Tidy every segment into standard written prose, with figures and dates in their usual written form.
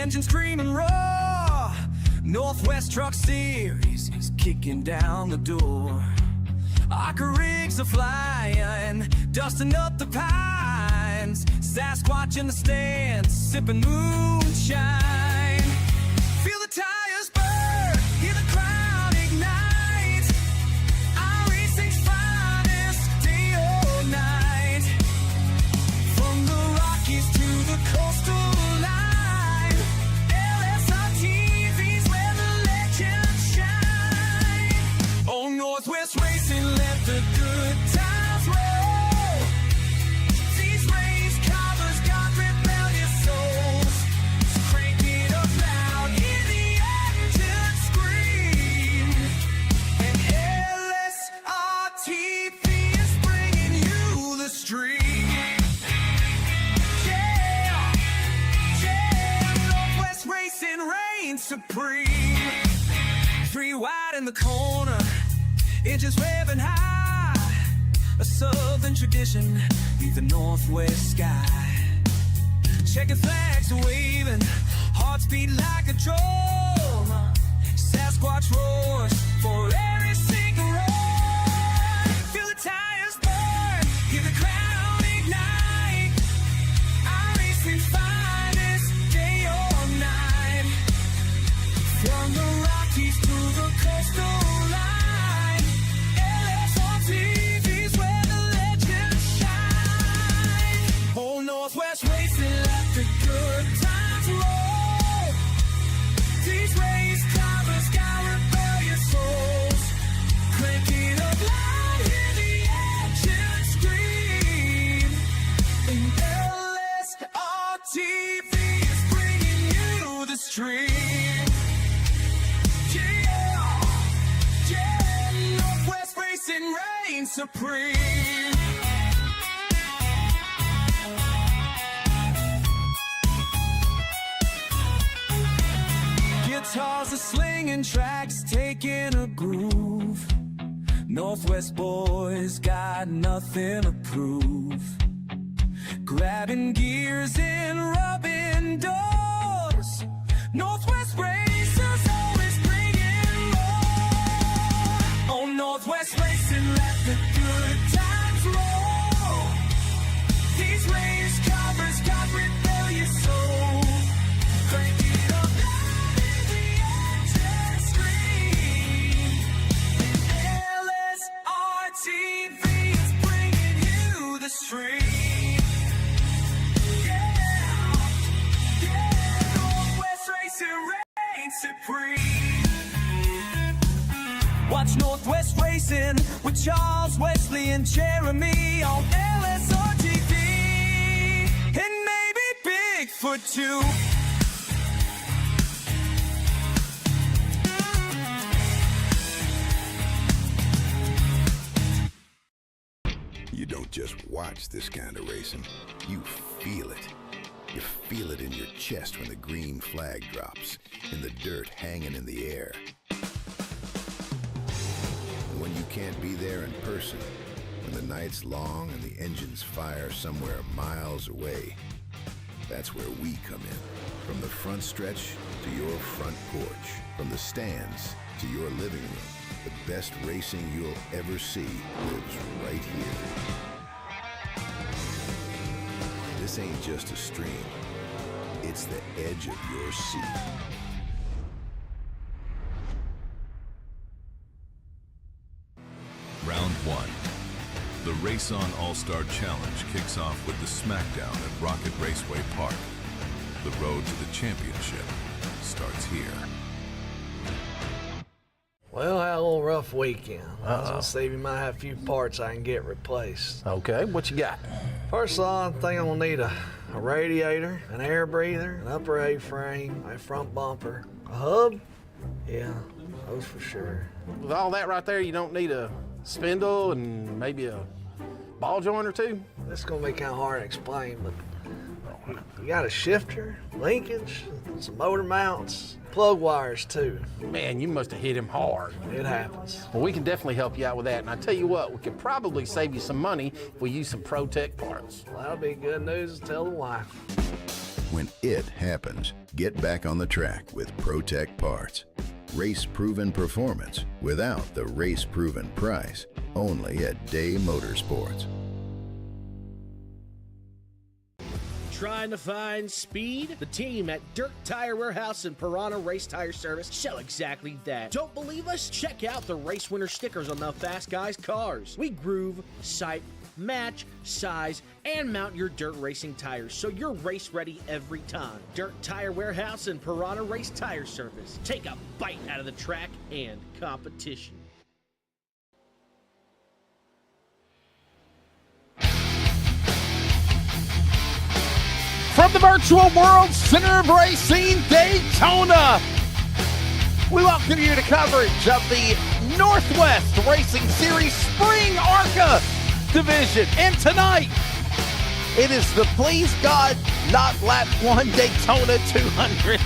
engine scream and roar. Northwest Truck Series is kicking down the door. ARCA rigs are flying, dusting up the pines. Sasquatch in the stands, sipping moonshine. Feel the tires burn, hear the crowd ignite. iRacing's finest, day or night. From the Rockies to the coastal line, LSRTV's where the legends shine. Oh, Northwest Racing, let the good times roll. These race covers got rebellious souls. So crank it up loud, hear the engine scream. And LSRTV is bringing you the stream. Yeah, yeah, Northwest Racing reigns supreme. 3 wide in the corner, engines revving high. A southern tradition beneath the northwest sky. Checkered flags are waving, hearts beat like a drum. Sasquatch roars for every single roar. Feel the tires burn, hear the crowd ignite. iRacing's finest, day or night. From the Rockies to the coastal line, LSRTV's where the legends shine. Oh, Northwest Racing, let the good times roll. These race covers got rebellious souls. Crank it up loud, hear the engine scream. And LSRTV is bringing you the stream. Yeah, yeah, Northwest Racing reigns supreme. Guitars are slinging, tracks taking a groove. Northwest boys got nothing to prove. Grabbing gears and rubbing doors. Northwest racers always bringing more. Oh, Northwest Racing, let the good times roll. These race covers got rebellious souls. Crank it up loud, hear the engine scream. And LSRTV is bringing you the stream. Yeah, yeah, Northwest Racing reigns supreme. Watch Northwest Racing with Charles, Wesley, and Jeremy on LSRTV. And maybe Bigfoot too. You don't just watch this kind of racing, you feel it. You feel it in your chest when the green flag drops, in the dirt hanging in the air. And when you can't be there in person, when the night's long and the engines fire somewhere miles away, that's where we come in. From the front stretch to your front porch, from the stands to your living room, the best racing you'll ever see lives right here. This ain't just a stream, it's the edge of your seat. Round 1. The Race On All-Star Challenge kicks off with the smackdown at Rocket Raceway Park. The road to the championship starts here. Well, I had a little rough weekend. I was gonna see if you might have a few parts I can get replaced. Okay, what you got? First of all, I think I'm gonna need a radiator, an air breather, an upper A-frame, a front bumper, a hub. Yeah, those for sure. With all that right there, you don't need a spindle and maybe a ball joint or two? This is gonna be kind of hard to explain, but you got a shifter, linkage, some motor mounts, plug wires too. Man, you must have hit him hard. It happens. Well, we can definitely help you out with that. And I tell you what, we could probably save you some money if we use some ProTech parts. Well, that'll be good news to tell the wife. when it happens, get back on the track with Protect Parts. Race-proven performance without the race-proven price. Only at Day Motorsports. Trying to find speed? The team at Dirt Tire Warehouse and Piranha Race Tire Service show exactly that. Don't believe us? Check out the race winner stickers on the Fast Guys cars. We groove, sight, match, size, and mount your dirt racing tires so you're race ready every time. Dirt Tire Warehouse and Piranha Race Tire Service. Take a bite out of the track and competition. From the virtual world center of racing, Daytona, we welcome you to coverage of the Northwest Racing Series Spring ARCA Division. And tonight, it is the Please God Not Lap 1 Daytona 200.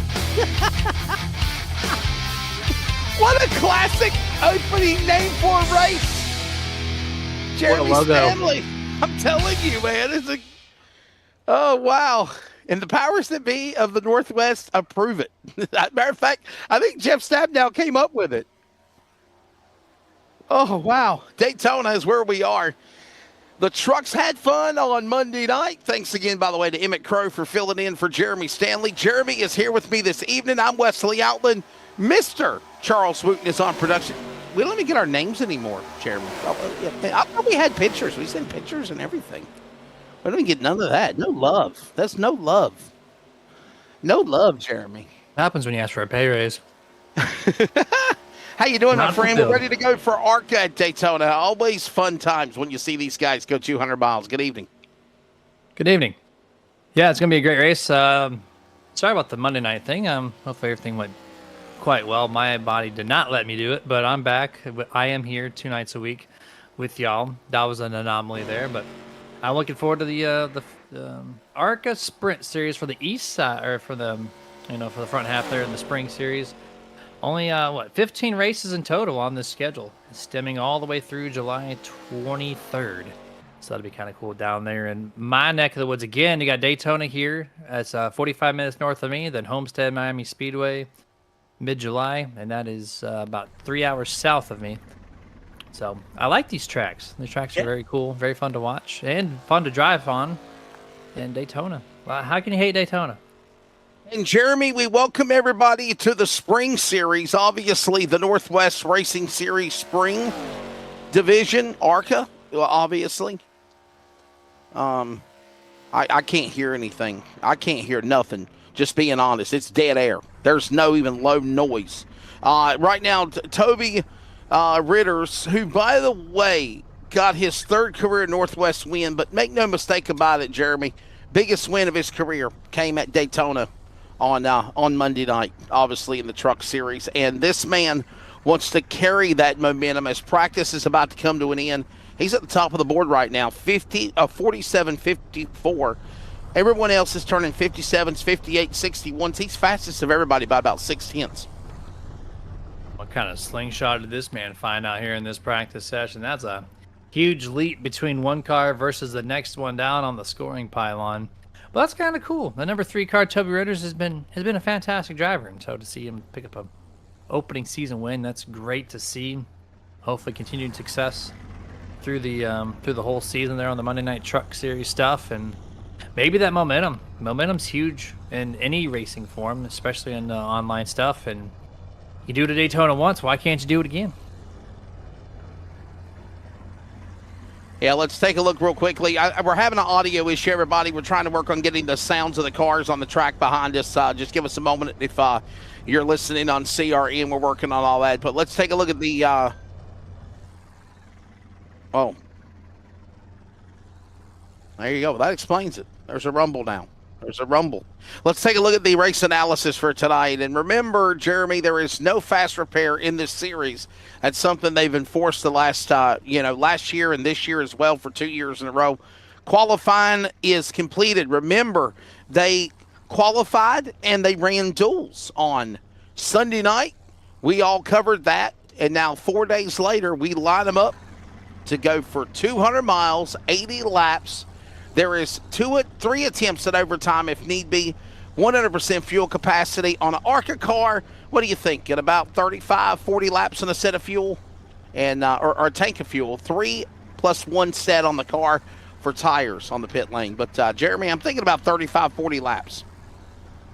What a classic opening name for a race. Jeremy Stanley, I'm telling you, man, it's a... Oh, wow. And the powers that be of the Northwest approve it. Matter of fact, I think Jeff Stabnow came up with it. Oh, wow. Daytona is where we are. The trucks had fun on Monday night. Thanks again, by the way, to Emmett Crow for filling in for Jeremy Stanley. Jeremy is here with me this evening. I'm Wesley Outland. Mr. Charles Wooten is on production. We don't even get our names anymore, Jeremy. I thought we had pictures. We sent pictures and everything. I don't get none of that. No love. That's no love. No love, Jeremy. Happens when you ask for a pay raise. How you doing, my friend? fulfilled. We're ready to go for ARCA at Daytona. Always fun times when you see these guys go 200 miles. Good evening. Good evening. Yeah, it's going to be a great race. Sorry about the Monday night thing. Hopefully everything went quite well. My body did not let me do it, but I'm back. I am here 2 nights a week with y'all. That was an anomaly there, but I'm looking forward to the ARCA Sprint Series for the east side, or for the for the front half there in the spring series. Only 15 races in total on this schedule, stemming all the way through July 23rd. So that'll be kind of cool down there in my neck of the woods. Again, you got Daytona here. It's 45 minutes north of me. Then Homestead Miami Speedway, mid-July, and that is about 3 hours south of me. So I like these tracks. These tracks are very cool, very fun to watch, and fun to drive on. And Daytona. Well, how can you hate Daytona? And Jeremy, we welcome everybody to the Spring Series. Obviously, the Northwest Racing Series Spring Division, ARCA, obviously. I can't hear anything. I can't hear nothing. Just being honest, it's dead air. There's no even low noise. Right now, Toby Ritters, who, by the way, got his 3rd career Northwest win, but make no mistake about it, Jeremy, biggest win of his career came at Daytona on Monday night, obviously in the Truck Series. And this man wants to carry that momentum as practice is about to come to an end. He's at the top of the board right now, 47-54. Everyone else is turning 57s, 58, 61s. He's fastest of everybody by about 6 tenths. What kind of slingshot did this man find out here in this practice session? That's a huge leap between one car versus the next one down on the scoring pylon. But that's kind of cool. The number 3 car, Toby Ritters, has been a fantastic driver, and so to see him pick up a opening season win, that's great to see. Hopefully, continued success through the whole season there on the Monday Night Truck Series stuff, and maybe that momentum's huge in any racing form, especially in online stuff. And you do it at Daytona once, why can't you do it again? Yeah, let's take a look real quickly. We're having an audio issue, everybody. We're trying to work on getting the sounds of the cars on the track behind us. Just give us a moment if you're listening on CRN. We're working on all that. But let's take a look at the... Oh. There you go. That explains it. There's a rumble now. There's a rumble. Let's take a look at the race analysis for tonight. And remember, Jeremy, there is no fast repair in this series. That's something they've enforced the last year and this year as well for 2 years in a row. Qualifying is completed. Remember, they qualified and they ran duels on Sunday night. We all covered that. And now 4 days later, we line them up to go for 200 miles, 80 laps. There is 3 attempts at overtime if need be. 100% fuel capacity on an ARCA car. What do you think? At about 35, 40 laps in a set of fuel, and or a tank of fuel. 3 plus 1 set on the car for tires on the pit lane. But Jeremy, I'm thinking about 35, 40 laps.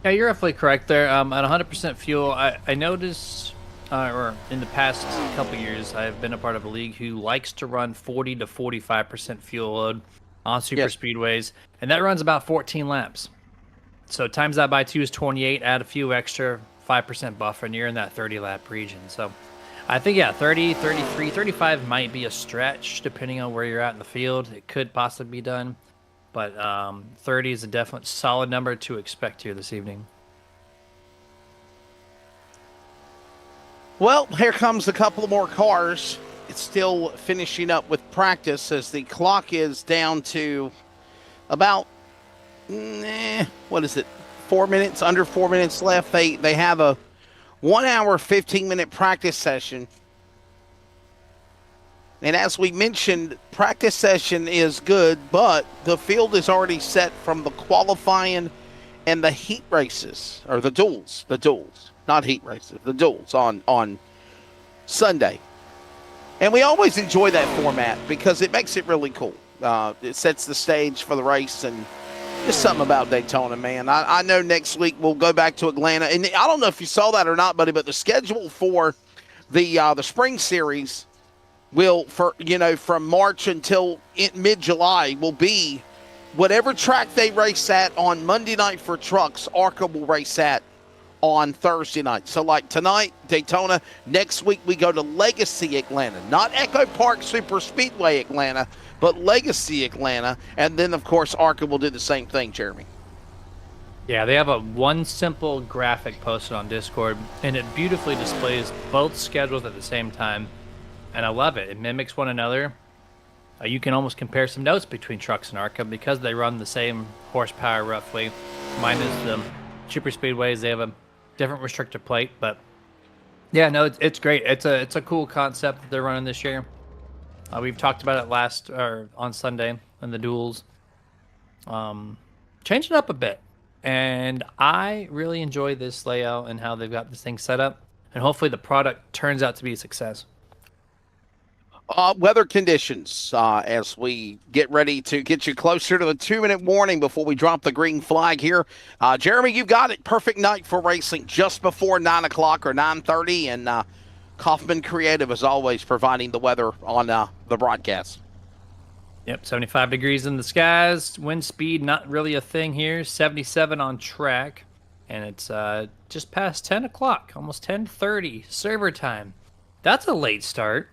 Yeah, you're roughly correct there. At 100% fuel, I noticed, or in the past couple years, I've been a part of a league who likes to run 40 to 45% fuel load on super speedways, and that runs about 14 laps. So times that by 2 is 28, add a few extra, 5% buffer, and you're in that 30-lap region. So I think, 30, 33, 35 might be a stretch, depending on where you're at in the field. It could possibly be done. But 30 is a definite solid number to expect here this evening. Well, here comes a couple more cars. It's still finishing up with practice as the clock is down to about, 4 minutes, under 4 minutes left. They have a 1 hour, 15-minute practice session. And as we mentioned, practice session is good, but the field is already set from the qualifying and the heat races, or the duels, not heat races, the duels on Sunday. And we always enjoy that format because it makes it really cool. It sets the stage for the race, and just something about Daytona, man. I know next week we'll go back to Atlanta, and I don't know if you saw that or not, buddy, but the schedule for the spring series will, from March until mid-July, will be whatever track they race at on Monday night for trucks, ARCA will race at on Thursday night. So like tonight, Daytona. Next week we go to Legacy Atlanta, not Echo Park Super Speedway Atlanta, but Legacy Atlanta. And then, of course, ARCA will do the same thing, Jeremy. Yeah, they have one simple graphic posted on Discord, and it beautifully displays both schedules at the same time. And I love it. It mimics one another. You can almost compare some notes between trucks and ARCA because they run the same horsepower roughly. Minus the super speedways, they have a different restrictor plate. But yeah, no, it's great. It's a cool concept that they're running this year. We've talked about it on Sunday in the duels. Change it up a bit. And I really enjoy this layout and how they've got this thing set up. And hopefully the product turns out to be a success. Weather conditions as we get ready to get you closer to the 2-minute warning before we drop the green flag here. Jeremy, you got it. Perfect night for racing just before 9 o'clock or 9:30. And Kaufman Creative, as always, providing the weather on the broadcast. Yep, 75 degrees in the skies. Wind speed, not really a thing here. 77 on track. And it's just past 10 o'clock, almost 10:30 server time. That's a late start.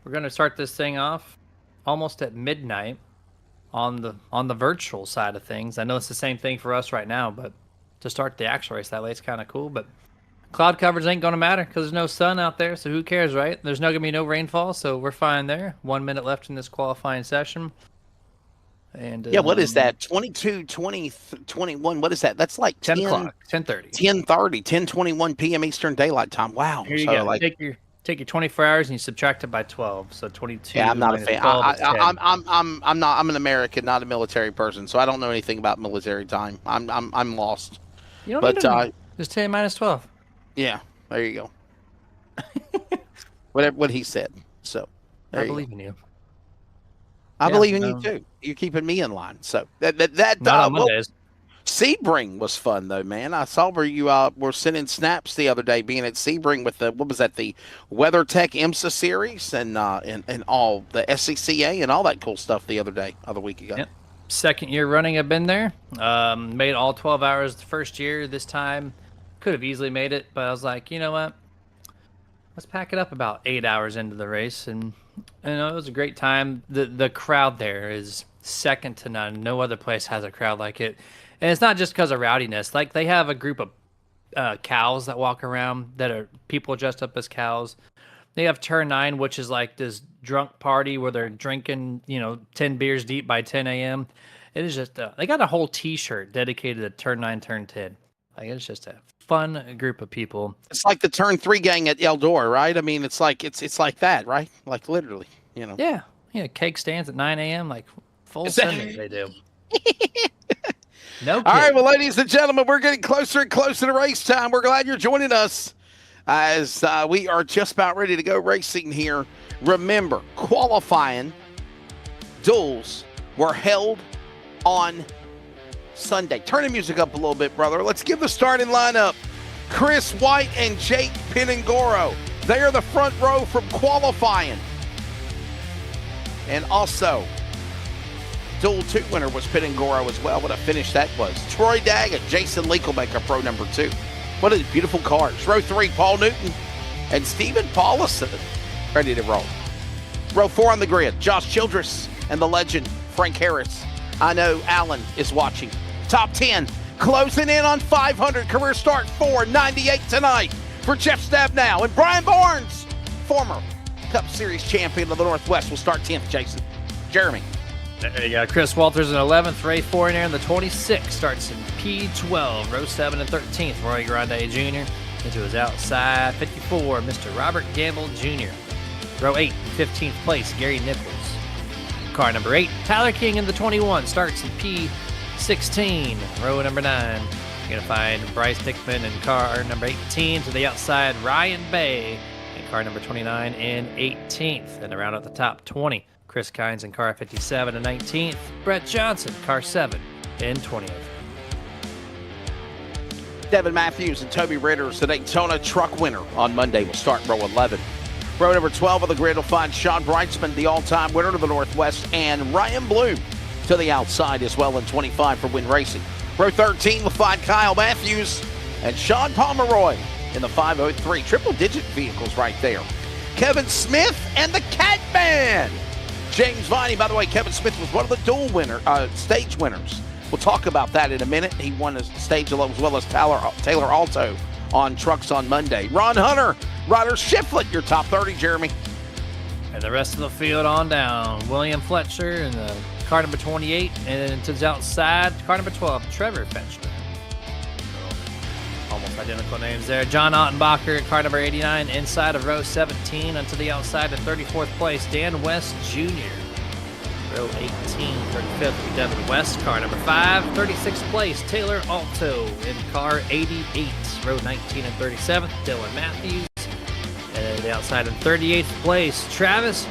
We're going to start this thing off almost at midnight on the virtual side of things. I know it's the same thing for us right now, but to start the actual race that late is kind of cool. But cloud coverage ain't going to matter because there's no sun out there, so who cares, right? There's going to be no rainfall, so we're fine there. 1 minute left in this qualifying session. And yeah, what is that? 22, 20, 21. What is that? That's like 10 o'clock, 10:30. 10:30, 10:21 p.m. Eastern Daylight Time. Wow. Here you go. Take your 24 hours and you subtract it by 12, so 22. Yeah, I'm not a fan. I'm an American, not a military person, so I don't know anything about military time. I'm lost. You don't need to just 10 minus 12. Yeah, there you go. What he said. So I believe in you. I believe in you too. You're keeping me in line. So that not on Mondays. Sebring was fun though, man. I saw where you were sending snaps the other day, being at Sebring with the the WeatherTech IMSA series and all the SCCA and all that cool stuff the other week ago. Yep. Second year running, I've been there. Made all 12 hours the first year. This time, could have easily made it, but I was like, you know what? Let's pack it up about 8 hours into the race, and it was a great time. The crowd there is second to none. No other place has a crowd like it. And it's not just because of rowdiness. Like, they have a group of cows that walk around that are people dressed up as cows. They have Turn 9, which is like this drunk party where they're drinking, 10 beers deep by 10 a.m. It is just, they got a whole T-shirt dedicated to Turn 9, Turn 10. Like, it's just a fun group of people. It's like the Turn 3 gang at Eldora, right? I mean, it's like that, right? Like, literally, Yeah, cake stands at 9 a.m. like full Sunday they do. No All right, kidding. well, ladies and gentlemen, we're getting closer and closer to race time. We're glad you're joining us as we are just about ready to go racing here. Remember, qualifying duels were held on Sunday. Turn the music up a little bit, brother. Let's give the starting lineup. Chris White and Jake Pinangoro. They are the front row from qualifying. And also, Duel 2 winner was Pinangoro as well. What a finish that was. Troy Daggett, Jason Lekelmaker, pro number 2. What a beautiful cars. Row 3, Paul Newton and Stephen Paulison ready to roll. Row 4 on the grid, Josh Childress and the legend, Frank Harris. I know Alan is watching. Top 10, closing in on 500. Career start 498 tonight for Jeff Stabnow. And Brian Barnes, former Cup Series champion of the Northwest, will start 10th, Jason. Jeremy. There you go. Chris Walters in 11th, Ray Four in there in the 26th. Starts in P12, row 7 and 13th. Roy Grande Jr. into his outside 54, Mr. Robert Gamble Jr. Row 8, 15th place, Gary Nichols. Car number 8, Tyler King in the 21. Starts in P16, row number 9. You're going to find Bryce Dickman in car number 18. To the outside, Ryan Bay in car number 29 in 18th. And around at the top 20, Chris Kynes in car 57 and 19th. Brett Johnson, car 7 in 20th. Devin Matthews and Toby Ritters, the Daytona truck winner on Monday, will start row 11. Row number 12 of the grid will find Sean Breitzman, the all-time winner of the Northwest, and Ryan Bloom to the outside as well in 25 for Win Racing. Row 13 will find Kyle Matthews and Sean Pomeroy in the 503. Triple-digit vehicles right there. Kevin Smith and the Cat Man. James Viney, by the way, Kevin Smith was one of the stage winners. We'll talk about that in a minute. He won a stage as well as Taylor Alto on trucks on Monday. Ron Hunter, Ryder Shiflett, your top 30, Jeremy. And the rest of the field on down. William Fletcher in the car number 28. And then to the outside, car number 12, Trevor Fetchner. Almost identical names there. John Ottenbacher, car number 89, inside of row 17. And to the outside in 34th place, Dan West Jr. Row 18, 35th, Devin West, car number 5. 36th place, Taylor Alto in car 88. Row 19 and 37th, Dylan Matthews. And the outside in 38th place, Travis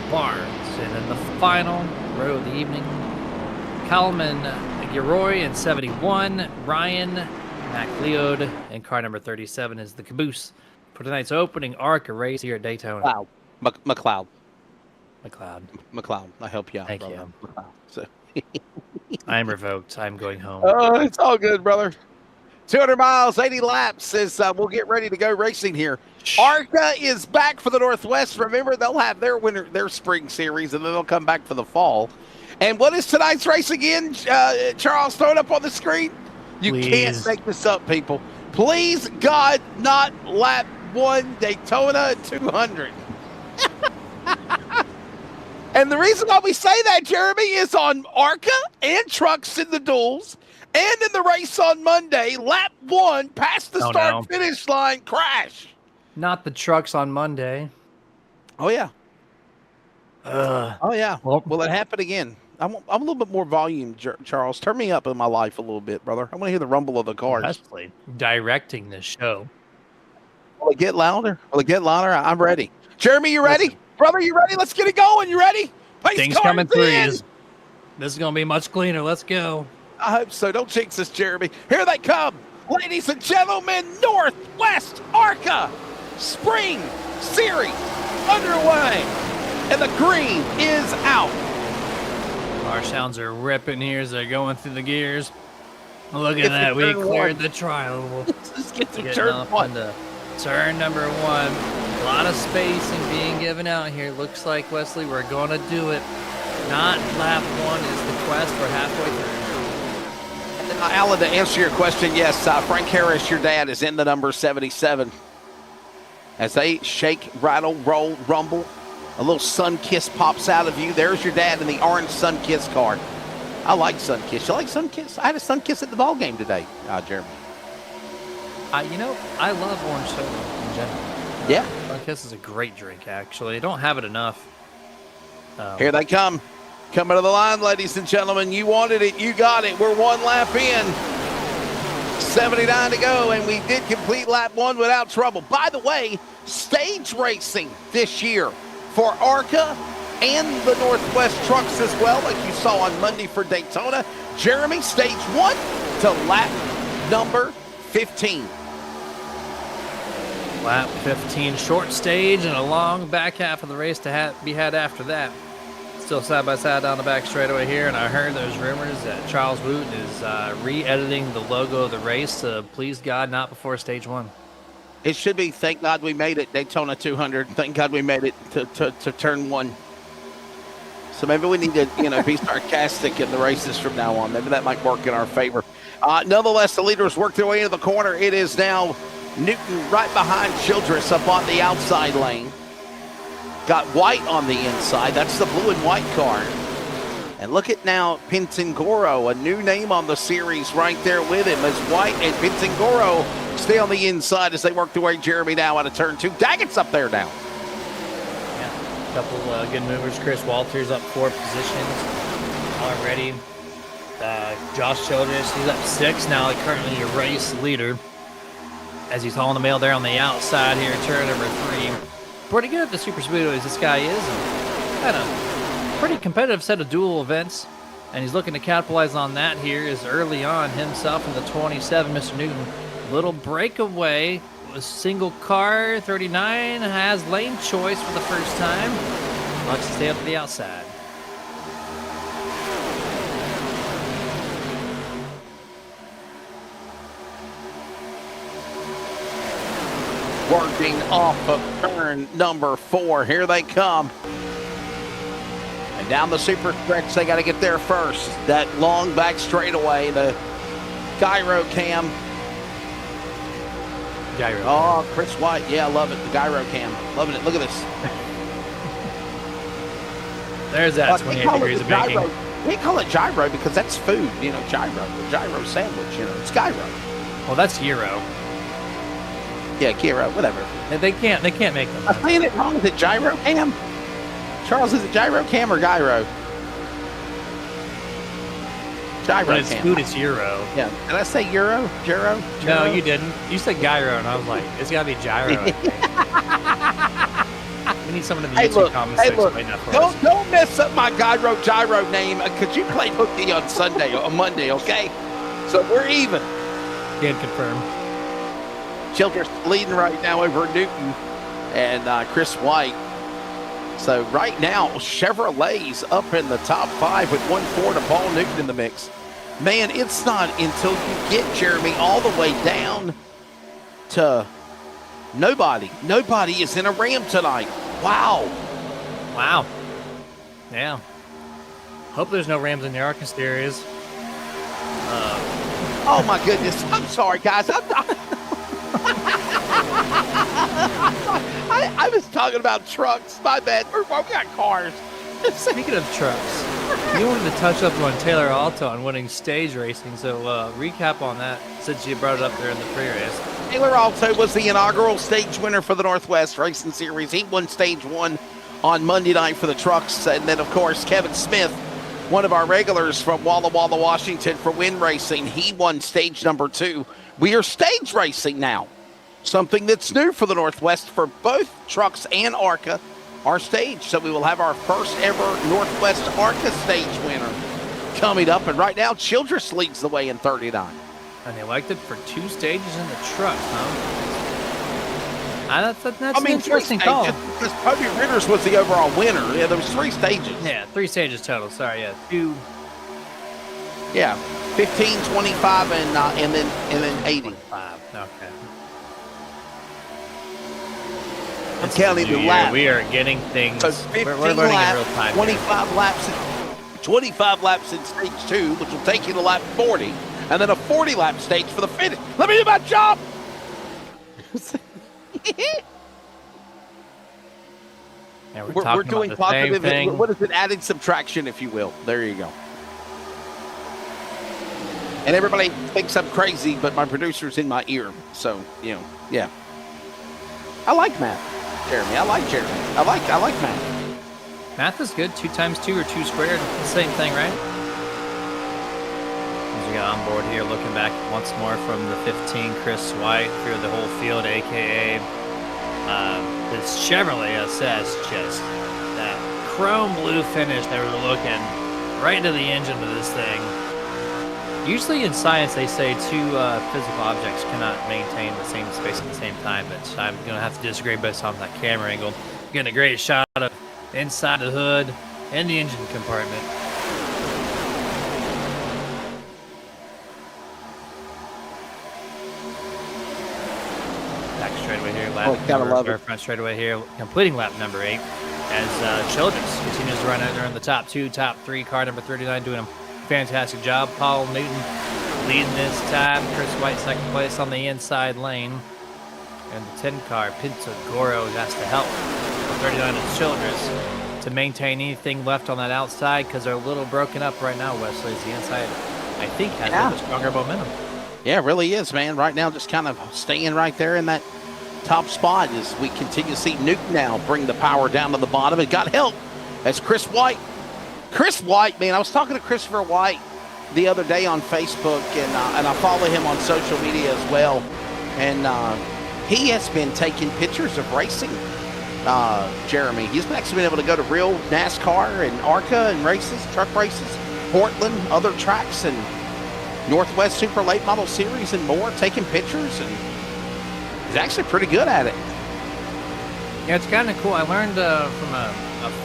Barnes. And in the final row of the evening, Kalman Giroy in 71. Ryan McLeod in car number 37 is the caboose for tonight's opening ARCA race here at Daytona. McLeod. McLeod. I help you out, Thank brother. you. So. I am revoked. I'm going home. Oh, it's all good, brother. 200 miles, 80 laps as we'll get ready to go racing here. ARCA is back for the Northwest. Remember, they'll have their spring series, and then they'll come back for the fall. And what is tonight's race again, Charles? Throw it up on the screen. You can't make this up, people. Please, God, not lap 1 Daytona 200. And the reason why we say that, Jeremy, is on ARCA and trucks in the duels and in the race on Monday, lap 1, past the start-finish line, crash. Not the trucks on Monday. Oh, yeah. Will it happen again? I'm a little bit more volume, Charles. Turn me up in my life a little bit, brother. I want to hear the rumble of the cars. Especially directing this show. Will it get louder? I'm ready. Jeremy, you ready? Brother, you ready? Let's get it going. You ready? Things coming through. This is going to be much cleaner. Let's go. I hope so. Don't jinx us, Jeremy. Here they come. Ladies and gentlemen, Northwest ARCA Spring Series underway. And the green is out. Our sounds are ripping here as they're going through the gears. Look at that. We cleared the trial. Let's get to turn 1. Turn number 1. A lot of spacing being given out here. Looks like, Wesley, we're going to do it. Not lap 1 is the quest. We're halfway through. Alan, to answer your question, yes, Frank Harris, your dad, is in the number 77. As they shake, rattle, roll, rumble, a little sun kiss pops out of you. There's your dad in the orange sun kiss car. I like sun kiss. You like sun kiss? I had a sun kiss at the ball game today, Jeremy. I love orange soda in general. Yeah. Sun kiss is a great drink, actually. I don't have it enough. Here they come. Coming to the line, ladies and gentlemen. You wanted it. You got it. We're 1 lap in. 79 to go, and we did complete lap 1 without trouble. By the way, stage racing this year for ARCA and the Northwest trucks as well, like you saw on Monday for Daytona. Jeremy, stage 1 to lap number 15. Lap 15, short stage and a long back half of the race to be had after that. Still side by side down the back straightaway here, and I heard there's rumors that Charles Wooten is re-editing the logo of the race to please God not before stage 1. It should be, thank God we made it, Daytona 200. Thank God we made it to turn 1. So maybe we need to, be sarcastic in the races from now on. Maybe that might work in our favor. Nonetheless, the leaders work their way into the corner. It is now Newton right behind Childress up on the outside lane. Got White on the inside. That's the blue and white car. And look at now Pintangoro, a new name on the series right there with him, as White and Pintangoro stay on the inside as they work their way. Jeremy now out of turn 2. Daggett's up there now. Yeah, a couple good movers. Chris Walters up 4 positions already. Josh Childress, he's up 6 now, currently a race leader, as he's hauling the mail there on the outside here, turn number 3. Pretty good at the super speedways this guy is, and had a pretty competitive set of dual events, and he's looking to capitalize on that here is early on himself in the 27. Mr. Newton, little breakaway, a single car. 39 has lane choice for the first time. Looks to stay up to the outside. Working off of turn number 4. Here they come. And down the super stretch, they got to get there first. That long back straightaway, the gyro cam. Gyro. Oh, Chris White. Yeah, I love it. The gyro cam. Loving it. Look at this. There's that 28 degrees of baking. We call it gyro because that's food. Gyro sandwich. It's gyro. Well, that's gyro. Yeah, gyro, whatever. They can't make them. I'm saying it wrong. Is it gyro cam? Charles, is it gyro cam or gyro? Gyro when it's cam. food, it's gyro. Yeah. Did I say gyro? Gyro? No, you didn't. You said gyro, and I was like, it's got to be gyro. I think. We need someone in the YouTube comments to explain that for us. Don't mess up my gyro name because you played hooky on Monday, okay? So we're even. Can't confirm. Childress leading right now over Newton and Chris White. So right now, Chevrolet's up in the top 5 with 1-4 to Paul Newton in the mix. Man, it's not until you get Jeremy all the way down to nobody. Nobody is in a Ram tonight. Wow. Wow. Yeah. Hope there's no Rams in the ARCA series. Oh my goodness. I'm sorry, guys. I was talking about trucks. My bad. We've got cars. Speaking of trucks, you wanted to touch up on Taylor Alto on winning stage racing, so recap on that since you brought it up there in the pre-race. Taylor Alto was the inaugural stage winner for the Northwest Racing Series. He won stage 1 on Monday night for the trucks. And then, of course, Kevin Smith, one of our regulars from Walla Walla, Washington for Win Racing, he won stage number 2. We are stage racing now. Something that's new for the Northwest for both trucks and ARCA, our stage. So we will have our first ever Northwest ARCA stage winner coming up. And right now, Childress leads the way in 39. And they elected for 2 stages in the truck, huh? That's an interesting call. Because Toby Ritters was the overall winner. Yeah, there was 3 stages. Yeah, 3 stages total. Sorry, yeah. 2. Yeah, 15, 25, and then 80. 25. Okay. I'm counting the laps. We are getting things. So 15 we're learning laps, in real time. 25 laps in stage 2, which will take you to lap 40, and then a 40-lap stage for the finish. Let me do my job. Yeah, we're doing positive. What is it? Added subtraction, if you will. There you go. And everybody thinks I'm crazy, but my producer's in my ear. So, yeah. I like Matt, Jeremy. I like Matt. Math is good. 2 times 2 or 2 squared. Same thing, right? As we get on board here, looking back once more from the 15, Chris White through the whole field, aka this Chevrolet SS, just that chrome blue finish that we're looking right into the engine of this thing. Usually in science they say 2 physical objects cannot maintain the same space at the same time, but I'm going to have to disagree based on that camera angle. Getting a great shot of inside the hood and the engine compartment. Back straightaway here, front straightaway here, completing lap number 8 as Childress continues to run out there in the top 2, top 3, car number 39 doing a fantastic job. Paul Newton leading this time, Chris White second place on the inside lane, and the 10 car Pinto Goro has to help the 39 of Childress to maintain anything left on that outside because they're a little broken up right now. Wesley, the inside I think has a little stronger momentum. Yeah, it really is, man. Right now, just kind of staying right there in that top spot as we continue to see Newton now bring the power down to the bottom. It got help as Chris White, man, I was talking to Christopher White the other day on Facebook, and I follow him on social media as well. And he has been taking pictures of racing, Jeremy. He's actually been able to go to real NASCAR and ARCA and races, truck races, Portland, other tracks, and Northwest Super Late Model Series and more, taking pictures, and he's actually pretty good at it. Yeah, it's kind of cool. I learned from a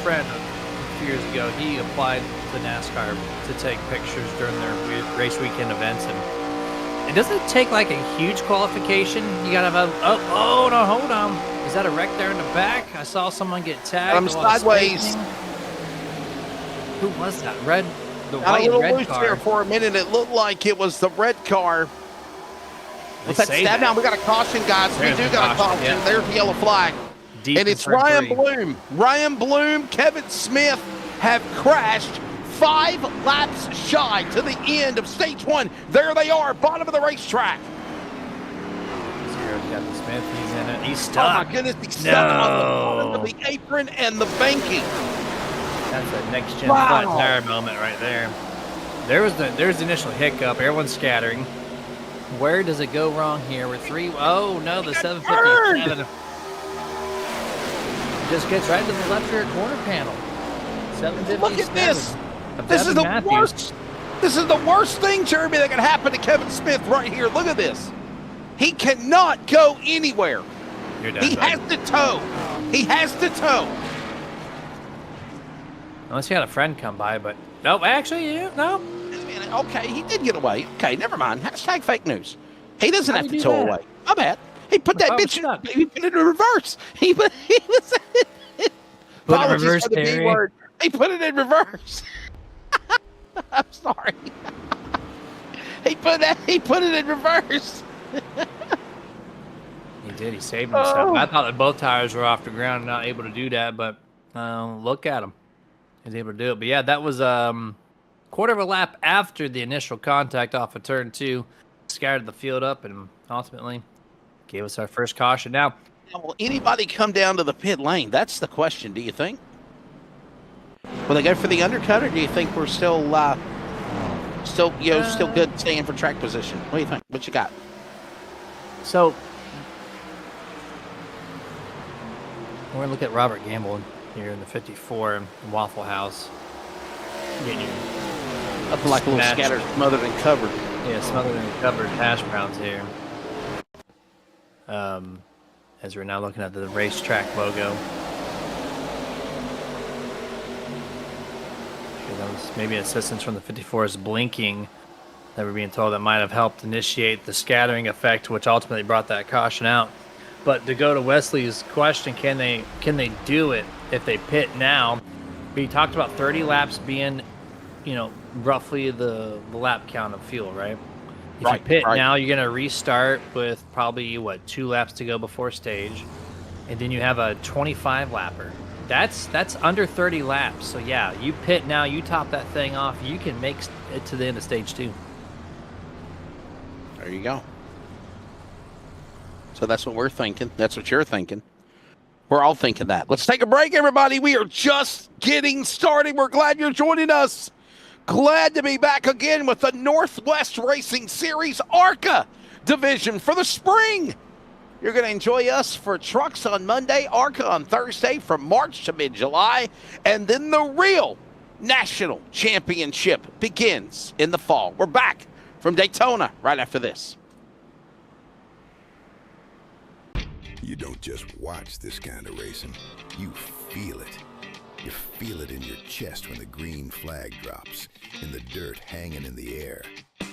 friend a few years ago. He applied to NASCAR to take pictures during their race weekend events, and it doesn't take like a huge qualification. You gotta have a hold on. Is that a wreck there in the back? I saw someone get tagged. I'm sideways. Who was that? The Got white a little and red loose car. there for a minute. It looked like it was the red car. They Let's say stab that. down. We got a caution, guys. There's we do the got a caution, caution. yeah. There's the yellow flag. Deep and in it's front Ryan three. Bloom. Ryan Bloom, Kevin Smith have crashed 5 laps shy to the end of stage 1. There they are, bottom of the racetrack. Zero's got the Smith. He's in it. He's Oh stuck. my goodness, he's stuck on the bottom of the apron and the banking. That's a next-gen Wow. flat tire moment right there. There's the initial hiccup. Everyone's scattering. Where does it go wrong here? We're 3. Oh no, the 757 just gets right to the left rear quarter panel. 757. Look at this. of This is Devin the Matthews. worst. This is the worst thing, Jeremy, that can happen to Kevin Smith right here. Look at this. He cannot go anywhere. You're done, He buddy. has to tow. He has to tow. Unless you had a friend come by, but no, actually, no. Okay, he did get away. Okay, never mind. Hashtag fake news. He doesn't How'd have he to do tow that? away. My bad. He put that I was bitch stuck. he put it in reverse. He was Put it in apologies reverse, for the B Terry. word. He put it in reverse. I'm sorry. He put it in reverse. He did. He saved himself. Oh. I thought that both tires were off the ground, not able to do that, but look at him. He's able to do it. But yeah, that was quarter of a lap after the initial contact off of turn 2. Scattered the field up and ultimately gave us our first caution. Now, Will anybody come down to the pit lane? That's the question, do you think? Will they go for the undercut, or do you think we're still still good staying for track position? What do you think? What you got? so we're going to look at Robert Gamble here in the 54 in Waffle House. Getting your Nothing like a little Smashed. scattered, smothered, and covered. smothered and covered hash browns here. As we're now looking at the racetrack logo. Okay, that was maybe assistance from the 54s blinking that we're being told that might have helped initiate the scattering effect, which ultimately brought that caution out. But to go to Wesley's question, can they do it if they pit now? We talked about 30 laps being, roughly the lap count of fuel, right? If you pit now, you're going to restart with probably, 2 laps to go before stage. And then you have a 25 lapper. That's under 30 laps. So, yeah, you pit now, you top that thing off, you can make it to the end of stage 2. There you go. So that's what we're thinking. That's what you're thinking. We're all thinking that. Let's take a break, everybody. We are just getting started. We're glad you're joining us. Glad to be back again with the Northwest Racing Series ARCA division for the spring. You're going to enjoy us for trucks on Monday, ARCA on Thursday from March to mid-July, and then the real national championship begins in the fall. We're back from Daytona right after this. You don't just watch this kind of racing, you feel it. You feel it in your chest when the green flag drops, in the dirt hanging in the air. And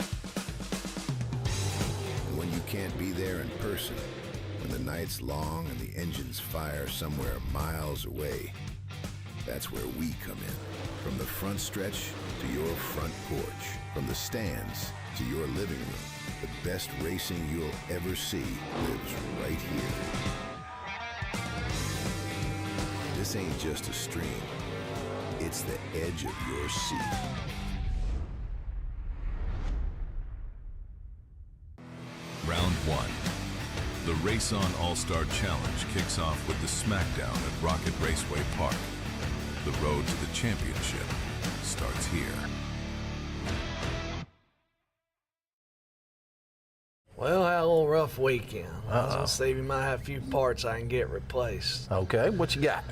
when you can't be there in person, when the night's long and the engines fire somewhere miles away, that's where we come in. From the front stretch to your front porch, from the stands to your living room, the best racing you'll ever see lives right here. This ain't just a stream, it's the edge of your seat. Round 1. The Race On All-Star Challenge kicks off with the smackdown at Rocket Raceway Park. The road to the championship starts here. Well, I had a little rough weekend. I was gonna see if you might have a few parts I can get replaced. Okay, what you got?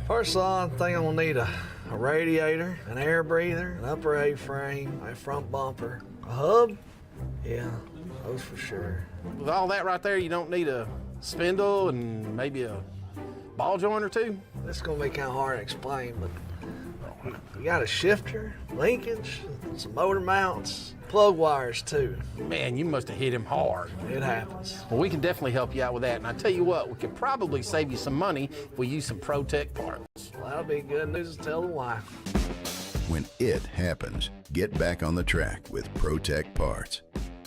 First of all, I think I'm gonna need a radiator, an air breather, an upper A-frame, a front bumper, a hub. Yeah, those for sure. With all that right there, you don't need a spindle and maybe a ball joint or two? This is gonna be kind of hard to explain, but you got a shifter, linkage, some motor mounts, plug wires too. Man, you must have hit him hard. It happens. Well, we can definitely help you out with that. And I tell you what, we could probably save you some money if we use some ProTech parts. Well, that'll be good news to tell the wife. When it happens, get back on the track with ProTech parts.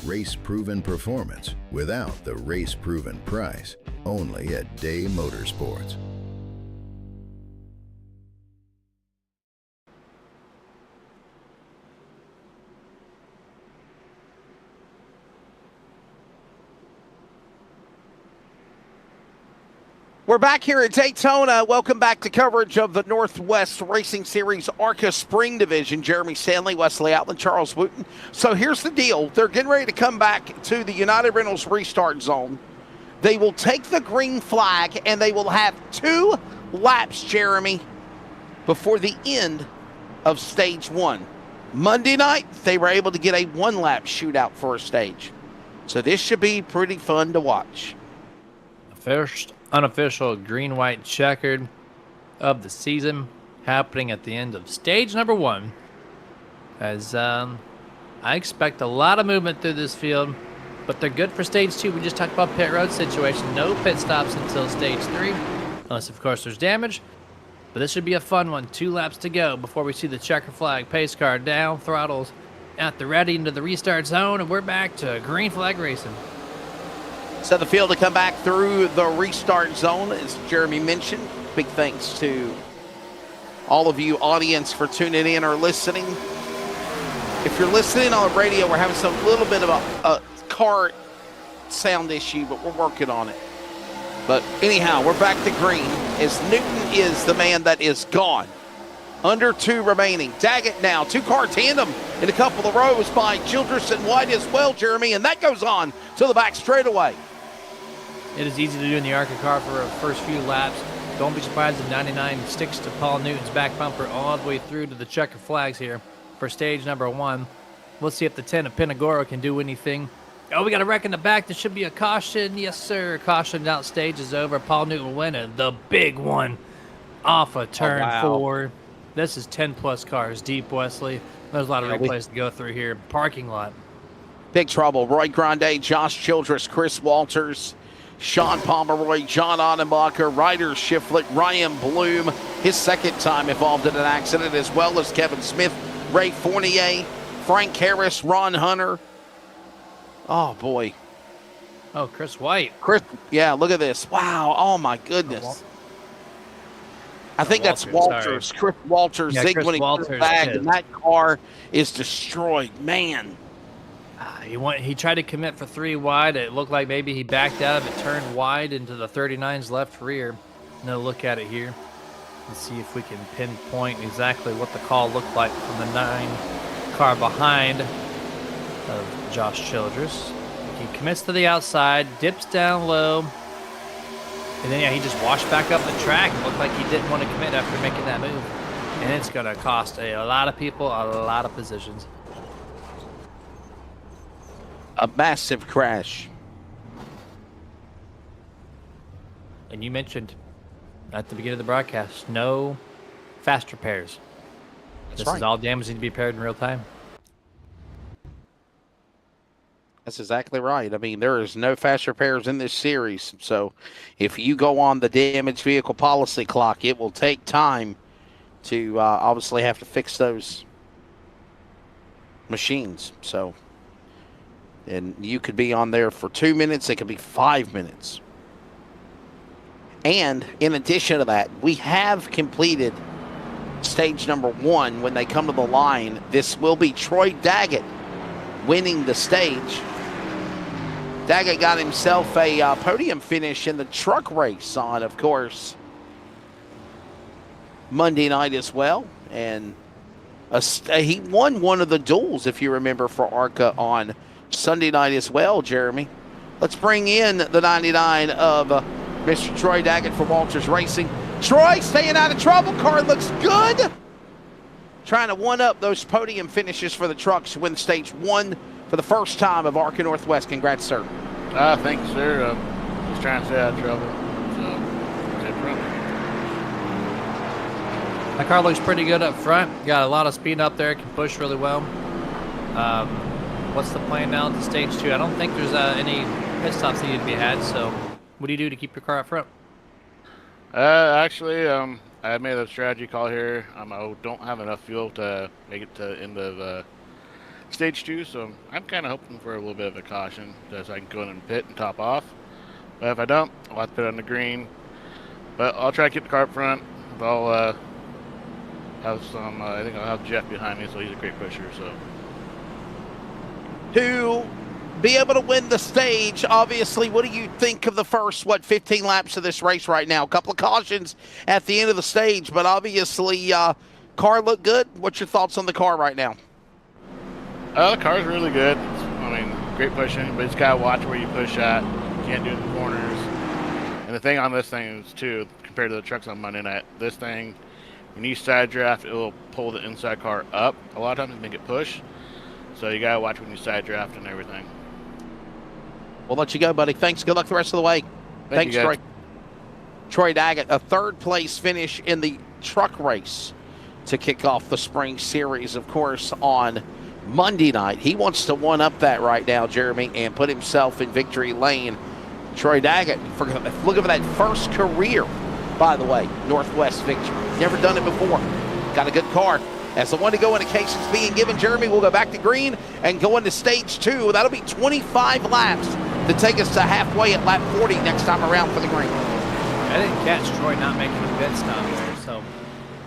Race-proven performance without the race-proven price. Only at Day Motorsports. We're back here at Daytona. Welcome back to coverage of the Northwest Racing Series ARCA Spring Division. Jeremy Stanley, Wesley Outland, Charles Wooten. So here's the deal. They're getting ready to come back to the United Rentals restart zone. They will take the green flag, and they will have 2 laps, Jeremy, before the end of stage 1. Monday night, they were able to get a 1-lap shootout for a stage. So this should be pretty fun to watch. First unofficial green-white checkered of the season happening at the end of stage number 1. As I expect a lot of movement through this field, but they're good for stage 2. We just talked about pit road situation. No pit stops until stage 3, unless of course there's damage. But this should be a fun one. 2 laps to go before we see the checker flag, pace car down, throttles at the ready into the restart zone, and we're back to green flag racing. So the field to come back through the restart zone, as Jeremy mentioned. Big thanks to all of you audience for tuning in or listening. If you're listening on the radio, we're having some little bit of a car sound issue, but we're working on it. But anyhow, we're back to green as Newton is the man that is gone. Under 2 remaining. Daggett now, 2-car tandem in a couple of rows by Childress and White as well, Jeremy, and that goes on to the back straightaway. It is easy to do in the ARCA car for a first few laps. Don't be surprised if 99 sticks to Paul Newton's back bumper all the way through to the checker flags here for stage number 1. We'll see if the 10 of Pinagoro can do anything. Oh, we got a wreck in the back. There should be a caution. Yes, sir. Caution out. Stage is over. Paul Newton will win it. The big one off of turn 4. This is 10-plus cars deep, Wesley. There's a lot of replays to go through here. Parking lot. Big trouble. Roy Grande, Josh Childress, Chris Walters, Sean Pomeroy, John Onenbacher, Ryder Shiflett, Ryan Bloom, his second time involved in an accident, as well as Kevin Smith, Ray Fournier, Frank Harris, Ron Hunter. Oh, boy. Oh, Chris White. Yeah, look at this. Wow. Oh, my goodness. I think that's Walters. Sorry. Chris Walters. Yeah, zigged Chris when he Walters threw back, did. and that car is destroyed. Man. He tried to commit for 3 wide. It looked like maybe he backed out of it, turned wide into the 39's left rear. another look at it here and see if we can pinpoint exactly what the call looked like from the 9 car behind of Josh Childress. He commits to the outside, dips down low, and then yeah, he just washed back up the track. It looked like he didn't want to commit after making that move. And it's going to cost a lot of people a lot of positions. A massive crash. And you mentioned at the beginning of the broadcast, no fast repairs. This is all damage need to be repaired in real time. That's exactly right. I mean, there is no fast repairs in this series. So if you go on the damaged vehicle policy clock, it will take time to obviously have to fix those machines. So, and you could be on there for 2 minutes. It could be 5 minutes. And in addition to that, we have completed stage number 1. When they come to the line, this will be Troy Daggett winning the stage. Daggett got himself a podium finish in the truck race on, of course, Monday night as well. And he won one of the duels, if you remember, for ARCA on Sunday night as well, Jeremy. Let's bring in the 99 of Mr. Troy Daggett for Walters Racing. Troy staying out of trouble. Car looks good. Trying to one-up those podium finishes for the trucks to win stage 1 for the first time of ARCA Northwest. Congrats, sir. Thanks, sir. Just trying to stay out of trouble. My car looks pretty good up front. Got a lot of speed up there. Can push really well. What's the plan now to stage 2? I don't think there's any pit stops needed to be had. So, what do you do to keep your car up front? Actually, I made a strategy call here. I don't have enough fuel to make it to end of stage 2, so I'm kind of hoping for a little bit of a caution so I can go in and pit and top off. But if I don't, I'll have to put on the green. But I'll try to keep the car up front. I'll have some. I think I'll have Jeff behind me, so he's a great pusher. So to be able to win the stage, obviously, what do you think of the first 15 laps of this race right now? A couple of cautions at the end of the stage, but obviously, car looked good. What's your thoughts on the car right now? The car's really good. I mean, great pushing, but you just gotta watch where you push at. You can't do it in the corners. And the thing on this thing is too, compared to the trucks on Monday night, this thing, when you side draft, it will pull the inside car up. A lot of times, make it push. So you gotta watch when you side draft and everything. We'll let you go, buddy. Thanks. Good luck the rest of the way. Thanks, Troy. Troy Daggett, a 3rd place finish in the truck race to kick off the spring series, of course, on Monday night. He wants to one-up that right now, Jeremy, and put himself in victory lane. Troy Daggett, looking for that first career, by the way, Northwest victory. Never done it before. Got a good car. As the one to go indications being given, Jeremy will go back to green and go into stage 2. That'll be 25 laps to take us to halfway at lap 40 next time around for the green. I didn't catch Troy not making a pit stop there, so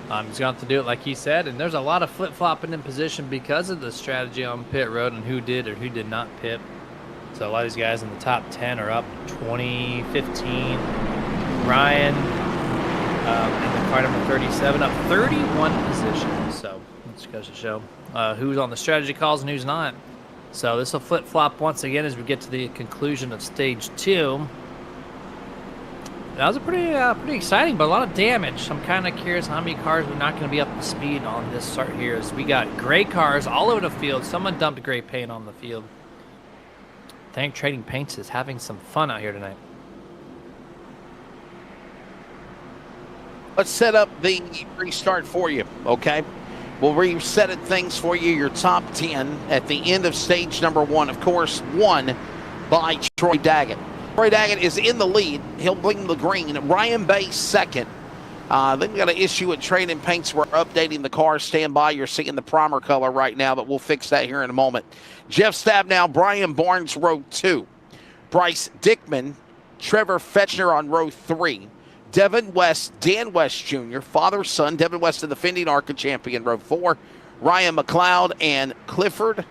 he's going to have to do it like he said. And there's a lot of flip-flopping in position because of the strategy on pit road and who did or who did not pit. So a lot of these guys in the top 10 are up 20, 15. Ryan in the car number 37 up 31 positions. So it just goes to show who's on the strategy calls and who's not. So this will flip-flop once again as we get to the conclusion of stage 2. That was a pretty exciting, but a lot of damage. I'm kind of curious how many cars we're not going to be up to speed on this start here. As we got gray cars all over the field. Someone dumped gray paint on the field. I think Trading Paints is having some fun out here tonight. Let's set up the restart for you, okay? We'll reset things for you, your top 10 at the end of stage number 1. Of course, won by Troy Daggett. Troy Daggett is in the lead. He'll bring the green. Ryan Bay second. Then we got an issue with Trading Paints. We're updating the car. Stand by. You're seeing the primer color right now, but we'll fix that here in a moment. Jeff Stabnow, Brian Barnes, row 2. Bryce Dickman, Trevor Fetchner on row 3. Devin West, Dan West Jr., father-son. Devin West, the defending ARCA champion, row 4. Ryan McLeod and Clifford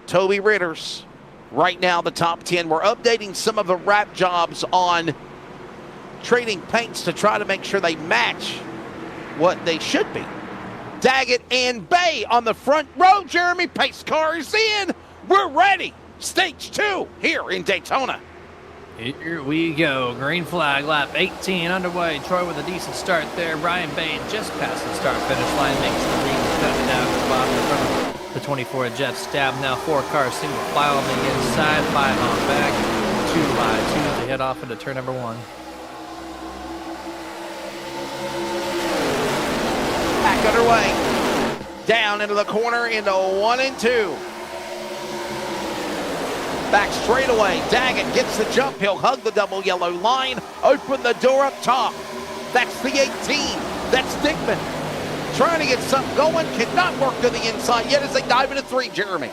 Toby Ritters. Right now, the top 10. We're updating some of the wrap jobs on trading paints to try to make sure they match what they should be. Daggett and Bay on the front row. Jeremy, pace car is in. We're ready. Stage 2 here in Daytona. Here we go. Green flag, lap 18 underway. Troy with a decent start there. Brian Bain just past the start-finish line. Makes the lead, cutting down to the bottom in front of the 24. Jeff Stab now 4 cars, single file on the inside, 5 on back. 2 by 2 to head off into turn number 1. Back underway. Down into the corner into 1 and 2. Back straightaway. Daggett gets the jump. He'll hug the double yellow line. Open the door up top. That's the 18. That's Dickman. Trying to get something going. Cannot work to the inside yet as they dive into 3, Jeremy.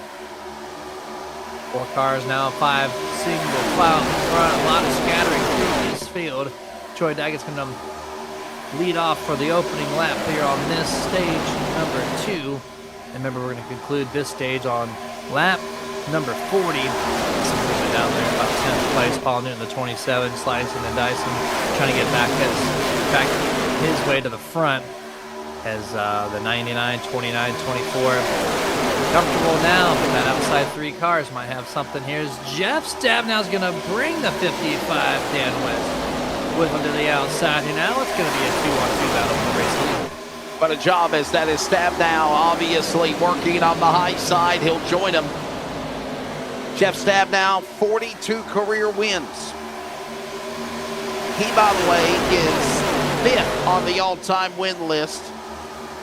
4 cars now, 5 single file in front. A lot of scattering through this field. Troy Daggett's going to lead off for the opening lap here on this stage number 2. And remember, we're going to conclude this stage on lap number 40. Some down there, about 10th place. Paul Newton, the 27, slicing and dicing, trying to get back his way to the front as the 99, 29, 24. Comfortable now, but that outside 3 cars might have something. Here's Jeff Stab now is going to bring the 55 Dan West with him to the outside. And now it's going to be a 2-on-2 battle for the race lead. What a job as that is Stab now, obviously working on the high side. He'll join him. Jeff Stab now, 42 career wins. He, by the way, is 5th on the all-time win list.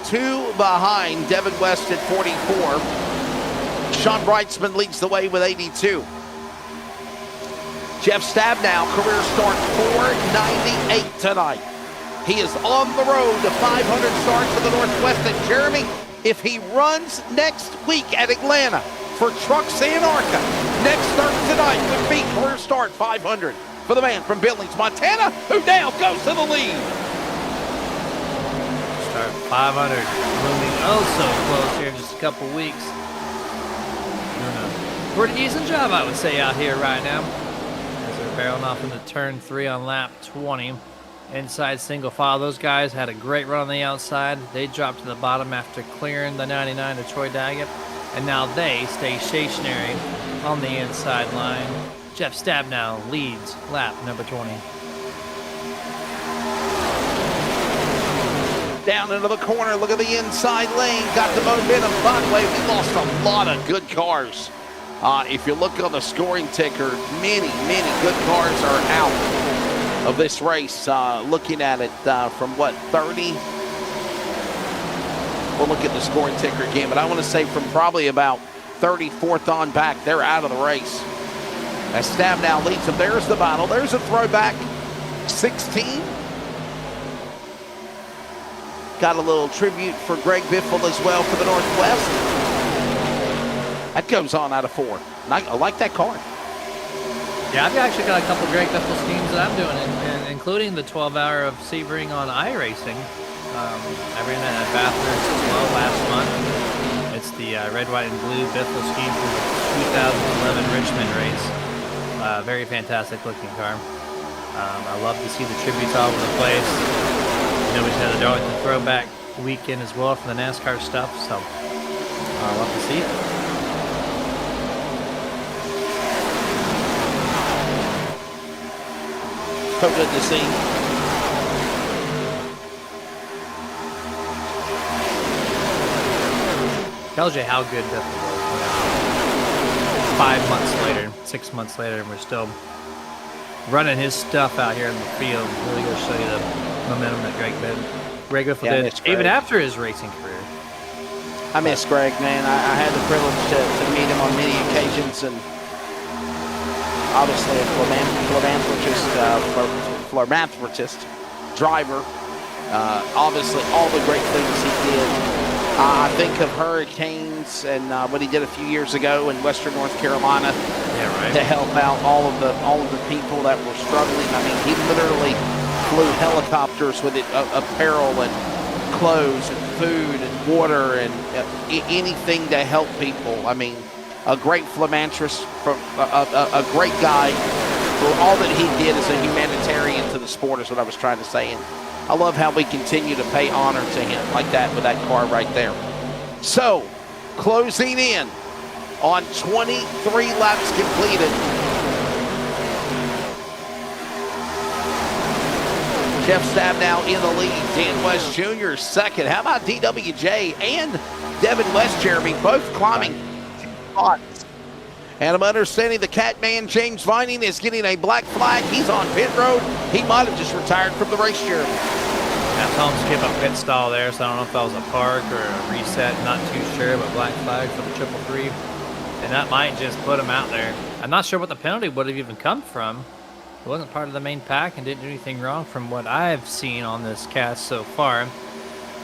2 behind Devin West at 44. Sean Brightsman leads the way with 82. Jeff Stab now, career start 498 tonight. He is on the road to 500 starts for the Northwest. And Jeremy, if he runs next week at Atlanta for Trucks and ARCA, next start tonight would be career start 500 for the man from Billings, Montana, who now goes to the lead. Start 500, moving oh so close here in just a couple weeks. Pretty decent job, I would say, out here right now. As they're barreling off into turn 3 on lap 20. Inside single file. Those guys had a great run on the outside. They dropped to the bottom after clearing the 99 to Troy Daggett. And now they stay stationary on the inside line. Jeff Stab now leads lap number 20. Down into the corner, look at the inside lane, got the momentum. By the way, we lost a lot of good cars. If you look on the scoring ticker, many good cars are out of this race. Looking at it from what, 30? We'll look at the scoring ticker again, but I want to say from probably about 34th on back, they're out of the race. As Stab now leads them. There's the battle. There's a throwback. 16. Got a little tribute for Greg Biffle as well for the Northwest. That goes on out of 4. I like that car. Yeah, I've actually got a couple Greg Biffle schemes that I'm doing, including the 12-hour of Sebring on iRacing. I ran that at Bathurst as well last month. It's the red, white, and blue Biffle scheme from the 2011 Richmond race. Very fantastic looking car. I love to see the tributes all over the place. You know, we just had a Darlington throwback weekend as well for the NASCAR stuff, so I love to see it. So good to see. Tells you how good Biffle was. 5 months later, 6 months later, and we're still running his stuff out here in the field. Really going to show you the momentum that Greg Biffle did, even after his racing career. I miss Greg, man. I had the privilege to meet him on many occasions, and obviously a philanthropist, driver. Obviously, all the great things he did. I think of hurricanes and what he did a few years ago in Western North Carolina to help out all of the people that were struggling. I mean, he literally flew helicopters with apparel and clothes and food and water and anything to help people. I mean, a great philanthropist, a great guy for all that he did as a humanitarian to the sport is what I was trying to say. And I love how we continue to pay honor to him like that with that car right there. So, closing in on 23 laps completed. Jeff Stab now in the lead. Dan West Jr. second. How about DWJ and Devin West, Jeremy, both climbing spots. And I'm understanding the Catman James Vining is getting a black flag. He's on pit road. He might have just retired from the race, Jeremy. I saw him skip a pit stall there, so I don't know if that was a park or a reset. Not too sure, but black flag for the 333. And that might just put him out there. I'm not sure what the penalty would have even come from. It wasn't part of the main pack and didn't do anything wrong from what I've seen on this cast so far.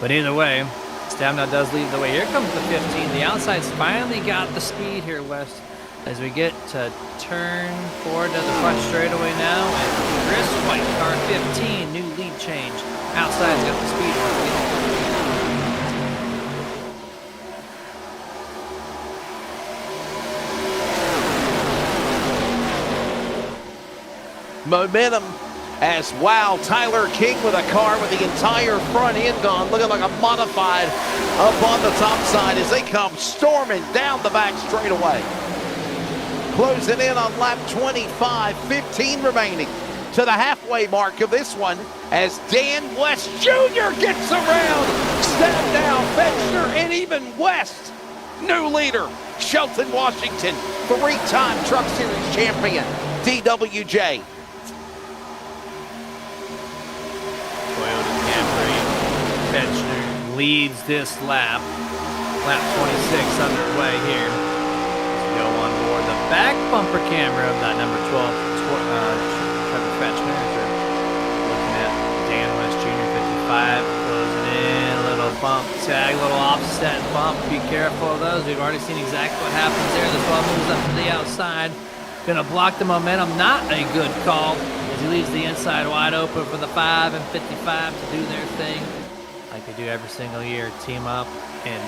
But either way, Stamina does lead the way. Here comes the 15. The outside's finally got the speed here, West. As we get to turn forward to the front straightaway now, and Chris White, car 15, new lead change. Outside's got the speed once again. Momentum as, wow, Tyler King with a car with the entire front end gone, looking like a modified up on the top side as they come storming down the back straightaway. Closing in on lap 25, 15 remaining to the halfway mark of this one as Dan West Jr. gets around. Step down, Fetchner, and even West. New leader, Shelton Washington, three-time Truck Series champion, DWJ. Toyota Camry, Fetchner leads this lap. Lap 26 underway here. Go on board the back bumper camera of that number 12, Trevor Fetchner. Looking at Dan West Jr. 55, closing in, a little bump tag, a little offset bump. Be careful of those. We've already seen exactly what happens there. The 12 moves up to the outside. Gonna block the momentum. Not a good call as he leaves the inside wide open for the 5 and 55 to do their thing like they do every single year. Team up and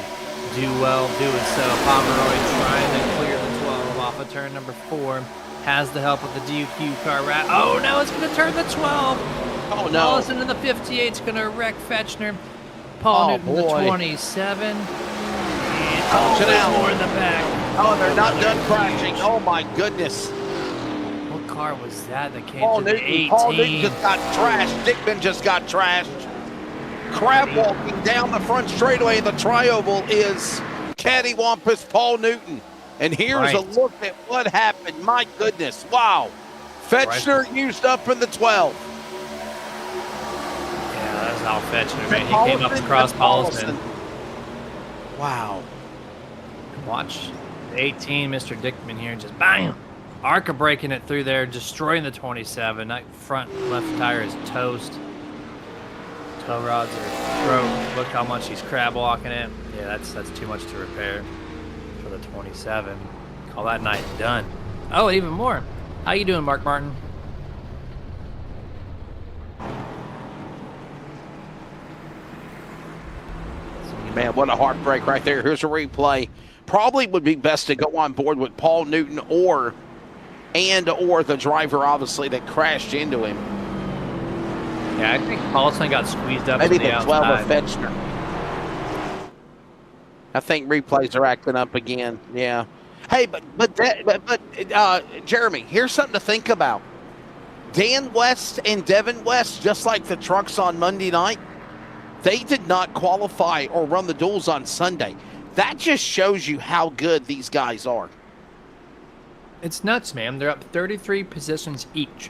do well doing so. Pomeroy trying to clear the 12 off of turn number 4. Has the help of the DQ car. Oh no, it's going to turn the 12. Oh no. Allison in the 58 is going to wreck Fetchner. Paul Newton the 27. And there's more in the back. Oh, they're not done crashing. Oh my goodness. What car was that came Paul to the Newton, 18? Paul Newton just got trashed. Dickman just got trashed. Crab walking down the front straightaway. The tri-oval is cattywampus Paul Newton. And here's a look at what happened. My goodness. Wow. Fetchner used up in the 12. Yeah, that's all Fetchner, man. He came up across Paulson. Wow. Watch the 18, Mr. Dickman here, just bam! ARCA breaking it through there, destroying the 27. That front left tire is toast. Tow rods are broke. Look how much he's crab walking it. Yeah, that's too much to repair for the 27. Call that night done. Oh, even more. How you doing, Mark Martin? Man, what a heartbreak right there. Here's a replay. Probably would be best to go on board with Paul Newton or the driver, obviously, that crashed into him. Yeah, I think Paulson got squeezed up Maybe to the the 12 outside. of Fetchner. I think replays are acting up again. Yeah. Hey, but Jeremy, here's something to think about. Dan West and Devin West, just like the trucks on Monday night, they did not qualify or run the duels on Sunday. That just shows you how good these guys are. It's nuts, man. They're up 33 positions each.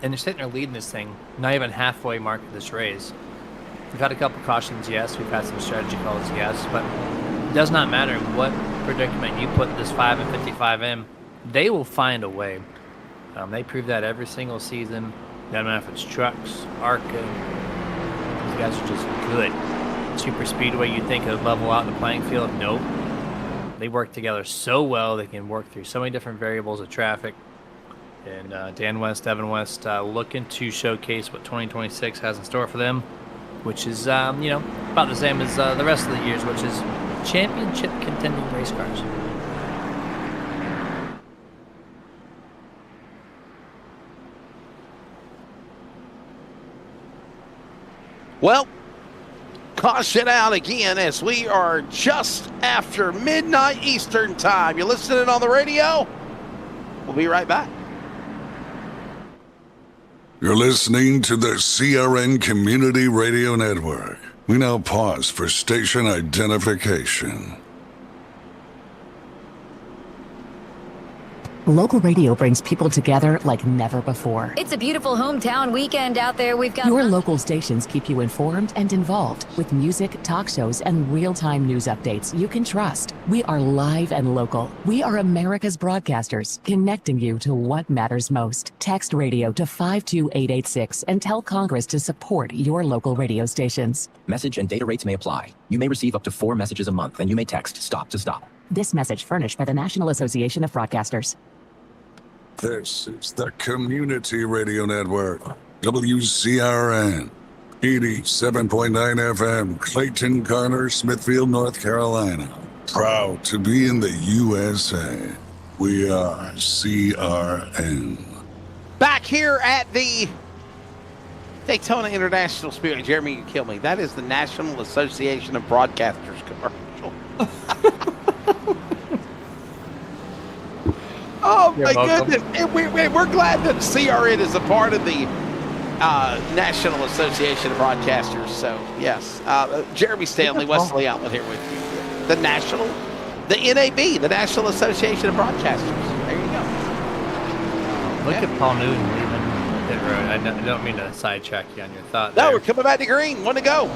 And they're sitting there leading this thing, not even halfway mark of this race. We've had a couple cautions, yes. We've had some strategy calls, yes. But it does not matter what predicament you put this 5 and 55 in. They will find a way. They prove that every single season. Doesn't matter if it's trucks, ARCA. These guys are just good. Super Speedway, you think would level out the playing field? Nope. They work together so well. They can work through so many different variables of traffic. And Dan West, Devin West, looking to showcase what 2026 has in store for them, which is, about the same as the rest of the years, which is championship contending race cars. Well, caution out again as we are just after midnight Eastern time. You're listening on the radio? We'll be right back. You're listening to the CRN Community Radio Network. We now pause for station identification. Local radio brings people together like never before. It's a beautiful hometown weekend out there. We've got Your local stations keep you informed and involved with music, talk shows, and real-time news updates you can trust. We are live and local. We are America's broadcasters, connecting you to what matters most. Text radio to 52886 and tell Congress to support your local radio stations. Message and data rates may apply. You may receive up to 4 messages a month, and you may text STOP to stop. This message furnished by the National Association of Broadcasters. This is the Community Radio Network, WCRN, 87.9 FM, Clayton, Garner, Smithfield, North Carolina. Proud to be in the USA. We are CRN. Back here at the Daytona International Spirit. Jeremy, you kill me. That is the National Association of Broadcasters commercial. Oh, You're my welcome. goodness. And we're glad that CRN is a part of the National Association of Broadcasters. So, yes. Jeremy Stanley, Wesley Outlet here with you. The NAB, the National Association of Broadcasters. There you go. Look at Paul Newton leaving pit road. I don't mean to sidetrack you on your thought No, there. we're coming back to green. One to go.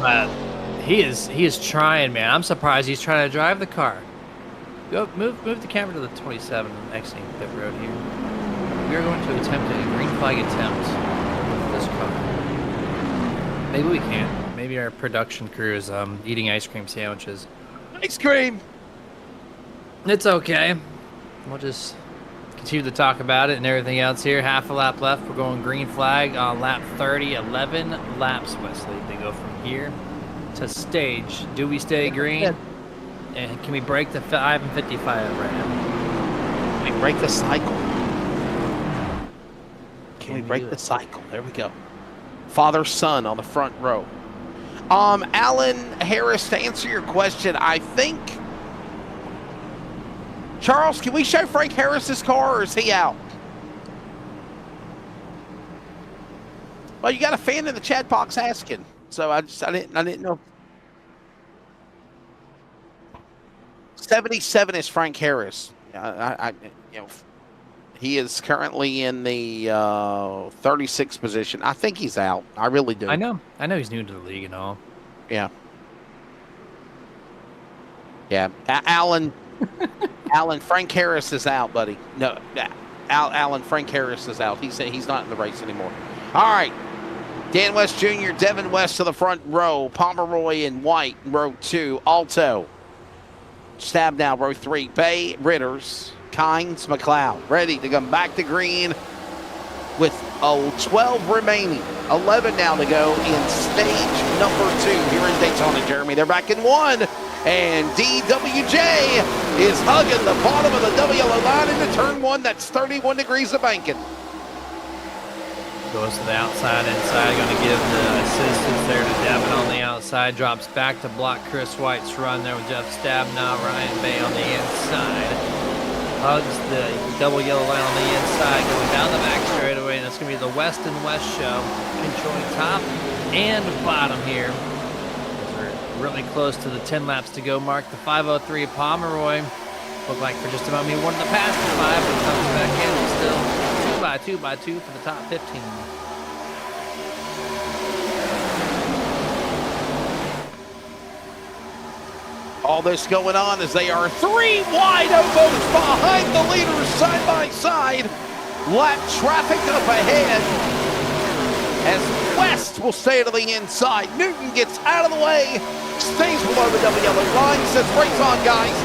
He is trying, man. I'm surprised he's trying to drive the car. Go move the camera to the 27 exiting pit road here. We are going to attempt a green flag attempt with this car. Maybe we can't. Maybe our production crew is eating ice cream sandwiches. Ice cream. It's okay. We'll just continue to talk about it and everything else here. Half a lap left. We're going green flag on lap 30. 11 laps, Wesley, to go from here to stage. Do we stay green? And can we break the 5 and 55 right now? Can we break the cycle? Can we break the cycle? There we go. Father, son on the front row. Alan Harris, to answer your question, I think... Charles, can we show Frank Harris's car, or is he out? Well, you got a fan in the chat box asking, so I didn't know. 77 is Frank Harris. He is currently in the 36th position. I think he's out. I really do. I know he's new to the league and all. Yeah. Yeah. Alan, Frank Harris is out, buddy. No, Alan, Frank Harris is out. He's not in the race anymore. All right. Dan West Jr., Devin West to the front row. Pomeroy and White in row 2. Alto. Stab now, row 3. Bay, Ritters, Kynes, McLeod. Ready to come back to green with 12 remaining. 11 now to go in stage number 2 here in Daytona, Jeremy. They're back in 1. And DWJ is hugging the bottom of the double yellow line into turn 1. That's 31 degrees of banking. Goes to the outside, inside, going to give the assistance there to Devin on the outside. Drops back to block Chris White's run there with Jeff Stabnow, Ryan Bay on the inside. Hugs the double yellow line on the inside, going down the back straightaway, and it's going to be the West and West show, controlling top and bottom here. We're really close to the 10 laps to go mark. The 5:03 Pomeroy looked like for just a moment he wanted to pass the 5, but comes back in still 2 by 2 for the top 15. All this going on as they are 3 wide almost behind the leaders side by side. Lap traffic up ahead as West will stay to the inside. Newton gets out of the way, stays below the double yellow line, says race on, guys.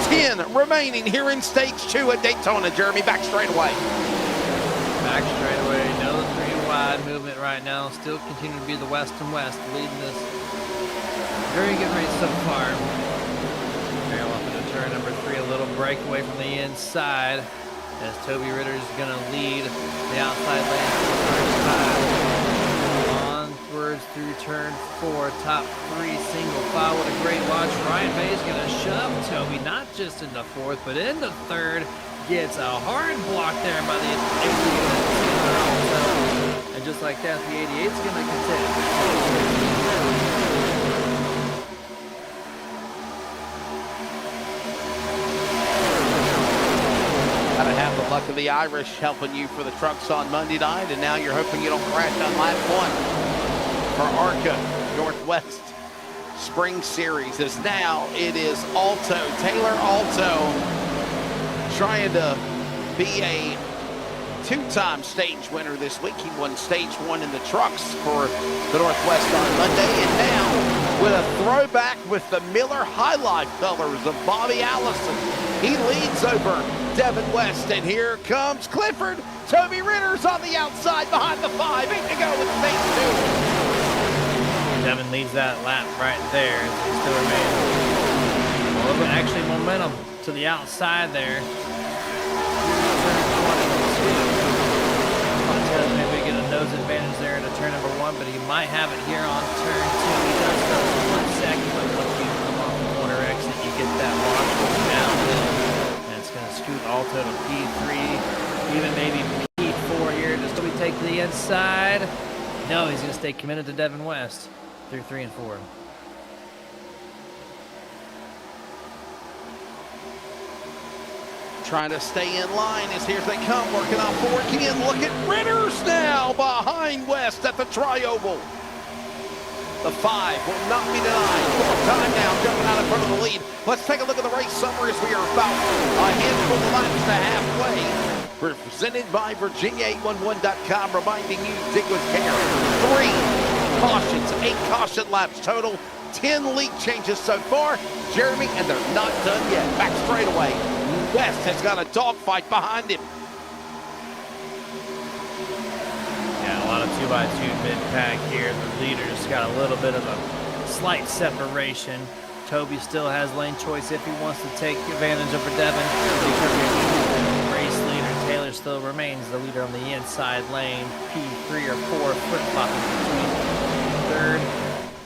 10 remaining here in stage 2 at Daytona. Jeremy, back straight away. Back straight away, no 3 wide movement right now. Still continue to be the West and West leading this very good race so far. Barrel up into turn number 3, a little breakaway from the inside as Toby Ritter is going to lead the outside lane for the first time. Onwards through turn 4, top 3, single file. What a great launch. Ryan Bay's going to shove Toby not just into 4th, but into 3rd. Gets a hard block there by the 88. And just like that, the 88's going to contend. Gotta have the luck of the Irish helping you for the trucks on Monday night, and now you're hoping you don't crash on lap 1 for ARCA Northwest Spring Series. As now it is Alto, Taylor Alto, trying to be a 2-time stage winner this week. He won stage 1 in the trucks for the Northwest on Monday, and now with a throwback with the Miller High Life colors of Bobby Allison, he leads over Devin West, and here comes Clifford. Toby Ritter's on the outside behind the 5. 8 to go with stage 2. Devin leads that lap right there. He still remains a little bit actually momentum to the outside there. Montez maybe get a nose advantage there into turn number 1, but he might have it here on turn 2. He does go for 1 second, but once you come off the corner exit, you get that launch downhill. Going to scoot Alto to P3, even maybe P4 here. Just we take to the inside. No, he's going to stay committed to Devin West through 3 and 4. Trying to stay in line as here they come, working on 4 again. Look at Ritters now behind West at the tri-oval. The 5 will not be denied. 4th time now, jumping out in front of the lead. Let's take a look at the race summary as we are about a handful of laps to halfway. Presented by Virginia811.com, reminding you, dig with care. 3 cautions, 8 caution laps total, 10 lead changes so far. Jeremy, and they're not done yet. Back straight away. West has got a dogfight behind him. Yeah, a lot of 2x2 mid-pack here. The leader's got a little bit of a slight separation. Toby still has lane choice if he wants to take advantage over Devin. Race leader Taylor still remains the leader on the inside lane. P3 or 4 flip-flopping between 3rd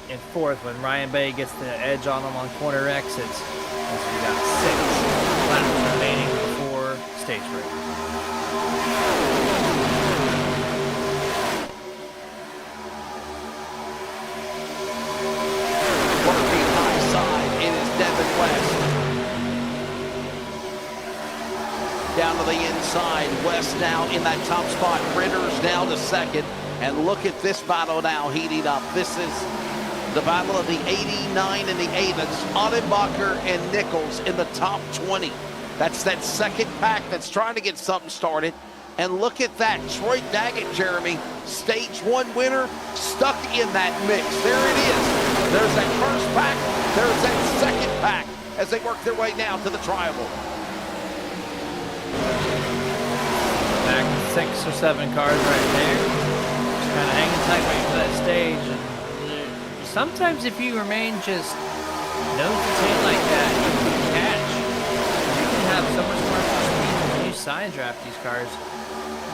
and 4th when Ryan Bay gets the edge on him on corner exits. As we got 6 laps remaining before stage break. West. Down to the inside. West now in that top spot. Ritter's now to 2nd. And look at this battle now heating up. This is the battle of the 89 and the 8. It's Ottenbacher and Nichols in the top 20. That's that 2nd pack that's trying to get something started. And look at that. Troy Daggett, Jeremy, stage 1 winner, stuck in that mix. There it is. There's that 1st pack. There's that 2nd pack as they work their way now to the tri-oval. Back 6 or 7 cars right there. Just kind of hanging tight waiting for that stage. And sometimes if you remain just nose to tail like that, you can catch. You can have so much more speed when you side draft these cars.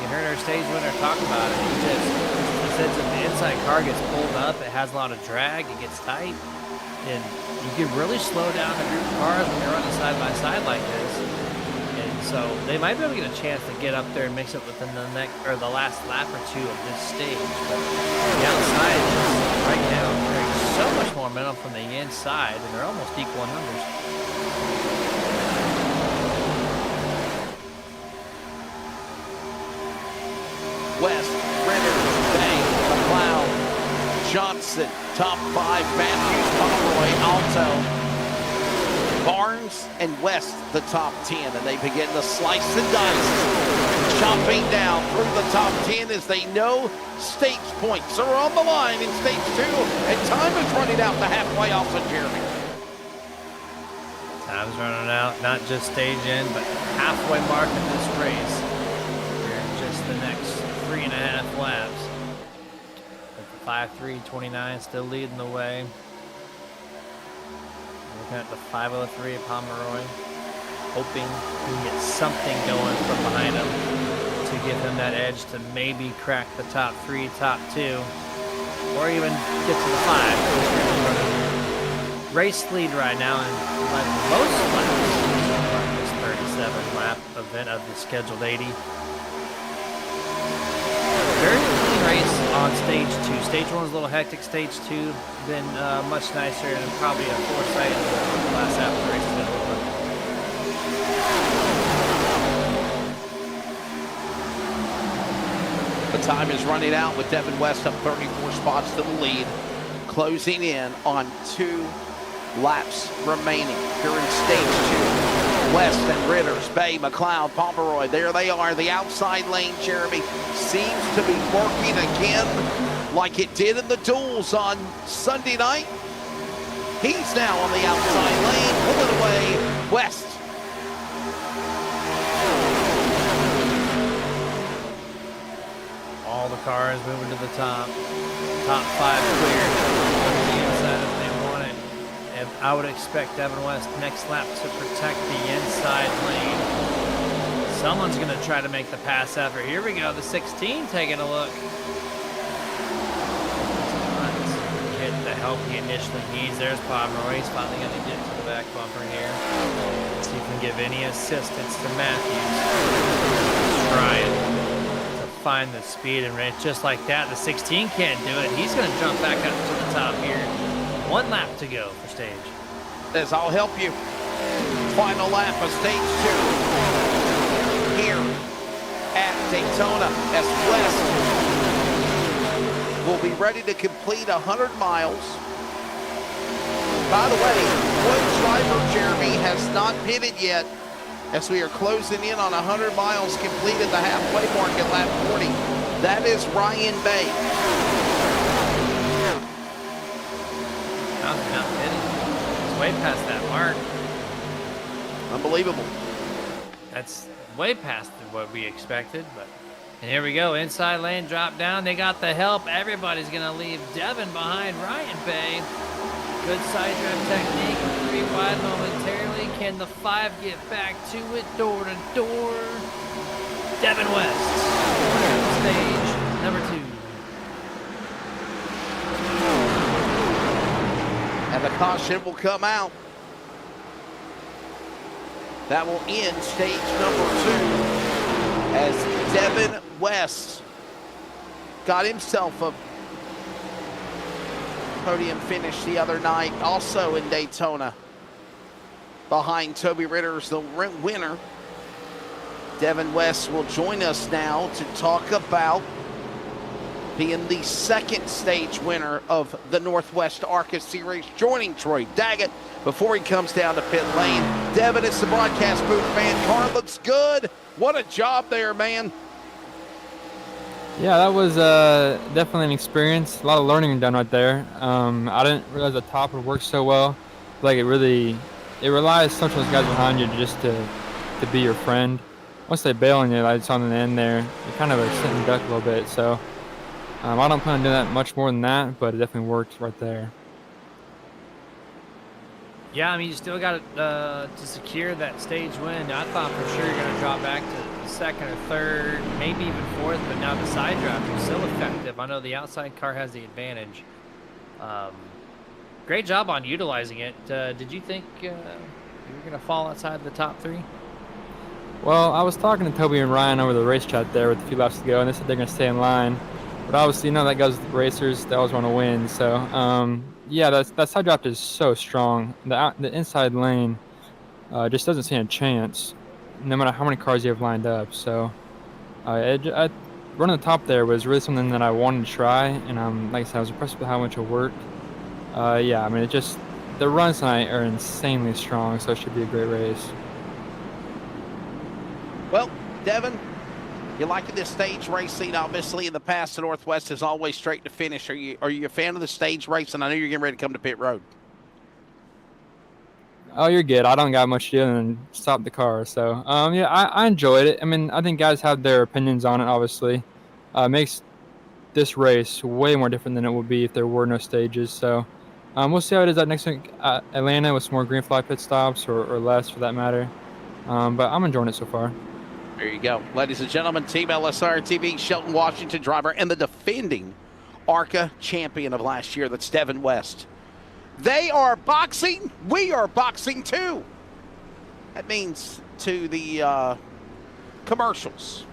You heard our stage winner talk about it. He said if the inside car gets pulled up, it has a lot of drag, it gets tight, and you can really slow down a group of cars when you're running side by side like this. And so they might be able to get a chance to get up there and mix it within the next or the last lap or 2 of this stage. But the outside is right now carrying so much more momentum from the inside, and they're almost equal in numbers. West, Ritter, Bay, McLeod, Johnson, top 5, Matthews, Pomeroy, Alto, Barnes, and West, the top 10. And they begin to slice and dice, chopping down through the top 10 as they know stage points are on the line in stage 2. And time is running out the halfway also, Jeremy. Time's running out, not just stage end, but halfway mark in this race. Here in just the next 3.5 laps. With the 5.3.29 still leading the way. Looking at the 5.03 of Pomeroy. Hoping he can get something going from behind him to give him that edge to maybe crack the top 3, top 2. or even get to the 5. Race lead right now, and by most laps this 37-lap event of the scheduled 80. Very clean race on stage 2. Stage 1 was a little hectic. Stage 2 been much nicer, and probably a foresight in the last half of the race. The time is running out with Devin West up 34 spots to the lead, closing in on 2 laps remaining here in stage 2. West and Ritters, Bay, McLeod, Pomeroy, there they are. The outside lane, Jeremy, seems to be working again like it did in the duels on Sunday night. He's now on the outside lane, pulling away West. All the cars moving to the top. Top 5 clear. On the inside if they want it. And I would expect Devin West next lap to protect the inside lane. Someone's going to try to make the pass effort. Here we go. The 16 taking a look. Get the help he initially needs. There's Pomeroy. He's finally going to get to the back bumper here. See if he can give any assistance to Matthews. Trying to find the speed and range just like that. The 16 can't do it. He's going to jump back up to the top here. 1 lap to go for stage. Says, I'll help you. Final lap of stage 2 here at Daytona as West will be ready to complete 100 miles. By the way, one driver, Jeremy, has not pitted yet as we are closing in on 100 miles completed, the halfway mark at lap 40. That is Ryan Bay. Not pitting. It's way past that mark. Unbelievable. That's way past what we expected, but and here we go. Inside lane drop down. They got the help. Everybody's gonna leave Devin behind Ryan Bay. Good side drive technique. 3 wide momentarily. Can the 5 get back to it? Door to door. Devin West. Stage number 2. And the caution will come out. That will end stage number 2 as Devin West got himself a podium finish the other night, also in Daytona, behind Toby Ritters, the winner. Devin West will join us now to talk about being the 2nd stage winner of the Northwest ARCA Series, joining Troy Daggett before he comes down to pit lane. Devin, it's the broadcast booth, man. Car looks good. What a job there, man. Yeah, that was definitely an experience. A lot of learning done right there. I didn't realize the top would work so well. Like it relies so much on those guys behind you just to be your friend. Once they bail on you, like it's on the end there, you're kind of a sitting duck a little bit. So I don't plan on doing that much more than that, but it definitely worked right there. Yeah, I mean, you still got to secure that stage win. I thought for sure you're going to drop back to 2nd or 3rd, maybe even 4th, but now the side draft is still effective. I know the outside car has the advantage. Great job on utilizing it. Did you think you were going to fall outside the top 3? Well, I was talking to Toby and Ryan over the race chat there with a few laps to go, and they said they're going to stay in line. But obviously, that goes with the racers. They always want to win. So, yeah, that side draft is so strong. The inside lane just doesn't stand a chance, no matter how many cars you have lined up. So, running the top there was really something that I wanted to try, and like I said, I was impressed with how much it worked. Yeah, I mean, the runs tonight are insanely strong, so it should be a great race. Well, Devin, you liking this stage racing? Obviously, in the past, the Northwest is always straight to finish. Are you a fan of the stage racing? I know you're getting ready to come to pit road. Oh, you're good. I don't got much to do than stop the car. So, yeah, I enjoyed it. I mean, I think guys have their opinions on it, obviously. Makes this race way more different than it would be if there were no stages. So, we'll see how it is at next week at Atlanta with some more green flag pit stops or less for that matter. But I'm enjoying it so far. There you go. Ladies and gentlemen, Team LSRTV, Shelton Washington driver and the defending ARCA champion of last year. That's Devin West. They are boxing. We are boxing too. That means to the commercials.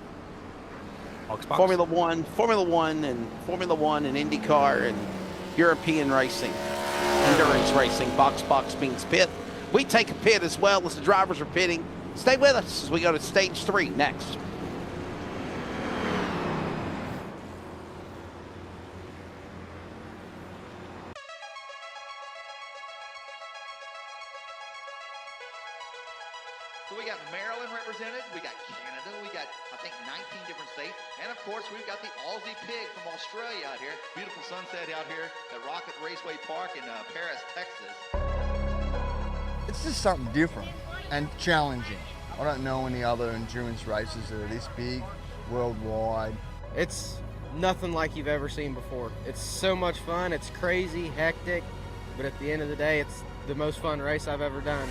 Formula One and Formula One and IndyCar and European racing, endurance racing. Box means pit. We take a pit as well as the drivers are pitting. Stay with us as we go to stage 3 next. So we got Maryland represented, we got Canada, we got, I think, 19 different states, and of course we've got the Aussie Pig from Australia out here. Beautiful sunset out here at Rocket Raceway Park in Paris, Texas. It's just something different and challenging. I don't know any other endurance races that are this big, worldwide. It's nothing like you've ever seen before. It's so much fun, it's crazy, hectic, but at the end of the day, it's the most fun race I've ever done.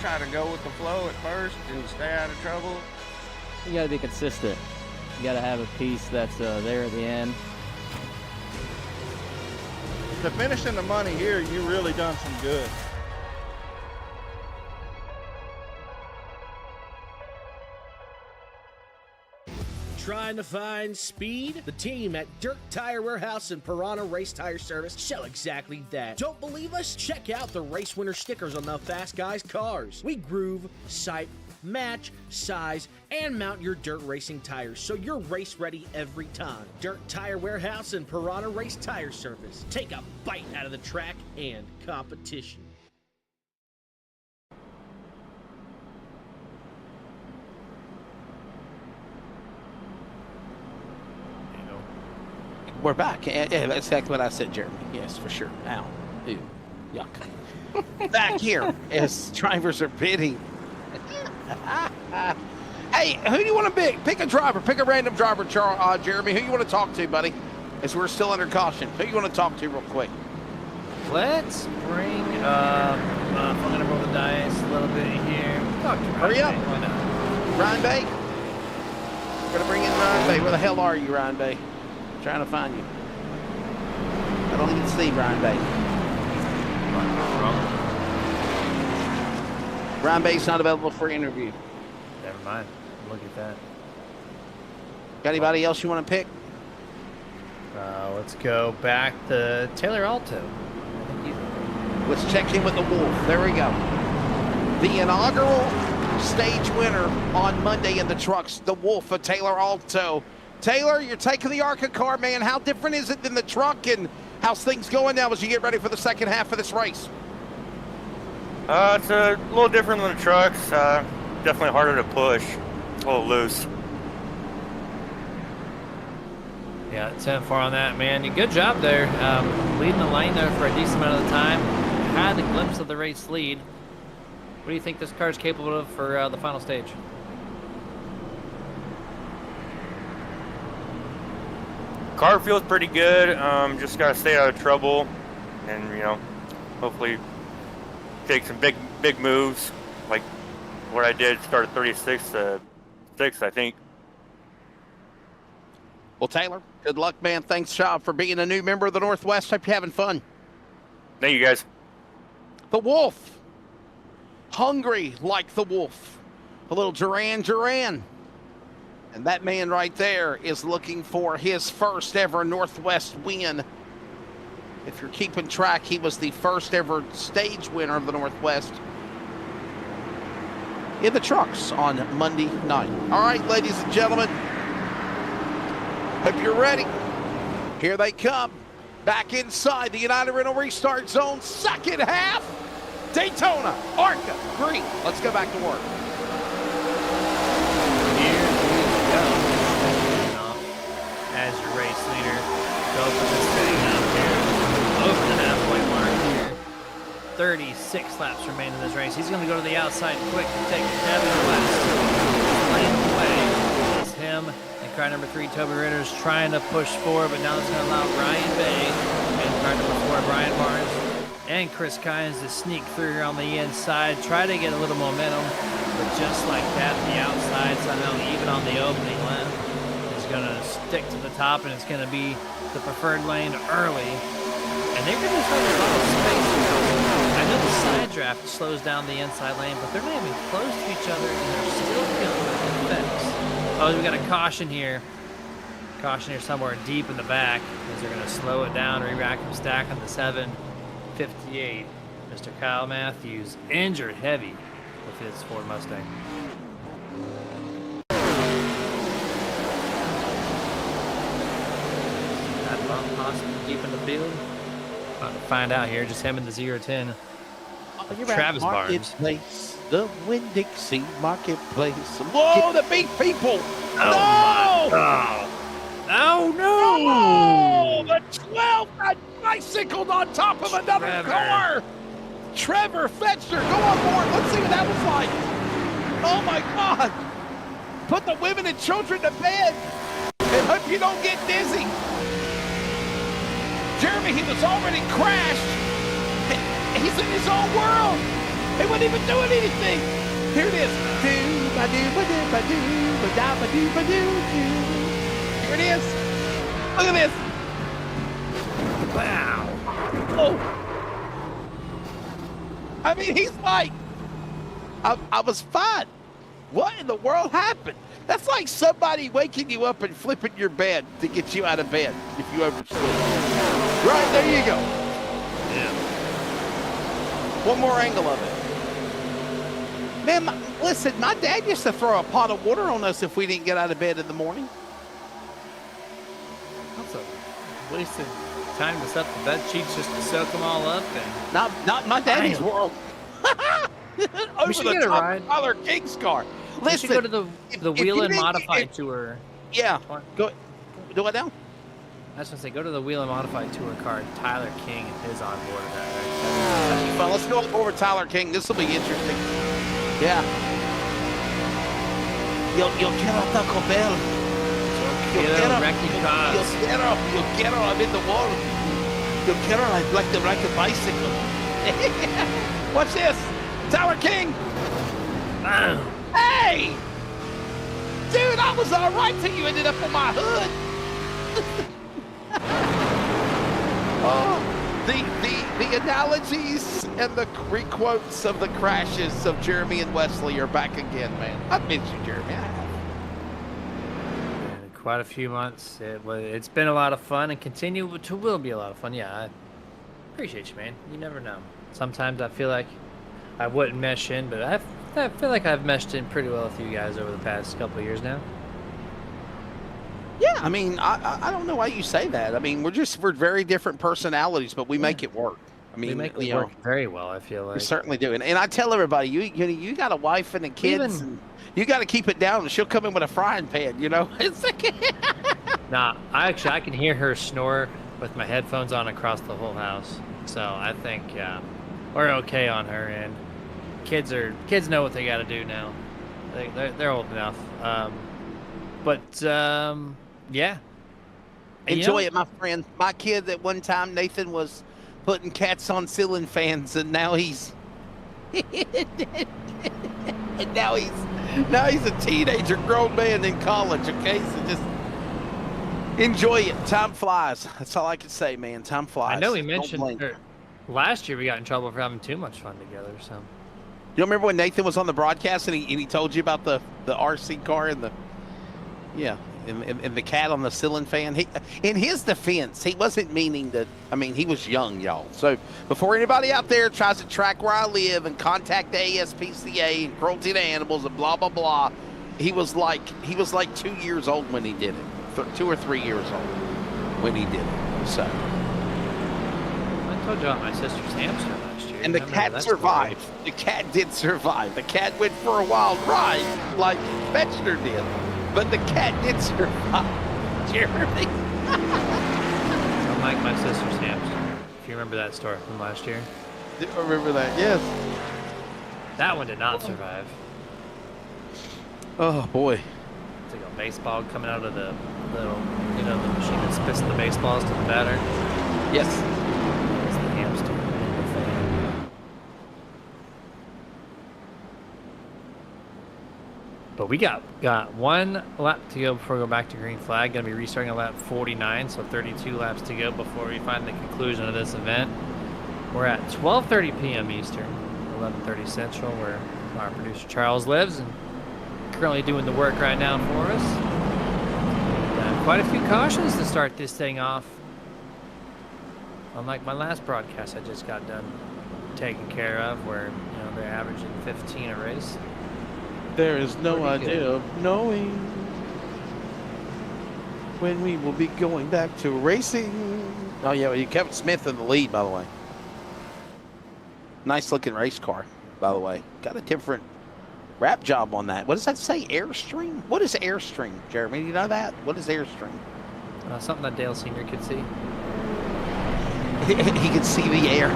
Try to go with the flow at first and stay out of trouble. You got to be consistent. You got to have a piece that's there at the end. To finish in the money here, you really done some good. Trying to find speed? The team at Dirt Tire Warehouse and Piranha Race Tire Service show exactly that. Don't believe us? Check out the race winner stickers on the Fast Guys cars. We groove, sight, match, size, and mount your dirt racing tires so you're race ready every time. Dirt Tire Warehouse and Piranha Race Tire Service. Take a bite out of the track and competition. We're back. Yeah, that's exactly what I said, Jeremy. Yes, for sure. Ow. Ew. Yuck. Back here as drivers are pitting. Hey, who do you want to pick? Pick a driver. Pick a random driver, Jeremy. Who you want to talk to, buddy? As we're still under caution. Who you want to talk to real quick? Let's bring I'm going to roll the dice a little bit here. Talk to Hurry up. Why not? Ryan Bay. We're going to bring in Ryan Bay. Where the hell are you, Ryan Bay? Trying to find you. I don't even see Ryan Bay. Ryan Bay's not available for interview. Never mind. Look at that. Got anybody else you want to pick? Let's go back to Taylor Alto. Let's check in with the Wolf. There we go. The inaugural stage winner on Monday in the trucks, the Wolf of Taylor Alto. Taylor, you're taking the ARCA car, man. How different is it than the truck, and how's things going now as you get ready for the second half of this race? It's a little different than the trucks. Definitely harder to push. It's a little loose. Yeah, 10-4 on that, man. Good job there. Leading the lane there for a decent amount of the time. Had a glimpse of the race lead. What do you think this car is capable of for the final stage? Car feels pretty good. Just got to stay out of trouble and, hopefully take some big moves like what I did, start at 36 to 6, I think. Well, Taylor, good luck, man. Thanks, Shab, for being a new member of the Northwest. Hope you're having fun. Thank you, guys. The Wolf. Hungry like the Wolf. A little Duran. And that man right there is looking for his first ever Northwest win. If you're keeping track, he was the first ever stage winner of the Northwest in the trucks on Monday night. All right, ladies and gentlemen, hope you're ready. Here they come. Back inside the United Rental Restart Zone, second half. Daytona, ARCA, green. Let's go back to work. As your race leader, go for this thing out here over the halfway mark here. 36 laps remain in this race. He's going to go to the outside quick to take Devin West. Playing away. It's him and car number 3, Toby Ritter's trying to push forward, but now it's going to allow Ryan Bay and car number 4, Brian Barnes, and Chris Kynes to sneak through here on the inside, try to get a little momentum, but just like that, the outside somehow even on the opening lap. gonna stick to the top, and it's gonna be the preferred lane early. And they're gonna try to follow space now. I know the side draft slows down the inside lane, but they're not even close to each other, and they're still feeling the effects. Oh, we got a caution here. Caution here somewhere deep in the back, as they're gonna slow it down, re-rack and stack on the 758. Mr. Kyle Matthews, injured heavy with his Ford Mustang. That bump possibly deep in the field. About to find out here, just him in the 0-10. Travis Barnes. Marketplace, the Winn-Dixie Marketplace. Whoa, the big people! Oh, no! Oh, Oh, no! the 12 got bicycled on top of another car! Trevor Fetcher, go on board. Let's see what that was like. Oh, my God. Put the women and children to bed and hope you don't get dizzy. Jeremy, he was already crashed. He's in his own world. He wasn't even doing anything. Here it is. Here it is. Look at this. Wow. Oh. I mean, he's like, I was fine. What in the world happened? That's like somebody waking you up and flipping your bed to get you out of bed if you oversleep. Right, there you go. Yeah. One more angle of it. Man, listen, my dad used to throw a pot of water on us if we didn't get out of bed in the morning. That's a wasted time to set the bed sheets just to soak them all up. And not my daddy's world. Over should the get a top ride. of Tyler King's car. We Listen, should go to the if Wheel you and didn't- Modified Tour. Yeah, go. Do what now? I was gonna say, go to the Wheel and Modified Tour car. Tyler King and his on board of that. That'd be fun. Let's go over Tyler King. This will be interesting. Yeah. Yo quiero Taco Bell. Yo quiero, I'm in the wall. Yo quiero, I'd like to ride a bicycle. What's this? Tyler King. Hey! Dude, I was all right till you ended up on my hood. Oh, the analogies and the requotes of the crashes of Jeremy and Wesley are back again, man. I miss you, Jeremy. I have. Quite a few months. It's been a lot of fun and will be a lot of fun. Yeah, I appreciate you, man. You never know. Sometimes I feel like I wouldn't mesh in, but I feel like I've meshed in pretty well with you guys over the past couple of years now. Yeah, I mean, I don't know why you say that. I mean, we're very different personalities, but we make it work. I mean, we make it work very well, I feel like. We certainly do. And I tell everybody, you got a wife and kids, and you got to keep it down. She'll come in with a frying pan, you know? It's like Nah, I can hear her snore with my headphones on across the whole house. So I think we're okay on her end. Kids know what they got to do now. They're old enough. Yeah. Enjoy it, my friend. My kid at one time, Nathan, was putting cats on ceiling fans, and now he's now he's a teenager, grown man in college. Okay, so just enjoy it. Time flies. That's all I can say, man. Time flies. I know we mentioned last year we got in trouble for having too much fun together. So you remember when Nathan was on the broadcast and he told you about the RC car and and the cat on the ceiling fan? In his defense, he wasn't meaning that. I mean, he was young, y'all. So before anybody out there tries to track where I live and contact the ASPCA and cruelty to animals and blah blah blah, he was like 2 years old when he did it, 2 or 3 years old when he did it. So I told you about my sister's hamster last year. and the cat survived. The cat did survive. The cat went for a wild ride like Fetchner did. But the cat did survive, Jeremy. Unlike my sister's hamster. If you remember that story from last year. I remember that, yes. That one did not survive. Oh, boy. It's like a baseball coming out of the little, the machine that spits the baseballs to the batter. Yes. It's the hamster. But we got one lap to go before we go back to green flag. Going to be restarting at lap 49, so 32 laps to go before we find the conclusion of this event. We're at 12:30 p.m. Eastern, 11:30 Central, where our producer Charles lives, and currently doing the work right now for us. And, quite a few cautions to start this thing off. Unlike my last broadcast I just got done taken care of, where they're averaging 15 a race. There is no Pretty idea good. of knowing when we will be going back to racing. Oh yeah, well, Kevin Smith in the lead, by the way. Nice looking race car, by the way. Got a different wrap job on that. What does that say? Airstream? What is Airstream, Jeremy? Do you know that? What is Airstream? Something that Dale Sr. could see. He could see the air.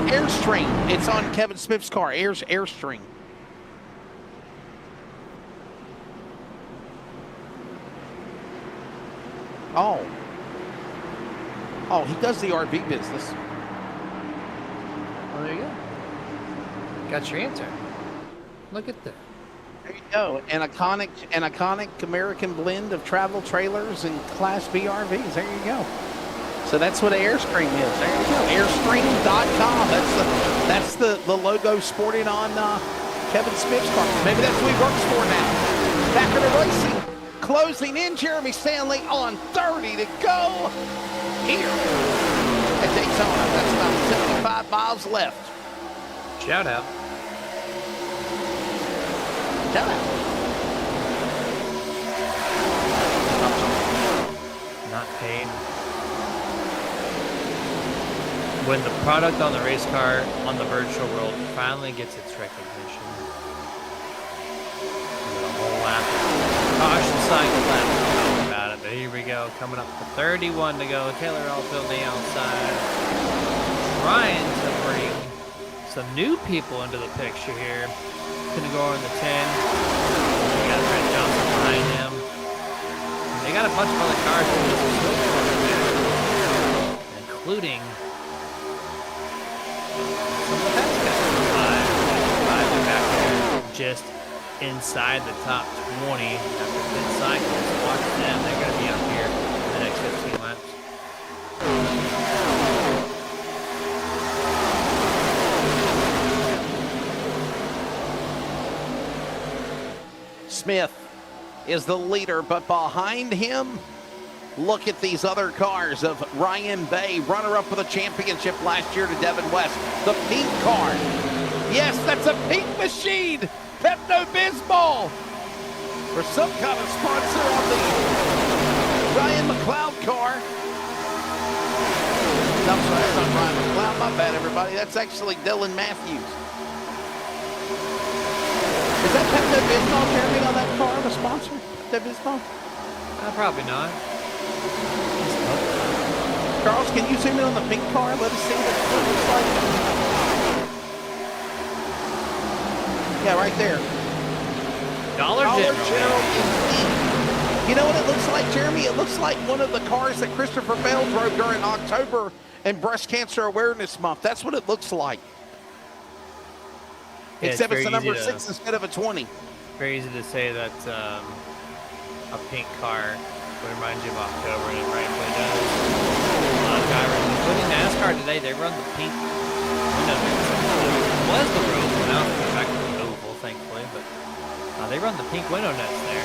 Airstream. It's on Kevin Smith's car. Airstream. Oh, he does the RV business. Well, there you go. Got your answer. Look at that. There you go. An iconic American blend of travel trailers and Class B RVs. There you go. So that's what Airstream is. There you go. Airstream.com. That's the logo sporting on Kevin Smith's car. Maybe that's who he works for now. Back in the racing. Closing in, Jeremy Stanley on 30 to go here at Daytona. That's about 75 miles left. Shout out. Shout out. Not paid. When the product on the race car on the virtual world finally gets its recognition. A whole lap. Caution cycle lap. Talk about it, but here we go. Coming up to 31 to go. Taylor Alto on the outside. Trying to bring some new people into the picture here. Gonna go on the 10. We got Brett Johnson behind him. And they got a bunch of other cars including some of the fast guys. Five are back there, just inside the top 20 after 10 cycles. Watch them; they're going to be up here in the next 15 laps. Smith is the leader, but behind him, look at these other cars of Ryan Bay, runner-up for the championship last year to Devin West. The pink car. Yes, that's a pink machine. Pepto-Bismol. For some kind of sponsor on the Ryan McLeod car. No, I'm sorry, that's not Ryan McLeod. My bad, everybody. That's actually Dylan Matthews. Is that Pepto-Bismol, Jeremy, on that car, the sponsor? Pepto-Bismol? Probably not. Charles, can you zoom in on the pink car? Let us see what it looks like. Yeah, right there. Dollar General indeed. You know what it looks like, Jeremy? It looks like one of the cars that Christopher Bell drove during October and Breast Cancer Awareness Month. That's what it looks like. Yeah, except it's a number to, 6 instead of a 20. Very easy to say that a pink car would remind you of October, and it rightfully does. A lot of drivers, including NASCAR today, they run the pink window. It was the rose, but now it's back to the oval, thankfully. But they run the pink window nets there.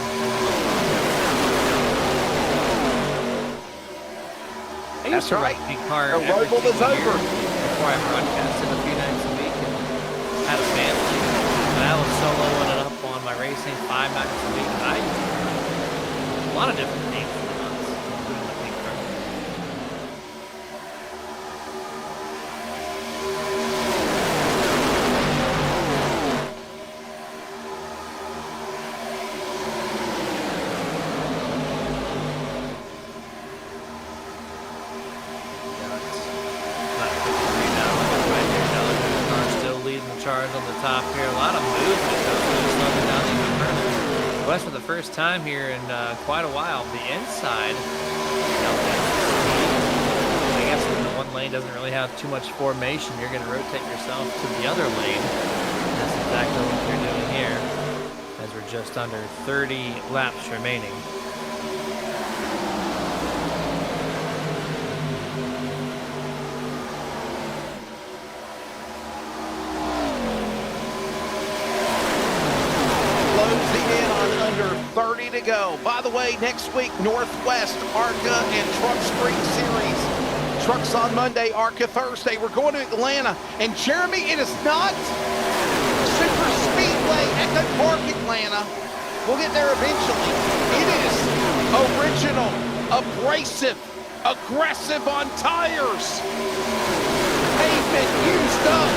I used to run a pink car every roval is over. before I broadcasted a few nights a week and had a family. And I was soloing it up on my racing 5 nights a week. And I a lot of different things for the months, including the pink car. Charge on the top here. A lot of movement, slowing down even further. West for the first time here in quite a while. The inside, I guess when the one lane doesn't really have too much formation, you're going to rotate yourself to the other lane. That's exactly what you're doing here, as we're just under 30 laps remaining. Under 30 to go. By the way, next week, Northwest, ARCA, and Truck Spring Series. Trucks on Monday, ARCA Thursday. We're going to Atlanta. And Jeremy, it is not Super Speedway Echo Park, Atlanta. We'll get there eventually. It is original, abrasive, aggressive on tires. Pavement used up.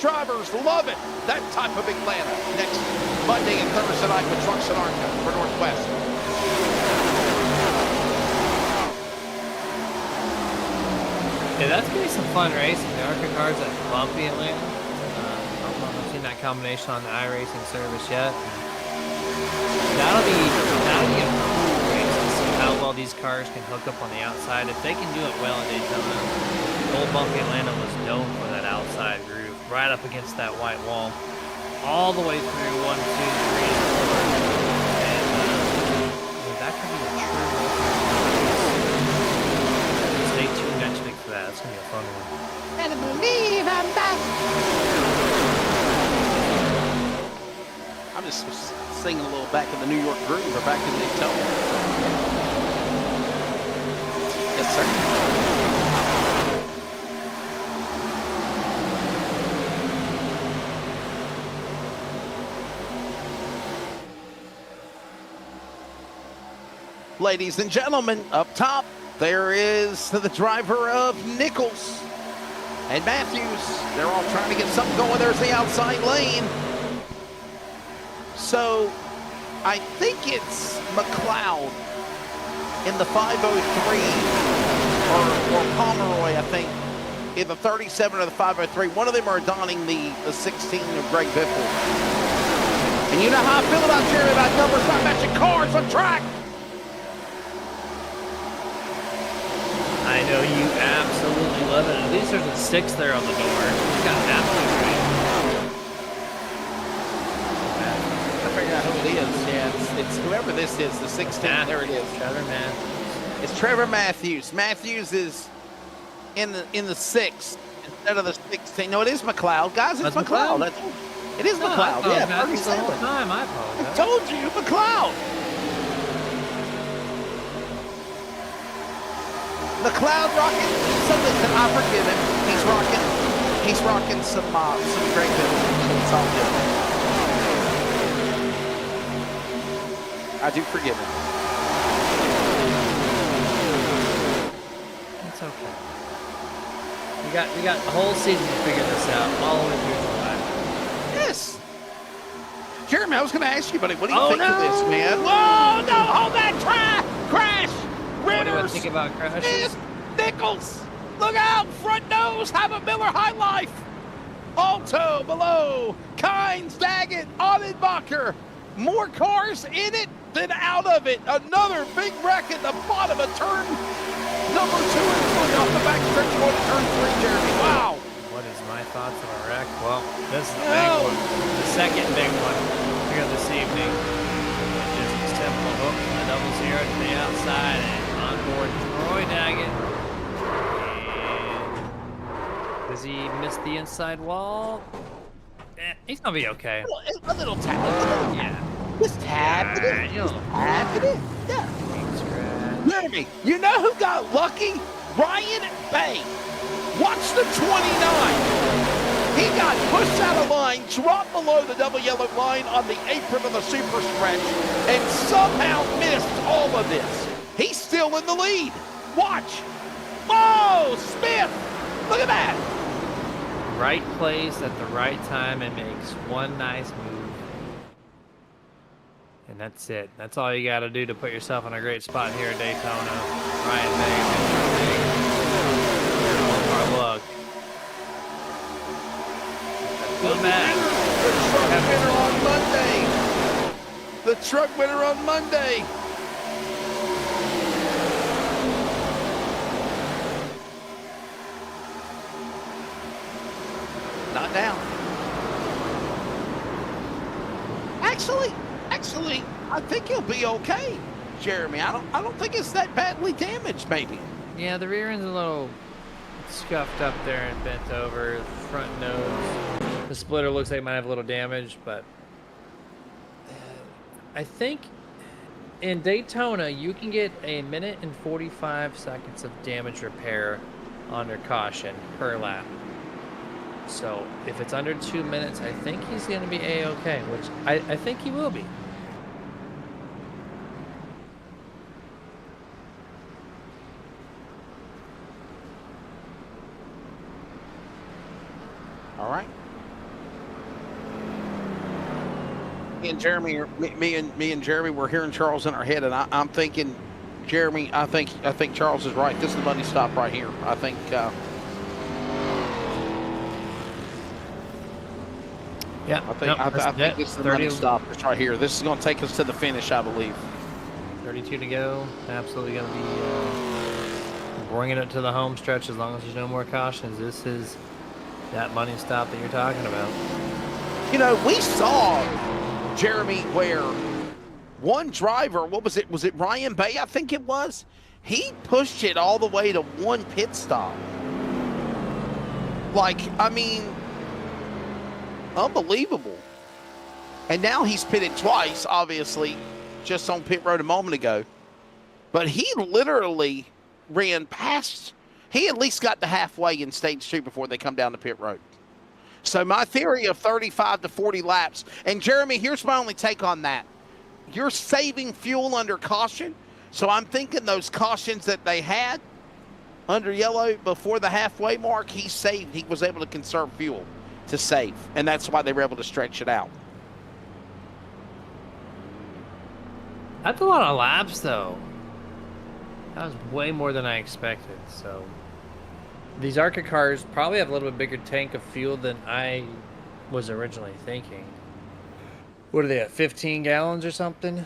Drivers love it. That type of Atlanta next Monday and Thursday night with Trucks and ARCA for Northwest. Yeah, that's going to be some fun racing. The ARCA cars at bumpy Atlanta. I don't know if I've seen that combination on the iRacing service yet. That'll be a cool race to see how well these cars can hook up on the outside. If they can do it well in Daytona, old bumpy Atlanta was known for that outside groove. Right up against that white wall, all the way through 1, 2, 3, and 4. And that could be a true race. Stay tuned next week for that. It's gonna be a fun one. And I believe I'm back. I'm just singing a little back in the New York groove or back in Daytona. Yes, sir. Ladies and gentlemen, up top, there is the driver of Nichols and Matthews. They're all trying to get something going. There's the outside lane. So I think it's McLeod in the 503 or Pomeroy, I think, in the 37 or the 503. One of them are donning the 16 of Greg Biffle. And you know how I feel about Jerry, about numbers not matching cars on track. I know you absolutely love it. At least there's a 6 there on the door. You got absolutely right. I figured out who it is. Yeah, it's whoever this is, the 16. There it is. Trevor Matthews. It's Trevor Matthews. Matthews is in the 6 instead of the 16. No, it is McLeod. Guys, it's McLeod. It is McLeod. Yeah, Matthews the whole time. I apologize. I told you, McLeod. McLeod rocking something that I forgive him. He's rocking some great business. It's all good. I do forgive him. It's okay. We got the whole season to figure this out all the way through July. Yes. Jeremy, I was going to ask you, buddy, what do you think of this, man? Whoa, no, hold that crash! What do you think about crashes? Nichols! Look out! Front nose! Have a Miller High Life! Alto below! Kynes, Daggett, Odenbacher! More cars in it than out of it! Another big wreck at the bottom of turn number 2 and 3 off the back stretch going to turn 3, Jeremy. Wow! What is my thoughts on a wreck? Well, this is the big one. The second big one here this evening. Just a simple hook from the 00 to the outside and on board Troy Daggett. Does he miss the inside wall? He's gonna be okay. A little tap. Yeah. Just tap it in. Just tap it in. Yeah. Jeremy, you know who got lucky? Ryan Bay. Watch the 29. He got pushed out of line, dropped below the double yellow line on the apron of the super stretch, and somehow missed all of this. He's still in the lead. Watch. Whoa, Smith. Look at that. Right place at the right time and makes one nice move. And that's it. That's all you got to do to put yourself in a great spot here at Daytona. Ryan Bay. All our luck. Come back. The truck winner on Monday. Not down. Actually, I think he'll be okay, Jeremy. I don't think it's that badly damaged, maybe. Yeah, the rear end's a little scuffed up there and bent over. Front nose. The splitter looks like it might have a little damage, but I think in Daytona, you can get a minute and 45 seconds of damage repair under caution per lap. So if it's under 2 minutes, I think he's going to be A-okay, which I think he will be. All right. Me and Jeremy, me and Jeremy, we're hearing Charles in our head, and I'm thinking, Jeremy, I think Charles is right. This is the money stop right here. I think. Yeah, I think this is the money stop. It's right here. This is going to take us to the finish, I believe. 32 to go. Absolutely going to be bringing it to the home stretch as long as there's no more cautions. This is that money stop that you're talking about. You know, we saw, Jeremy, where one driver, what was it? Was it Ryan Bay? I think it was. He pushed it all the way to one pit stop. Like, I mean, unbelievable. And now he's pitted twice, obviously, just on pit road a moment ago. But he literally ran past. He at least got to halfway in stage 2 before they come down the pit road. So my theory of 35 to 40 laps, and Jeremy, here's my only take on that. You're saving fuel under caution, so I'm thinking those cautions that they had under yellow before the halfway mark, he was able to conserve fuel to save, and that's why they were able to stretch it out. That's a lot of laps, though. That was way more than I expected, so... These ARCA cars probably have a little bit bigger tank of fuel than I was originally thinking. What are they at, 15 gallons or something?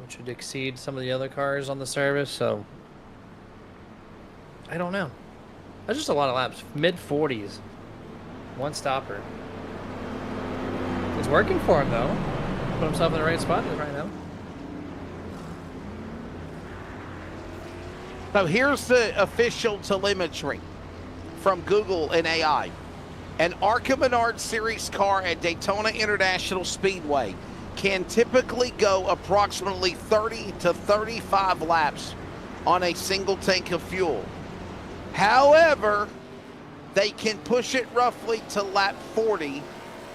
Which would exceed some of the other cars on the service, so... I don't know. That's just a lot of laps. Mid-40s. One stopper. It's working for him, though. Put himself in the right spot right now. So here's the official telemetry from Google and AI. An ARCA Menard Series car at Daytona International Speedway can typically go approximately 30 to 35 laps on a single tank of fuel. However, they can push it roughly to lap 40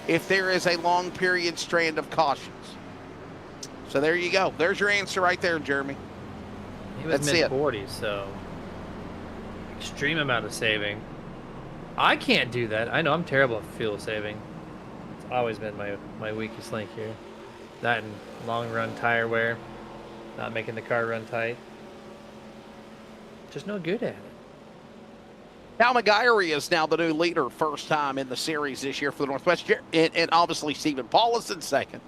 if there is a long period strand of cautions. So there you go. There's your answer right there, Jeremy. He was mid-40s, so extreme amount of saving. I can't do that. I know I'm terrible at fuel saving. It's always been my weakest link here. That and long-run tire wear, not making the car run tight. Just no good at it. Cal McGuire is now the new leader, first time in the series this year for the Northwest. And obviously Stephen Paulus in second.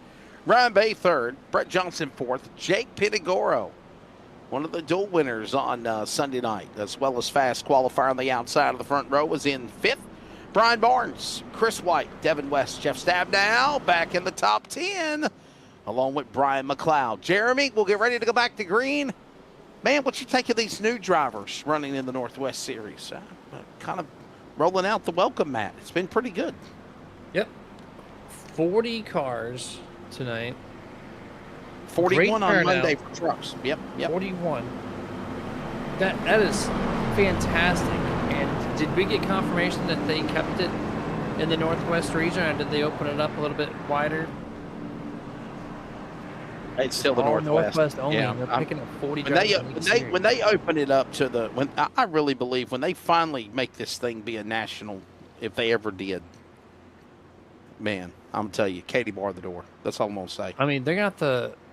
Ryan Bay third. Brett Johnson fourth. Jake Pitagoro, one of the dual winners on Sunday night, as well as fast qualifier on the outside of the front row, was in fifth. Brian Barnes, Chris White, Devin West, Jeff Stabnow back in the top 10, along with Brian McLeod. Jeremy, we'll get ready to go back to green. Man, what you think of these new drivers running in the Northwest Series? Kind of rolling out the welcome mat. It's been pretty good. Yep. 40 cars tonight. 41 on Monday for trucks. Yep. 41. That is fantastic. And did we get confirmation that they kept it in the Northwest region, or did they open it up a little bit wider? It's still the Northwest only. Yeah. They're picking up 40 drivers. When they open it up to I really believe when they finally make this thing be a national, if they ever did, man, I'm telling you, Katie bar the door. That's all I'm gonna say. I mean, they got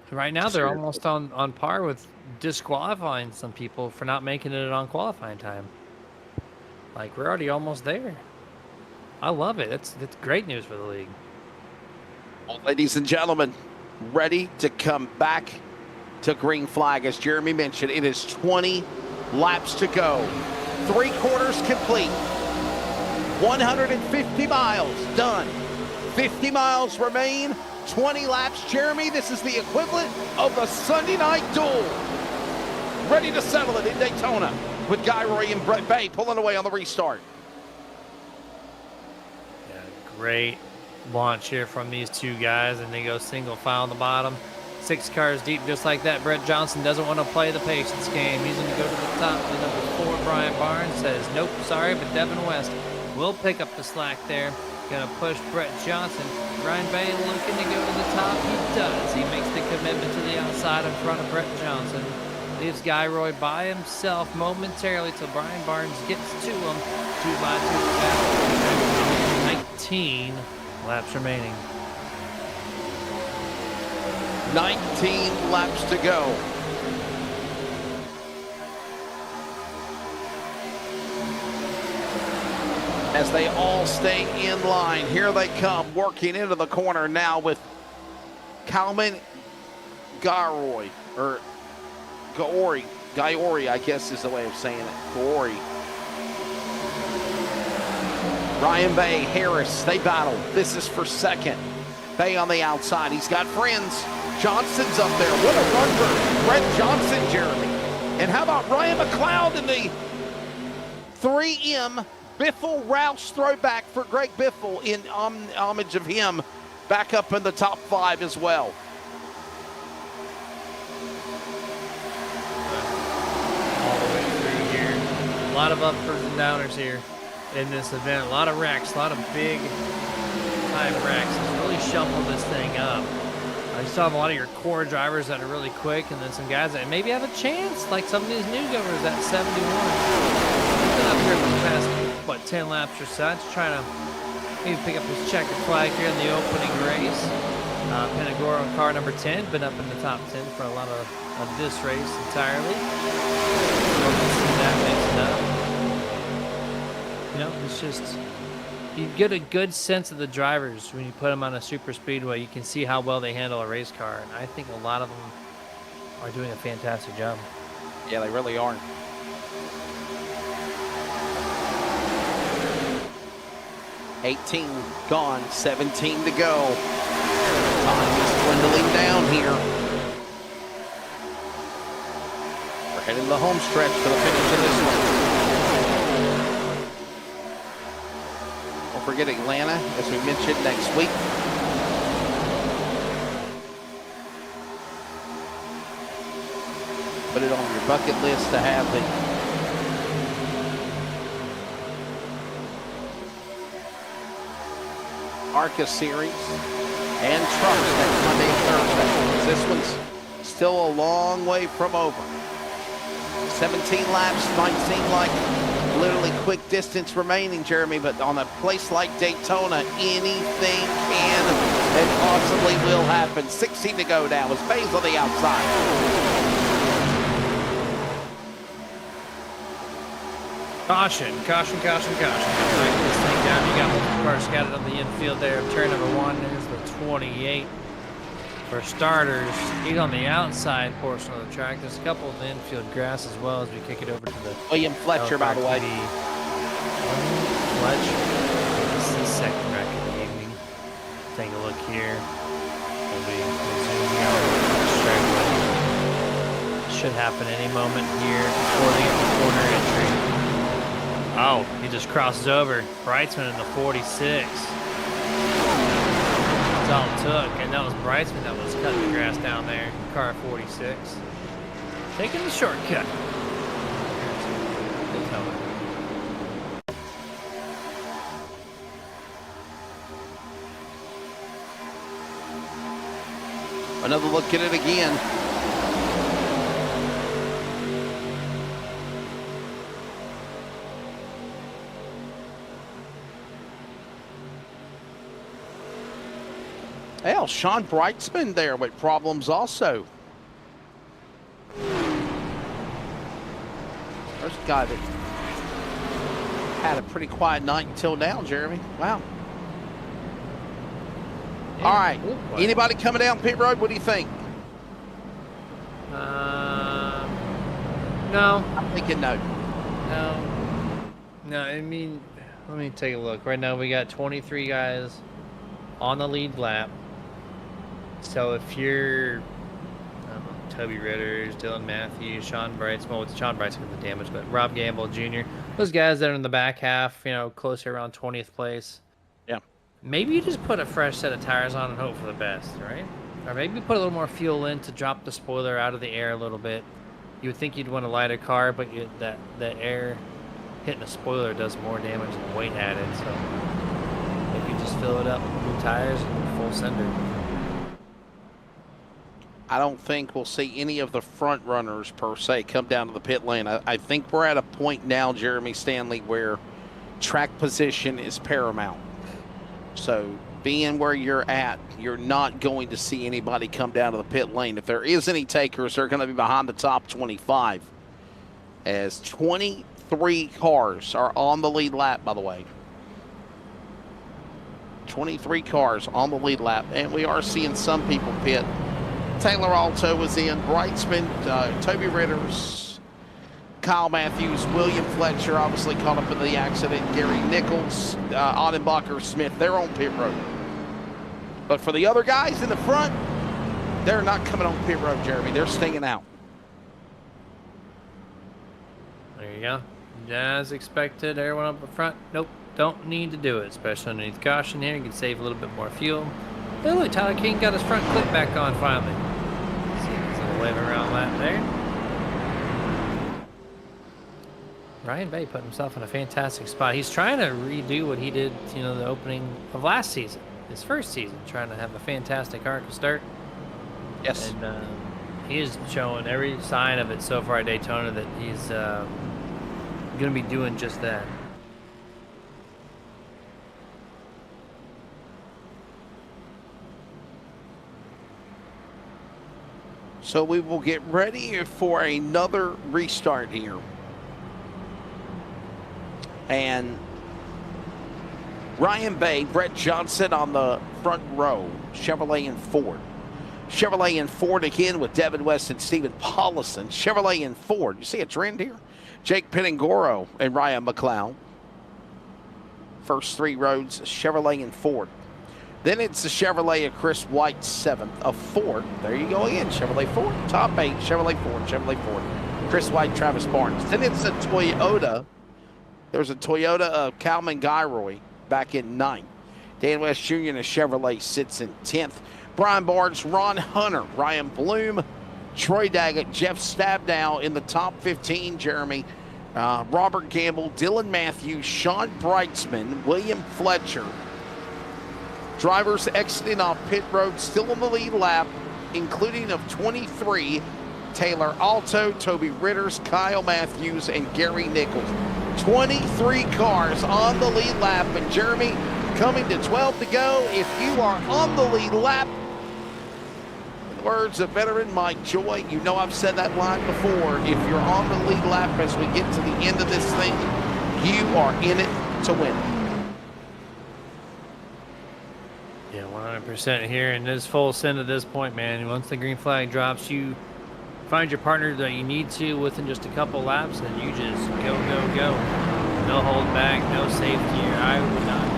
right now they're almost on par with disqualifying some people for not making it on qualifying time. Like, we're already almost there. I love it. It's great news for the league. Well, ladies and gentlemen, ready to come back to green flag. As Jeremy mentioned, it is 20 laps to go. 3/4 complete. 150 miles done. 50 miles remain. 20 laps. Jeremy, this is the equivalent of the Sunday night duel. Ready to settle it in Daytona with Guy Roy and Brett Bay pulling away on the restart. Yeah, great launch here from these two guys, and they go single file on the bottom. 6 cars deep, just like that. Brett Johnson doesn't want to play the patience game. He's going to go to the top. The number 4, Brian Barnes, says, nope, sorry, but Devin West will pick up the slack there. Going to push Brett Johnson. Ryan Bay looking to go to the top. He does. He makes the commitment to the outside in front of Brett Johnson. Leaves Guy Roy by himself momentarily till Brian Barnes gets to him. 2 by 2 19 laps remaining. 19 laps to go. As they all stay in line, here they come, working into the corner now with Kalman Garoy, or Gaori, I guess is the way of saying it, Gaori. Ryan Bay, Harris, they battle. This is for second. Bay on the outside, he's got friends. Johnson's up there. What a run for Brett Johnson, Jeremy. And how about Ryan McLeod in the 3M Biffle Roush throwback for Greg Biffle in homage of him, back up in the top 5 as well. All the way through here. A lot of uppers and downers here in this event. A lot of wrecks, a lot of big time wrecks. It's really shuffled this thing up. You still have a lot of your core drivers that are really quick, and then some guys that maybe have a chance, like some of these new goers at 71. He's been up here for the past, what, 10 laps or such, trying to maybe pick up his checkered flag here in the opening race. Penagoro, car number 10, been up in the top 10 for a lot of this race entirely. See that mixed up. You know, it's just, you get a good sense of the drivers when you put them on a super speedway. You can see how well they handle a race car, and I think a lot of them are doing a fantastic job. Yeah, they really are. $18 gone, 17 to go. Time is dwindling down here. We're heading to the home stretch for the finish of this one. Don't forget Atlanta, as we mentioned, next week. Put it on your bucket list to have the ARCA series and trucks next Monday and Thursday. This one's still a long way from over. 17 laps might seem like literally quick distance remaining, Jeremy, but on a place like Daytona, anything can and possibly will happen. 16 to go now as Bay's on the outside. Caution, caution, caution, caution. Break this thing down. You got multiple cars scattered on the infield there. Turn number 1 is the 28. For starters, he's on the outside portion of the track. There's a couple of infield grass as well as we kick it over to the William Fletcher, by the way. Fletcher. This is the second wreck of the evening. Take a look here. We'll be zooming out the straightaway. Should happen any moment here before they get the corner entry. Oh, he just crosses over. Brightsman in the 46. That's all it took. And that was Brightsman that was cutting the grass down there. Car 46. Taking the shortcut. Another look at it again. Hell, Sean Brightsman there with problems also. First guy that had a pretty quiet night until now, Jeremy. Wow. Yeah, all right. Anybody coming down pit road? What do you think? No. I'm thinking no. No, I mean, let me take a look. Right now we got 23 guys on the lead lap. So if you're Toby Ritters, Dylan Matthews, Sean Brights, well, it's Sean Brights with the damage, but Rob Gamble Jr., those guys that are in the back half, you know, closer around 20th place. Yeah. Maybe you just put a fresh set of tires on and hope for the best, right? Or maybe put a little more fuel in to drop the spoiler out of the air a little bit. You would think you'd want a lighter car, but the air hitting a spoiler does more damage than weight added, so maybe just fill it up with new tires and full sender. I don't think we'll see any of the front runners per se come down to the pit lane. I think we're at a point now, Jeremy Stanley, where track position is paramount. So being where you're at, you're not going to see anybody come down to the pit lane. If there is any takers, they're going to be behind the top 25, as 23 cars are on the lead lap, by the way. 23 cars on the lead lap, and we are seeing some people pit. Taylor Alto was in, Brightsman, Toby Ritters, Kyle Matthews, William Fletcher obviously caught up in the accident, Gary Nichols, Audenbacher, Smith, they're on pit road. But for the other guys in the front, they're not coming on pit road, Jeremy. They're staying out. There you go. As expected, everyone up the front, nope, don't need to do it, especially underneath caution here. You can save a little bit more fuel. Hey, look, Tyler King got his front clip back on finally. See his little wave around lap there. Ryan Bay put himself in a fantastic spot. He's trying to redo what he did, you know, the opening of last season, his first season, trying to have a fantastic ARCA start. Yes. And he is showing every sign of it so far at Daytona that he's going to be doing just that. So we will get ready for another restart here. And Ryan Bay, Brett Johnson on the front row, Chevrolet and Ford. Chevrolet and Ford again with Devin West and Stephen Paulison. Chevrolet and Ford. You see a trend here? Jake Pinangoro and Ryan McLeod. First three rows, Chevrolet and Ford. Then it's the Chevrolet of Chris White, 7th of Ford. There you go again, Chevrolet Ford. Top 8, Chevrolet Ford, Chevrolet Ford. Chris White, Travis Barnes. Then it's a Toyota. There's a Toyota of Calvin Guyroy back in 9th. Dan West Jr. and a Chevrolet sits in 10th. Brian Barnes, Ron Hunter, Ryan Bloom, Troy Daggett, Jeff Stabdow in the top 15, Jeremy. Robert Gamble, Dylan Matthews, Sean Brightsman, William Fletcher. Drivers exiting off pit road, still on the lead lap, including of 23, Taylor Alto, Toby Ritters, Kyle Matthews, and Gary Nichols. 23 cars on the lead lap, and Jeremy, coming to 12 to go. If you are on the lead lap, in the words of veteran Mike Joy, you know I've said that line before, if you're on the lead lap as we get to the end of this thing, you are in it to win. Yeah, 100% here, and this full send at this point, man. Once the green flag drops, you find your partner that you need to within just a couple laps, and you just go, go, go. No hold back, no safety here. I would not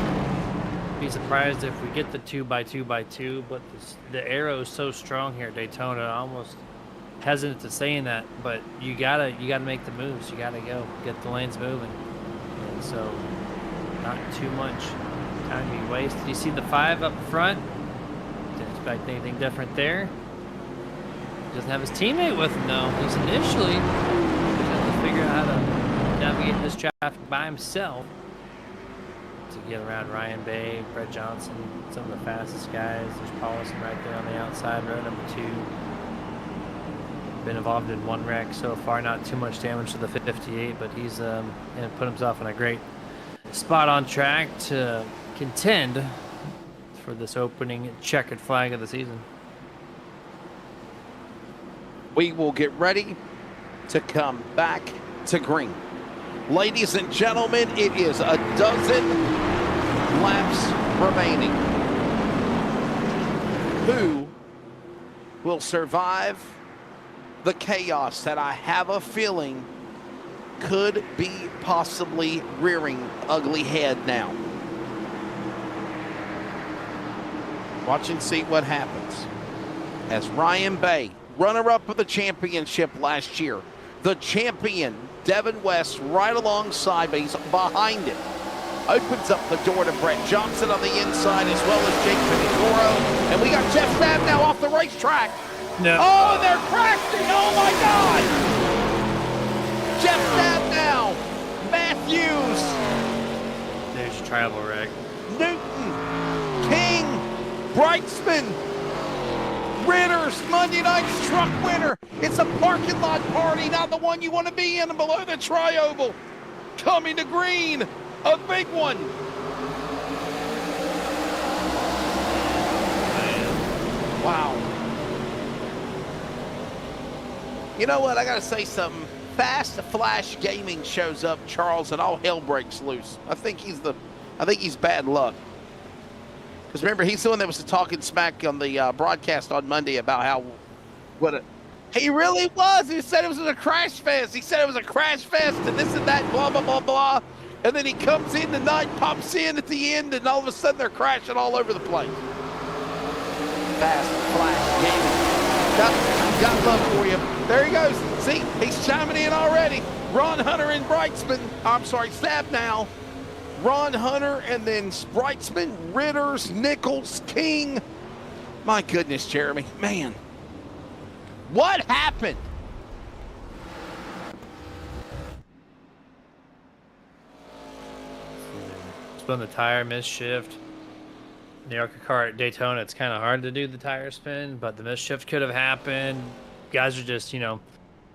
be surprised if we get the 2x2x2, but the arrow is so strong here at Daytona. Almost hesitant to saying that, but you gotta make the moves. You gotta go get the lanes moving, and so not too much time to be wasted. You see the 5 up front. Didn't expect anything different there. Doesn't have his teammate with him though. He's initially going to figure out how to navigate this traffic by himself to get around Ryan Bay, Brett Johnson, some of the fastest guys. There's Paulison right there on the outside, row number 2. Been involved in one wreck so far, not too much damage to the 58, but he's put himself in a great spot on track to contend for this opening checkered flag of the season. We will get ready to come back to green. Ladies and gentlemen, it is a dozen laps remaining. Who will survive the chaos that I have a feeling could be possibly rearing ugly head now? Watch and see what happens. as Ryan Bay, runner-up of the championship last year, the champion, Devin West, right alongside, but he's behind him. Opens up the door to Brett Johnson on the inside, as well as Jake Pinigoro. And we got Jeff Stab now off the racetrack. No. Oh, they're crashing. Oh, my God. Jeff Stab now. Matthews. There's your tribal wreck. Newton. King. Brightsman. Ritter's Monday night's truck winner. It's a parking lot party, not the one you want to be in, below the tri-oval. Coming to green. A big one. Wow. You know what? I got to say something. Fast Flash Gaming shows up, Charles, and all hell breaks loose. I think he's bad luck. Because remember, he's the one that was talking smack on the broadcast on Monday about he really was. He said it was a crash fest. He said it was a crash fest and this and that, blah, blah, blah, blah. And then he comes in tonight, pops in at the end, and all of a sudden they're crashing all over the place. Fast Flash Gaming. Got love for you. There he goes. See, he's chiming in already. Ron Hunter and Brightsman. I'm sorry, Stab now. Ron Hunter and then Brightsman, Ritters, Nichols, King. My goodness, Jeremy. Man. What happened? Spun the tire, missed shift. The ARCA car at Daytona, it's kind of hard to do the tire spin, but the missed shift could have happened. Guys are just,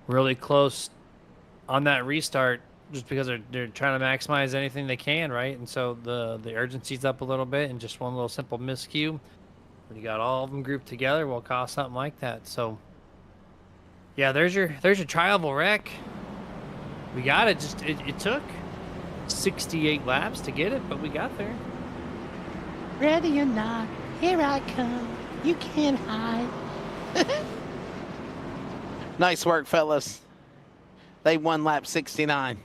really close on that restart just because they're trying to maximize anything they can, right? And so the urgency's up a little bit, and just one little simple miscue, when you got all of them grouped together, will cause something like that. So, yeah, there's your trial wreck. We got it. Just it took 68 laps to get it, but we got there. Ready or not, here I come. You can't hide. Nice work, fellas. They won lap 69.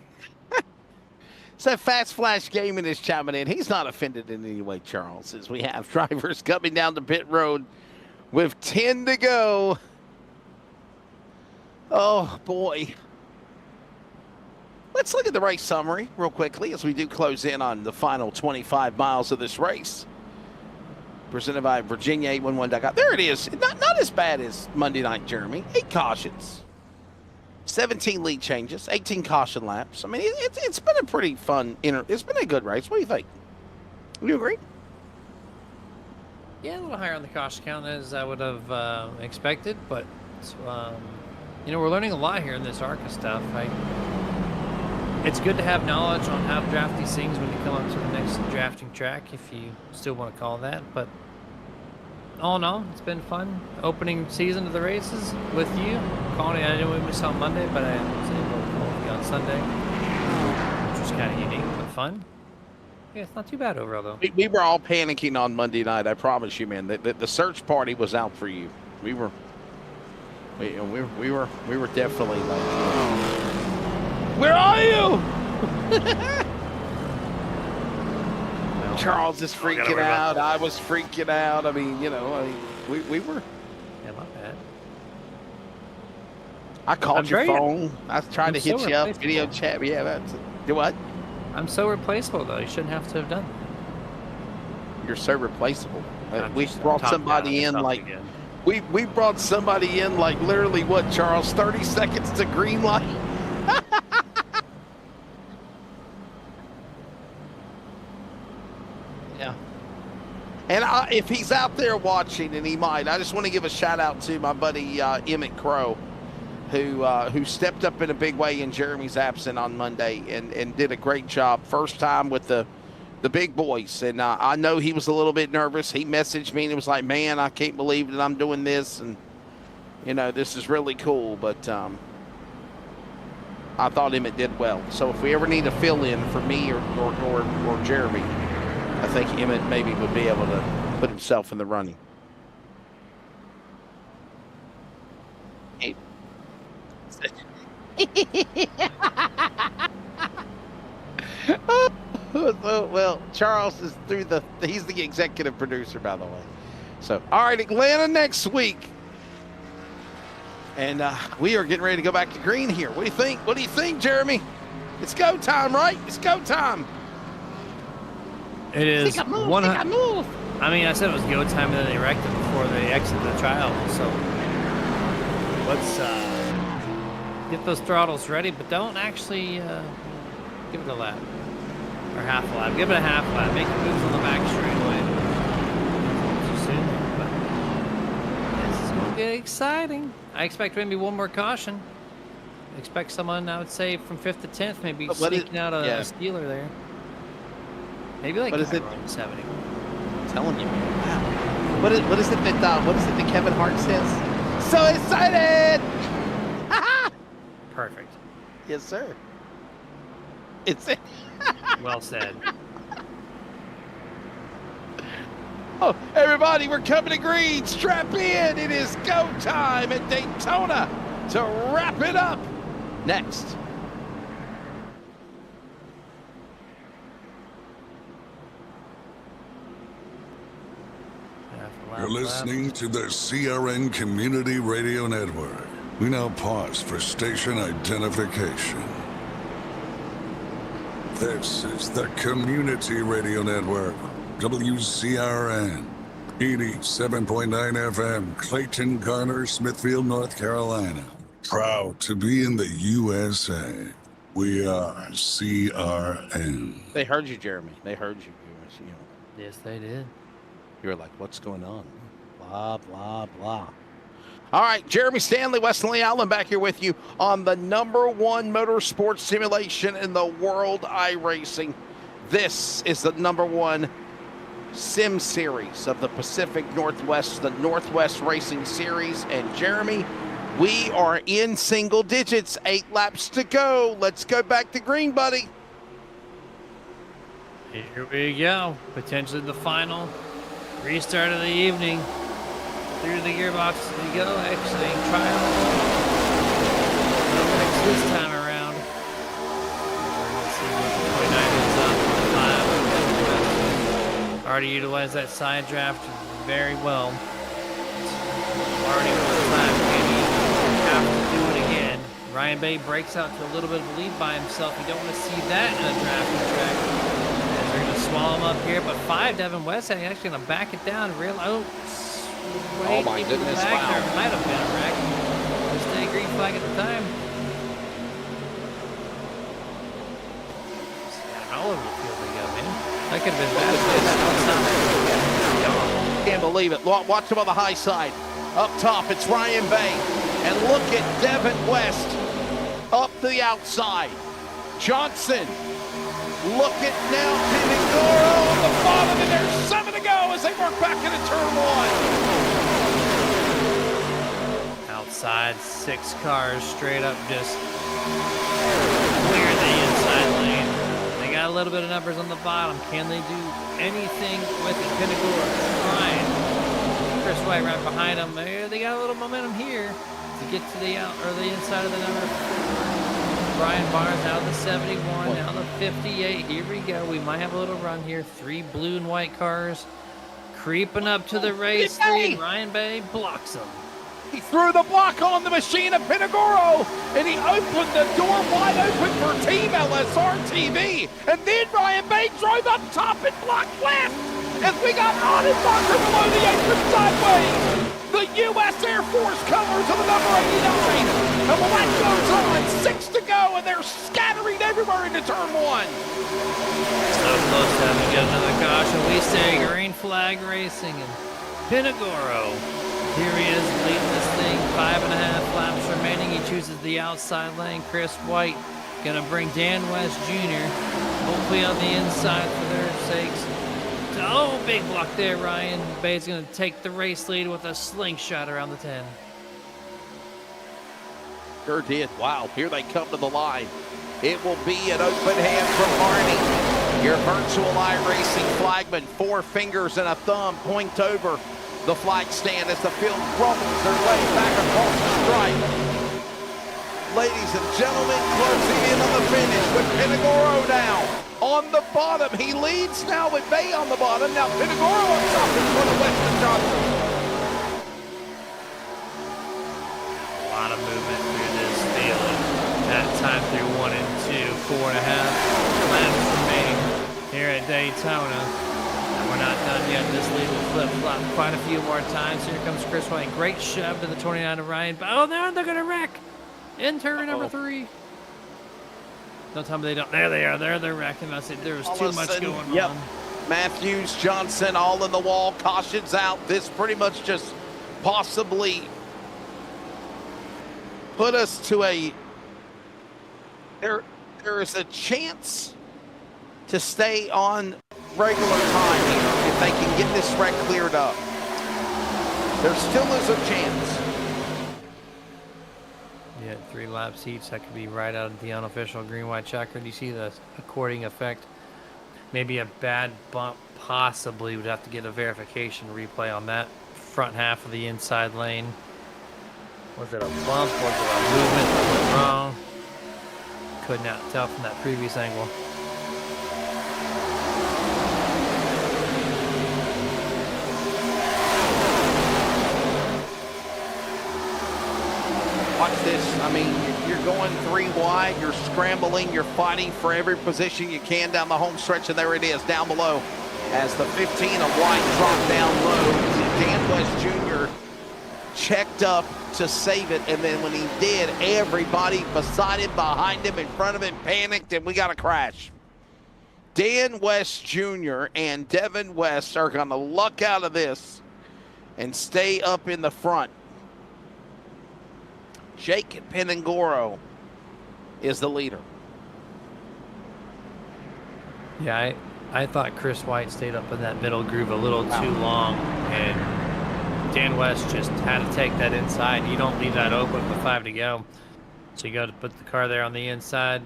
So Fast Flash Gaming is chiming in. He's not offended in any way, Charles, as we have drivers coming down the pit road with 10 to go. Oh, boy. Let's look at the race summary real quickly as we do close in on the final 25 miles of this race. Presented by Virginia 811.com. There it is. Not as bad as Monday night, Jeremy. 8 cautions. 17 lead changes, 18 caution laps. I mean, it's been a pretty fun, it's been a good race. What do you think? Do you agree? Yeah, a little higher on the caution count as I would have expected, but we're learning a lot here in this ARCA stuff. It's good to have knowledge on how to draft these things when you come up to the next drafting track, if you still want to call that. But all in all, it's been fun. Opening season of the races with you. Calling it, I didn't miss on Monday, but I was able to call you on Sunday, which was kind of unique but fun. Yeah, it's not too bad overall, though. We were all panicking on Monday night. I promise you, man. The search party was out for you. We were definitely like, where are you? Charles is freaking out. I was freaking out. I mean, we were. Yeah, my bad. I called your phone. I was trying to hit you up, video chat. Yeah, that's it. Do what? I'm so replaceable, though. You shouldn't have to have done that. You're so replaceable. We brought somebody in like we brought somebody in like literally what, Charles? 30 seconds to green light. Yeah. And if he's out there watching, and he might, I just want to give a shout out to my buddy Emmett Crow, who stepped up in a big way in Jeremy's absence on Monday and did a great job. First time with the big boys. And I know he was a little bit nervous. He messaged me and he was like, man, I can't believe that I'm doing this. And, this is really cool. But I thought Emmett did well. So if we ever need a fill-in for me or Jeremy, I think Emmett maybe would be able to put himself in the running. Hey. Well, Charles is he's the executive producer, by the way. So, all right, Atlanta next week. And we are getting ready to go back to green here. What do you think? What do you think, Jeremy? It's go time, right? It's go time. It is. I mean, I said it was go time, and then they wrecked it before they exited the trial. So let's get those throttles ready, but don't actually give it a lap or half a lap. Give it a half lap. Make it moves on the back straightaway. Too soon, but this is gonna get exciting. I expect maybe one more caution. I expect someone, I would say, from 5th to 10th, maybe sneaking out a stealer there. Maybe like 70. I'm telling you. Wow. What is it that Kevin Hart says? So excited! Perfect. Yes, sir. It's well said. Oh, everybody, we're coming to green. Strap in. It is go time at Daytona to wrap it up. Next. You're listening to the CRN Community Radio Network. We now pause for station identification. This is the Community Radio Network, WCRN, 87.9 FM, Clayton, Garner, Smithfield, North Carolina. Proud to be in the USA. We are CRN. They heard you, Jeremy. They heard you. Yes, they did. You were like, what's going on? Blah, blah, blah. All right, Jeremy Stanley, Weston Lee Allen back here with you on the #1 motorsports simulation in the world, iRacing. This is the #1 sim series of the Pacific Northwest, the Northwest Racing Series. And Jeremy, we are in single digits, 8 laps to go. Let's go back to green, buddy. Here we go. Potentially the final restart of the evening. Through the gearbox we go. Exiting trial. This time around. Let's see what the 29 is up. Already utilized that side draft very well. Already one time, maybe have to do it again. Ryan Bay breaks out to a little bit of a lead by himself. You don't want to see that in a drafting track. They're going to swallow him up here, but 5, Devin West actually going to back it down. Oh my goodness, wow. wow. There might have been a wreck. Just a green flag at the time. All over the field they go, man. That could have been bad. Can't believe it. Watch him on the high side. Up top, it's Ryan Bay. And look at Devin West up the outside. Johnson. Look at now Pinagoro on the bottom, and there's 7 to go as they work back into turn 1. Outside, 6 cars straight up just cleared the inside lane. They got a little bit of numbers on the bottom. Can they do anything with it? Pinagoro trying. Chris White right behind them. They got a little momentum here to get to the inside of the number. Brian Barnes now the 71, now the 58. Here we go. We might have a little run here. 3 blue and white cars creeping up to the race lead. Ryan Bay blocks them. He threw the block on the machine of Pinagoro, and he opened the door wide open for Team LSRTV. And then Ryan Bay drove up top and blocked left as we got on and bunker below the apron sideways. The U.S. Air Force colors of the number 89. And the lap goes on. 6 to go, and they're scattering everywhere into turn 1. So close to having to get another caution. We say green flag racing, and Pinagoro. Here he is leading this thing. 5.5 laps remaining. He chooses the outside lane. Chris White gonna bring Dan West Jr. hopefully on the inside for their sakes. Oh, big block there, Ryan. Bay's gonna take the race lead with a slingshot around the 10. Sure did. Wow, here they come to the line. It will be an open hand from Marnie. Your virtual iRacing flagman. 4 fingers and a thumb point over the flag stand as the field rumbles their way back across the stripe. Ladies and gentlemen, closing in on the finish with Pinagoro now on the bottom. He leads now with Bay on the bottom. Now Pinagoro on top in front of Weston Johnson. lot of movement through this field. That time through 1 and 2, 4.5 laps remaining here at Daytona. And we're not done yet. This lead will flip-flop quite a few more times. Here comes Chris White. Great shove to the 29 of Ryan. Oh, they're going to wreck in turn number 3. Don't tell me they don't. There they are. They're wrecking us. There was too much going on. Matthews, Johnson, all in the wall. Cautions out. This pretty much just possibly put us to a... There is a chance to stay on regular time here if they can get this wreck cleared up. There still is a chance. Yeah, 3 laps each. That could be right out of the unofficial green-white checker. Do you see the according effect? Maybe a bad bump, possibly. Would have to get a verification replay on that front half of the inside lane. Was it a bump? Was it a movement that went wrong? Could not tell from that previous angle. Watch this. I mean, you're going 3 wide, you're scrambling, you're fighting for every position you can down the home stretch, and there it is down below. As the 15 of White dropped down low, Dan West Jr. checked up to save it, and then when he did, everybody beside him, behind him, in front of him panicked, and we got a crash. Dan West Jr. and Devin West are going to luck out of this and stay up in the front. Jake Penangoro is the leader. Yeah, I thought Chris White stayed up in that middle groove a little too long, and Dan West just had to take that inside. You don't leave that open with 5 to go. So you got to put the car there on the inside,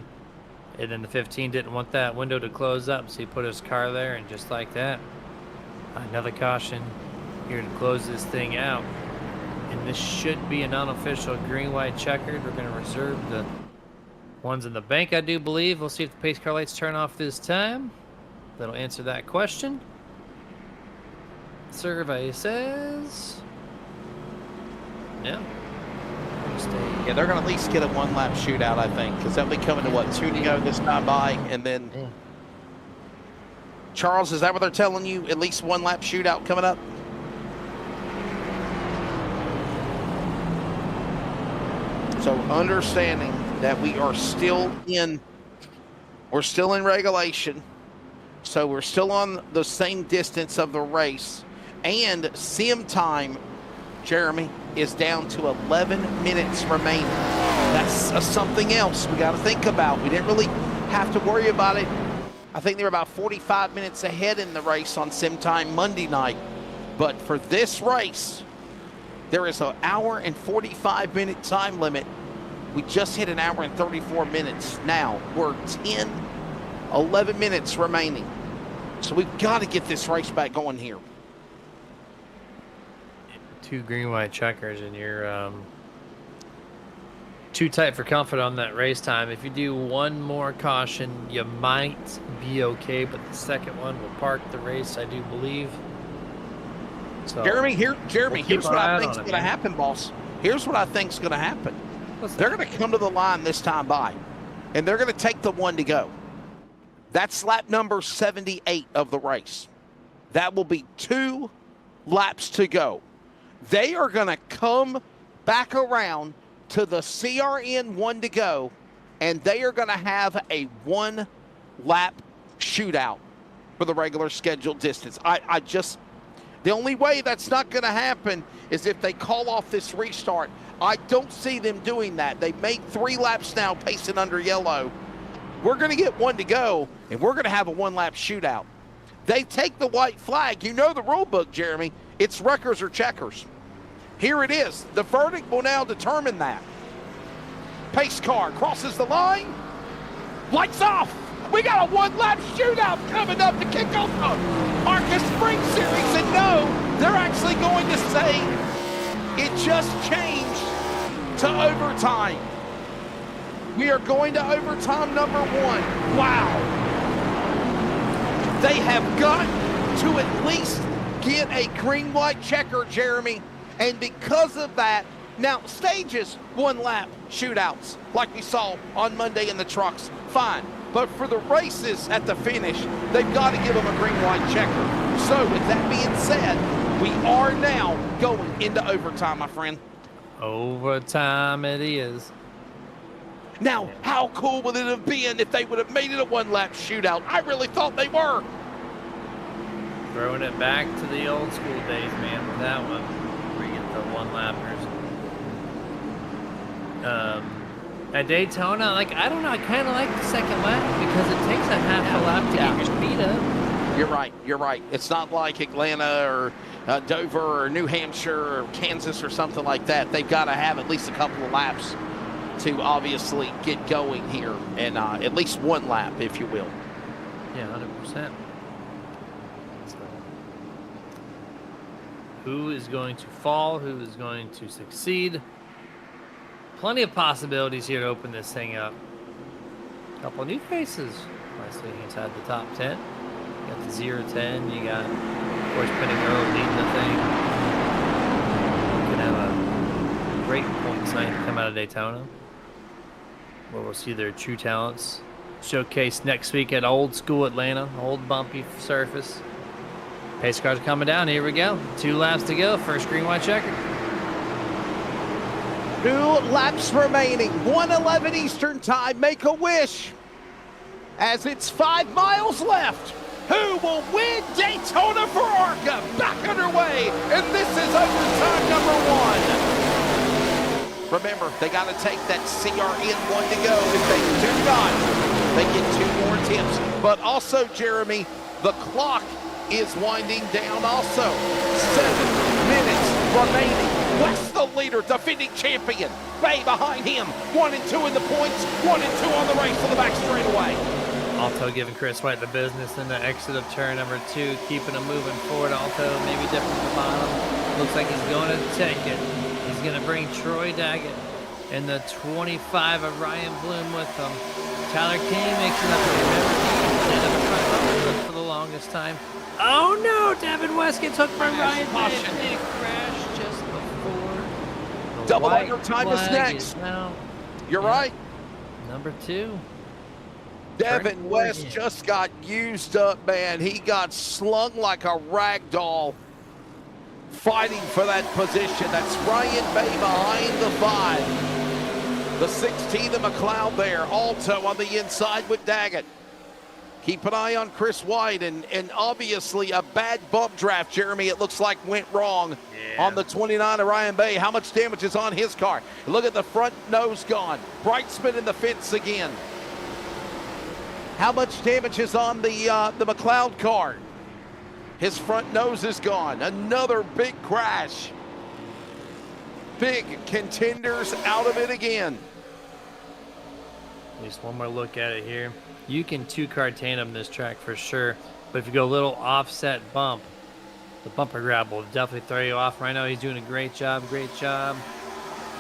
and then the 15 didn't want that window to close up, so he put his car there, and just like that, another caution here to close this thing out. And this should be an unofficial green-white checkered. We're going to reserve the ones in the bank, I do believe. We'll see if the pace car lights turn off this time. That'll answer that question. Survey says... Yeah. Yeah, they're going to at least get a 1-lap shootout, I think, because they'll be coming to, what, 2 to go this time by, and then... Charles, is that what they're telling you? At least 1-lap shootout coming up? So understanding that we are still in regulation. So we're still on the same distance of the race. And sim time, Jeremy, is down to 11 minutes remaining. That's something else we got to think about. We didn't really have to worry about it. I think they were about 45 minutes ahead in the race on sim time Monday night. But for this race, there is an hour and 45-minute time limit. We just hit an hour and 34 minutes. Now we're 11 minutes remaining. So we've got to get this race back going here. 2 green-white checkers, and you're too tight for comfort on that race time. If you do one more caution, you might be okay, but the second one will park the race, I do believe. So, Jeremy, here's what I think's going to happen, boss. Here's what I think's going to happen. They're going to come to the line this time by, and they're going to take the 1 to go. That's lap number 78 of the race. That will be 2 laps to go. They are going to come back around to the CRN 1 to go, and they are going to have a 1-lap shootout for the regular scheduled distance. The only way that's not going to happen is if they call off this restart. I don't see them doing that. They've made 3 laps now pacing under yellow. We're going to get 1 to go, and we're going to have a 1-lap shootout. They take the white flag. You know the rule book, Jeremy. It's wreckers or checkers. Here it is. The verdict will now determine that. Pace car crosses the line. Lights off. We got a 1-lap shootout coming up to kick off the ARCA Spring Series. And no, they're actually going to say it just changed to overtime. We are going to overtime number 1. Wow. They have got to at least get a green-white checker, Jeremy. And because of that, Now, stages, 1 lap shootouts, like we saw on Monday in the trucks, fine. But for the races at the finish, they've got to give them a green-white checker. So with that being said, we are now going into overtime, my friend. Overtime it is. Now, how cool would it have been if they would have made it a 1-lap shootout? I really thought they were. Throwing it back to the old school days, man, with that one. Where you get the 1-lappers. At Daytona, like, I don't know, I kind of like the second lap because it takes a half a lap to get your speed up. You're right. It's not like Atlanta or Dover or New Hampshire or Kansas or something like that. They've got to have at least a couple of laps to obviously get going here, and at least 1 lap, if you will. Yeah, 100%. So, who is going to fall? Who is going to succeed? Plenty of possibilities here to open this thing up. A couple of new faces. Nicely inside the top 10. You got the 0-10. You got, of course, Penny Earl leading the thing. You can have a great points night come out of Daytona, where we'll see their true talents showcased next week at Old School Atlanta. Old bumpy surface. Pace cars are coming down. Here we go. 2 laps to go. First green white checker. 2 laps remaining. 1:11 Eastern time. Make a wish. As it's 5 miles left. Who will win Daytona for ARCA? Back underway. And this is overtime number 1. Remember, they got to take that CRN 1 to go. If they do not, they get 2 more attempts. But also, Jeremy, the clock is winding down also. 7 minutes remaining. West the leader, defending champion. Bay behind him. 1 and 2 in the points. 1 and 2 on the race on the back straightaway. Alto giving Chris White the business in the exit of turn number 2, keeping him moving forward. Alto maybe different from the bottom. Looks like he's going to take it. He's going to bring Troy Daggett and the 25 of Ryan Bloom with him. Tyler King makes it up for the longest time. Oh no, Devin West gets hooked by Ryan Bloom. Big crash just before. Double overtime is next. You're right. Number 2. Devin West just got used up, man. He got slung like a rag doll fighting for that position. That's Ryan Bay behind the 5. The 16 of McLeod there. Alto on the inside with Daggett. Keep an eye on Chris White, and obviously a bad bump draft, Jeremy, it looks like went wrong on the 29 of Ryan Bay. How much damage is on his car? Look at the front nose gone. Brightsman in the fence again. How much damage is on the McLeod car? His front nose is gone. Another big crash. Big contenders out of it again. At least one more look at it here. You can 2-car tandem this track for sure, but if you go a little offset bump, the bumper grab will definitely throw you off. Right now he's doing a great job,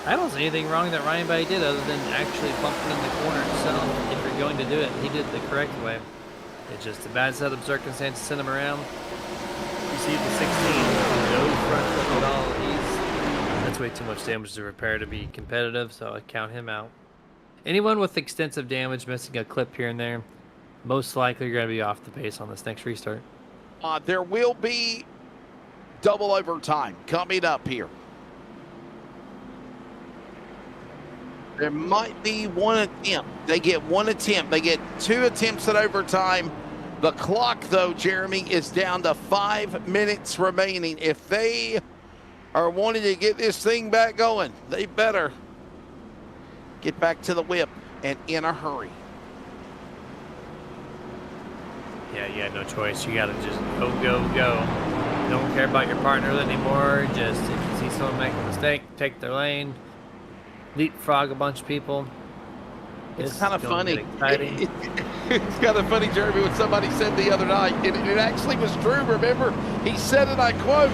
I don't see anything wrong that Ryan Bay did other than actually bumping in the corner himself. If you're going to do it, he did it the correct way. It's just a bad set of circumstances sent him around. You see the 16, no front flip at all. That's way too much damage to repair to be competitive, so I count him out. Anyone with extensive damage, missing a clip here and there, most likely you're going to be off the pace on this next restart. There will be double overtime coming up here. There might be 1 attempt. They get 1 attempt. They get 2 attempts at overtime. The clock, though, Jeremy, is down to 5 minutes remaining. If they are wanting to get this thing back going, they better get back to the whip and in a hurry. Yeah, you got no choice. You got to just go. You don't care about your partner anymore. Just if you see someone make a mistake, take their lane. Leapfrog a bunch of people. It's kind of funny. It's kind of funny, Jeremy, what somebody said the other night. It actually was true. Remember, he said, and I quote,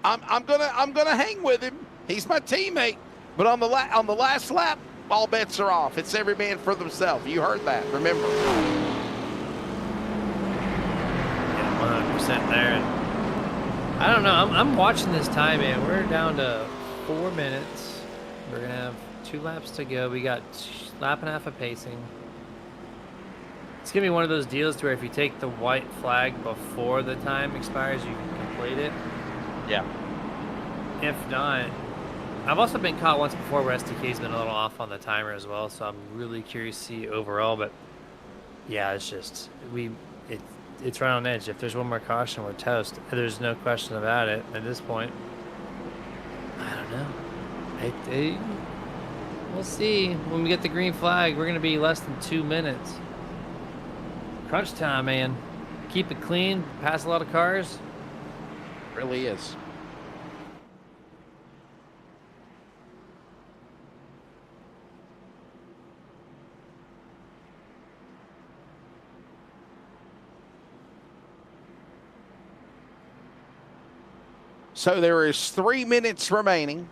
"I'm gonna hang with him. He's my teammate. But on the last lap, all bets are off. It's every man for themselves." You heard that. Remember. Yeah, 100% there. And I don't know. I'm watching this time, man. We're down to 4 minutes. We're going to have 2 laps to go. We got a lap and a half of pacing. It's going to be one of those deals to where if you take the white flag before the time expires, you can complete it. Yeah. If not, I've also been caught once before where STK's been a little off on the timer as well, so I'm really curious to see overall. But yeah, it's just it's right on edge. If there's one more caution, we're toast. There's no question about it at this point. I don't know. We'll see. When we get the green flag, we're going to be less than 2 minutes. Crunch time, man. Keep it clean. Pass a lot of cars. Really is. So there is 3 minutes remaining.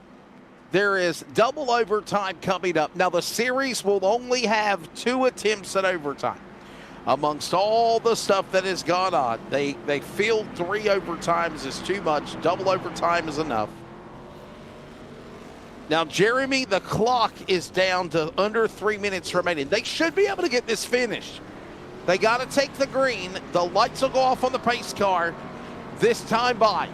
There is double overtime coming up. Now the series will only have 2 attempts at overtime. Amongst all the stuff that has gone on, they feel 3 overtimes is too much. Double overtime is enough. Now, Jeremy, the clock is down to under 3 minutes remaining. They should be able to get this finished. They got to take the green. The lights will go off on the pace car this time by.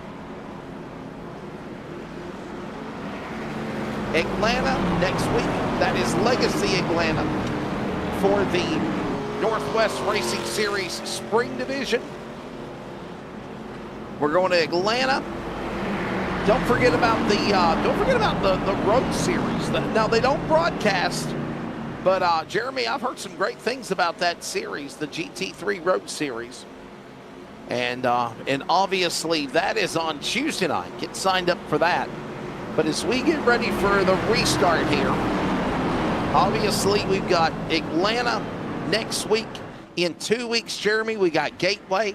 Atlanta next week. That is Legacy Atlanta for the Northwest Racing Series Spring Division. We're going to Atlanta. Don't forget about the Road Series. Now they don't broadcast, but Jeremy, I've heard some great things about that series, the GT3 Road Series, and obviously that is on Tuesday night. Get signed up for that. But as we get ready for the restart here, obviously we've got Atlanta next week. In 2 weeks, Jeremy, we got Gateway.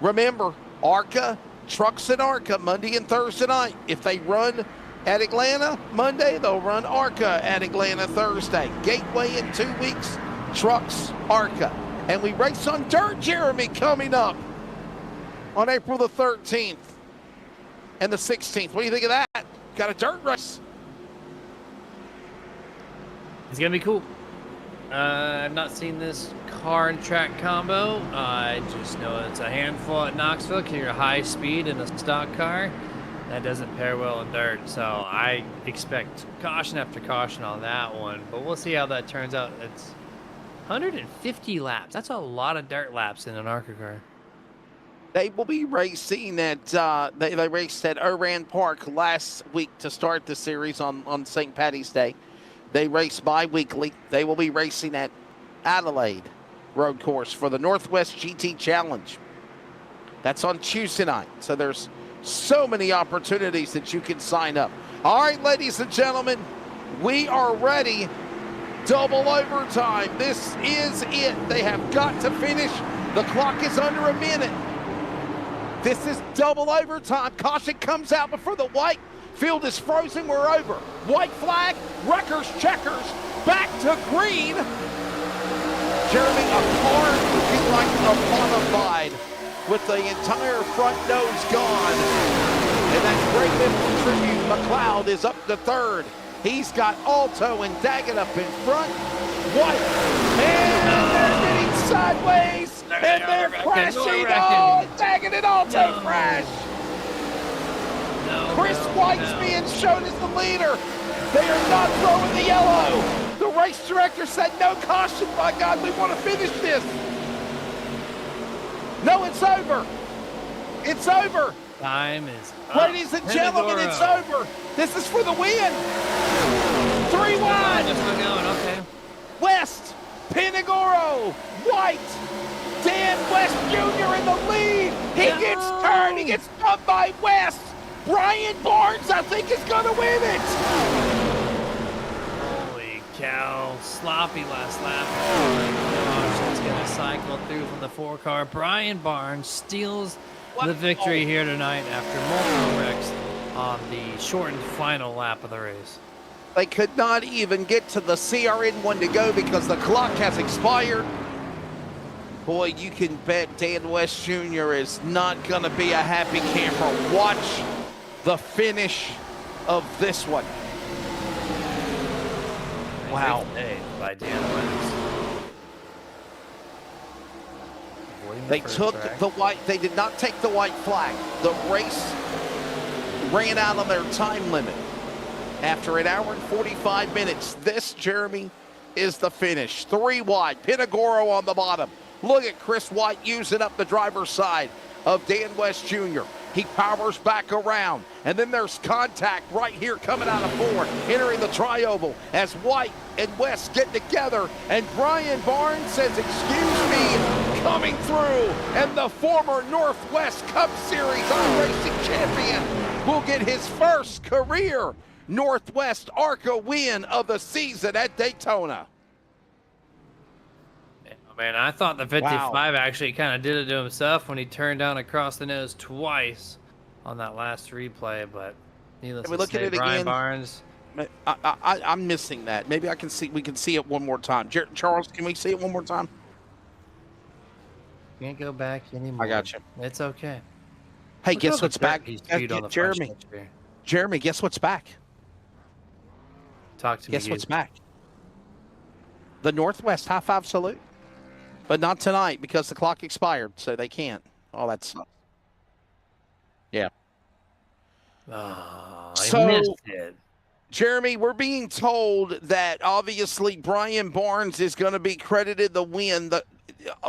Remember, ARCA, trucks at ARCA Monday and Thursday night. If they run at Atlanta Monday, they'll run ARCA at Atlanta Thursday. Gateway in 2 weeks, trucks, ARCA. And we race on dirt, Jeremy, coming up on April the 13th and the 16th. What do you think of that? Got a dirt race. It's going to be cool. I've not seen this car and track combo. I just know it's a handful at Knoxville because you're high speed in a stock car. That doesn't pair well in dirt, so I expect caution after caution on that one. But we'll see how that turns out. It's 150 laps. That's a lot of dirt laps in an ARCA car. They will be racing at, they raced at Oran Park last week to start the series on St. Paddy's Day. They race bi-weekly. They will be racing at Adelaide Road Course for the Northwest GT Challenge. That's on Tuesday night. So there's so many opportunities that you can sign up. All right, ladies and gentlemen, we are ready. Double overtime. This is it. They have got to finish. The clock is under a minute. This is double overtime. Caution comes out before the white. Field is frozen. We're over. White flag. Wreckers, checkers. Back to green. Jeremy, a car looking like a modified with the entire front nose gone. And that great little tribute, McLeod, is up to third. He's got Alto and Daggett up in front. White. And they're getting sideways. And they're crashing. Oh, Daggett and Alto crash. Chris White's being shown as the leader. They are not throwing the yellow. The race director said no caution. By God, we want to finish this. No, it's over. It's over. Time is up. Ladies and gentlemen, it's over. This is for the win. 3-1. Just not going, okay. West, Pinagoro, White, Dan West Jr. in the lead. He gets turned. He gets bumped by West. Brian Barnes, I think, is going to win it. Holy cow. Sloppy last lap. Oh, it's going to cycle through from the 4-car. Brian Barnes steals the victory here tonight after multiple wrecks on the shortened final lap of the race. They could not even get to the CRN one to go because the clock has expired. Boy, you can bet Dan West Jr. is not going to be a happy camper. Watch the finish of this one. Wow. By Dan West. They took the white. They did not take the white flag. The race ran out of their time limit. After an hour and 45 minutes, this, Jeremy, is the finish. 3 wide. Pinagoro on the bottom. Look at Chris White using up the driver's side of Dan West Jr. He powers back around, and then there's contact right here coming out of 4, entering the tri-oval as White and West get together, and Brian Barnes says, excuse me, coming through, and the former Northwest Cup Series iRacing champion will get his first career Northwest ARCA win of the season at Daytona. Man, I thought the 55 actually kind of did it to himself when he turned down across the nose twice on that last replay, but needless to say, Brian Barnes. I'm missing that. Maybe I can see. We can see it one more time. Charles, can we see it one more time? Can't go back anymore. I got you. It's okay. Hey, guess what's back? Jeremy, guess what's back? Talk to me. Guess what's back? The Northwest high five salute. But not tonight because the clock expired, so they can't. Oh, that sucks. Yeah. Oh, I missed it. Jeremy, we're being told that obviously Brian Barnes is going to be credited the win.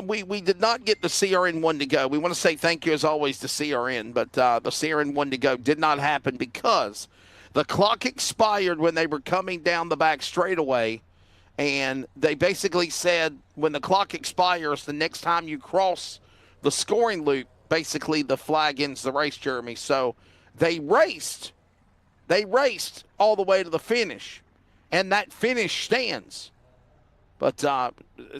We did not get the CRN1 to go. We want to say thank you as always to CRN, but the CRN1 to go did not happen because the clock expired when they were coming down the back straightaway. And they basically said when the clock expires, the next time you cross the scoring loop, basically the flag ends the race, Jeremy. So they raced all the way to the finish, and that finish stands. But a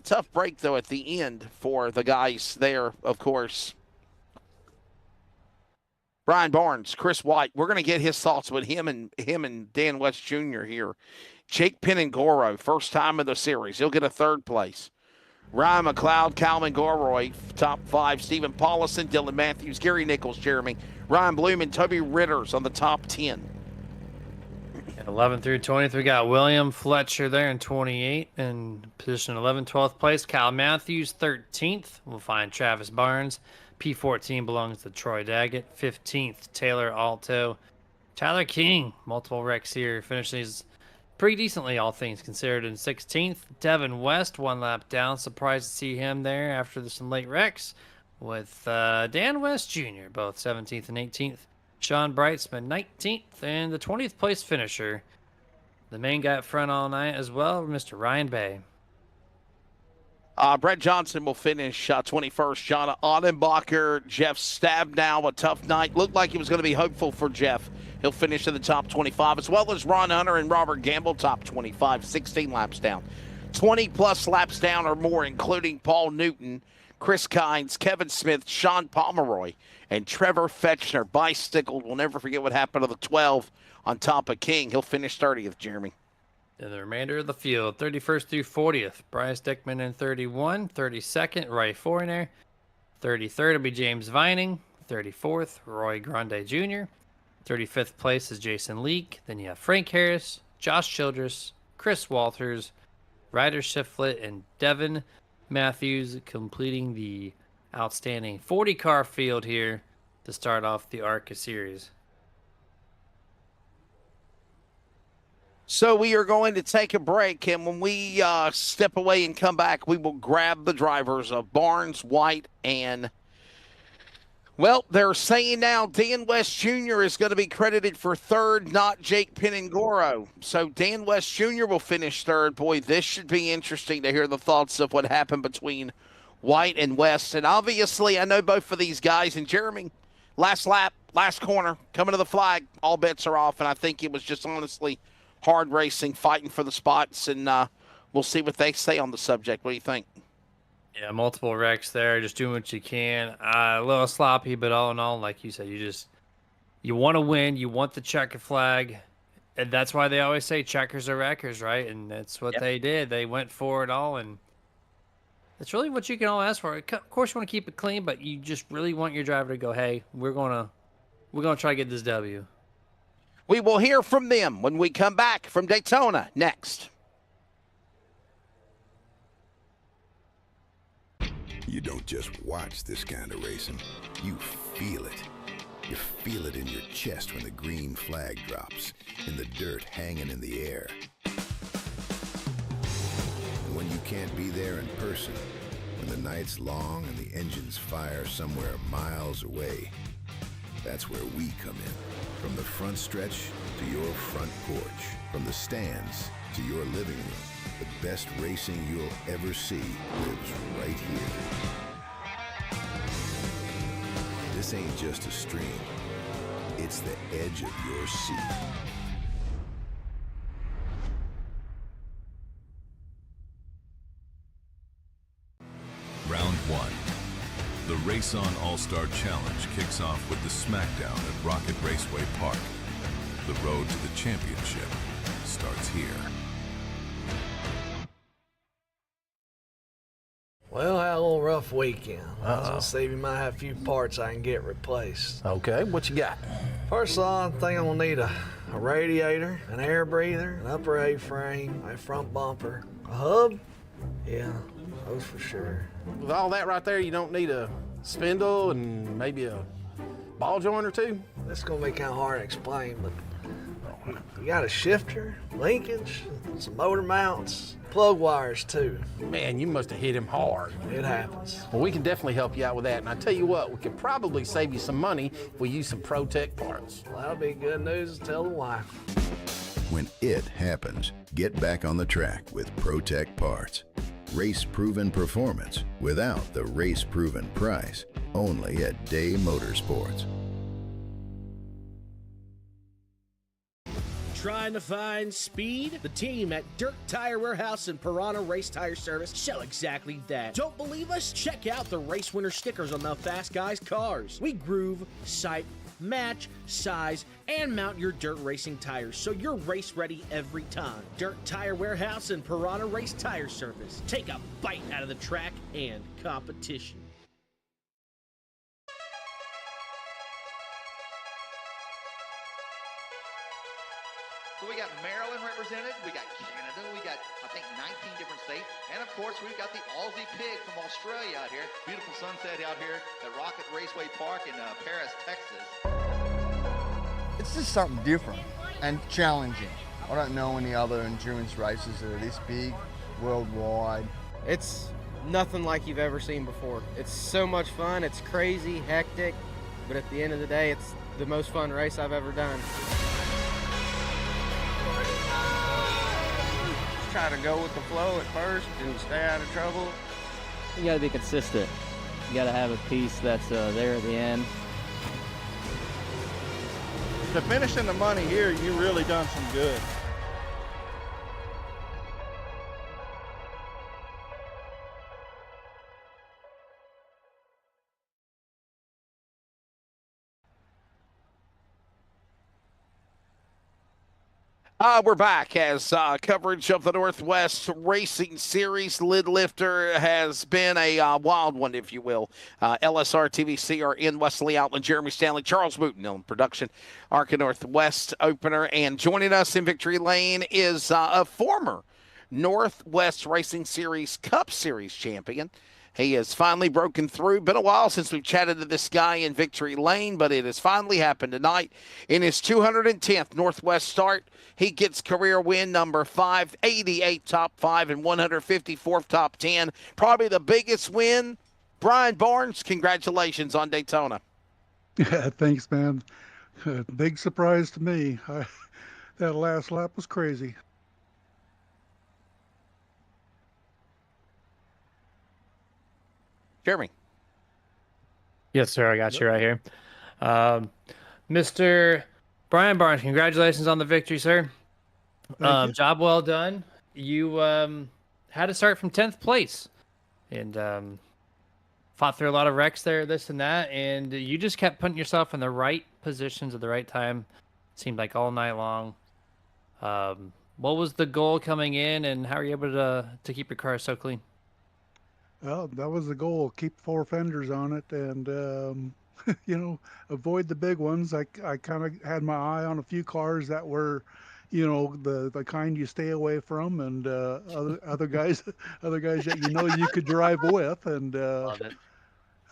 tough break, though, at the end for the guys there, of course. Brian Barnes, Chris White, we're going to get his thoughts with him and Dan West Jr. here. Jake Pinangoro, first time in the series. He'll get a 3rd place. Ryan McLeod, Calvin Goroy, top 5. Stephen Paulison, Dylan Matthews, Gary Nichols, Jeremy. Ryan Bloom and Toby Ritters on the top 10. 11 through 20th, we got William Fletcher there in 28 in position 11, 12th place. Kyle Matthews, 13th. We'll find Travis Barnes. P14 belongs to Troy Daggett. 15th, Taylor Alto. Tyler King, multiple wrecks here, finishes pretty decently, all things considered, in 16th. Devin West, 1 lap down. Surprised to see him there after some late wrecks with Dan West Jr., both 17th and 18th. Sean Brightsman, 19th, and the 20th place finisher. The main guy up front all night as well, Mr. Ryan Bay. Brett Johnson will finish 21st. John Audenbacher, Jeff Stabnow, a tough night. Looked like he was going to be hopeful for Jeff. He'll finish in the top 25, as well as Ron Hunter and Robert Gamble, top 25, 16 laps down. 20-plus laps down or more, including Paul Newton, Chris Kynes, Kevin Smith, Sean Pomeroy, and Trevor Fetchner. Bicycled. We'll never forget what happened to the 12 on top of King. He'll finish 30th, Jeremy. And the remainder of the field, 31st through 40th. Bryce Dickman in 31, 32nd, Ray Fournier. 33rd will be James Vining. 34th, Roy Grande Jr. 35th place is Jason Leake. Then you have Frank Harris, Josh Childress, Chris Walters, Ryder Shiflett, and Devin Matthews completing the outstanding 40-car field here to start off the ARCA series. So we are going to take a break, and when we step away and come back, we will grab the drivers of Barnes, White, and, well, they're saying now Dan West Jr. is going to be credited for 3rd, not Jake Pinangoro. So Dan West Jr. will finish 3rd. Boy, this should be interesting to hear the thoughts of what happened between White and West. And obviously, I know both of these guys, and Jeremy, last lap, last corner, coming to the flag, all bets are off, and I think it was just honestly hard racing, fighting for the spots, and we'll see what they say on the subject. What do you think? Yeah, multiple wrecks there, just doing what you can. A little sloppy, but all in all, like you said, you want to win, you want the checker flag, and that's why they always say checkers are wreckers, right? And that's what they did. They went for it all, and That's really what you can all ask for. Of course, you want to keep it clean, but you just really want your driver to go, "Hey, we're gonna try to get this W." We will hear from them when we come back from Daytona next. You don't just watch this kind of racing, you feel it. You feel it in your chest when the green flag drops, in the dirt hanging in the air. And when you can't be there in person, when the night's long and the engines fire somewhere miles away, that's where we come in. From the front stretch to your front porch, from the stands to your living room, the best racing you'll ever see lives right here. This ain't just a stream, it's the edge of your seat. Round 1. The Race On All-Star Challenge kicks off with the smackdown at Rocket Raceway Park. The road to the championship starts here. Well, I had a little rough weekend. I was gonna say we might have a few parts I can get replaced. Okay, what you got? First of all, I think I'm gonna need a radiator, an air breather, an upper A-frame, a front bumper, a hub. Yeah, those for sure. With all that right there, you don't need a spindle and maybe a ball joint or two? This is gonna be kind of hard to explain, but you got a shifter, linkage, some motor mounts, plug wires too. Man, you must have hit him hard. It happens. Well, we can definitely help you out with that. And I tell you what, we could probably save you some money if we use some ProTech parts. Well, that'll be good news to tell the wife. When it happens, get back on the track with ProTech parts. Race-proven performance without the race-proven price. Only at Day Motorsports. Trying to find speed? The team at Dirt Tire Warehouse and Piranha Race Tire Service show exactly that. Don't believe us? Check out the race winner stickers on the Fast Guys cars. We groove, sight, match, size, and mount your dirt racing tires so you're race ready every time. Dirt Tire Warehouse and Piranha Race Tire Service. Take a bite out of the track and competition. So we got Maryland represented, we got Canada, we got, I think, 19 different states, and of course we've got the Aussie Pig from Australia out here. Beautiful sunset out here at Rocket Raceway Park in Paris, Texas. It's just something different and challenging. I don't know any other endurance races that are this big, worldwide. It's nothing like you've ever seen before. It's so much fun, it's crazy, hectic, but at the end of the day, it's the most fun race I've ever done. Try to go with the flow at first and stay out of trouble. You got to be consistent. You got to have a piece that's there at the end. To finish in the money here, you really done some good. We're back as coverage of the Northwest Racing Series. Lid Lifter has been a wild one, if you will. LSRTV, CRN, Wesley Outland, Jeremy Stanley, Charles Wooten on production. ARCA Northwest opener. And joining us in Victory Lane is a former Northwest Racing Series Cup Series champion. He has finally broken through. Been a while since we've chatted to this guy in Victory Lane, but it has finally happened tonight. In his 210th Northwest start, he gets career win number 588 top 5 and 154th top 10. Probably the biggest win. Brian Barnes, congratulations on Daytona. Yeah, thanks, man. Big surprise to me. That last lap was crazy. Jeremy. Yes, sir. I got you right here. Mr. Brian Barnes, congratulations on the victory, sir. Job well done. You had to start from 10th place and fought through a lot of wrecks there, this and that, and you just kept putting yourself in the right positions at the right time. Seemed like all night long. What was the goal coming in, and how are you able to keep your car so clean? Well, that was the goal. Keep 4 fenders on it and, avoid the big ones. I kind of had my eye on a few cars that were, the kind you stay away from, and other guys, other guys that you could drive with, and Love it.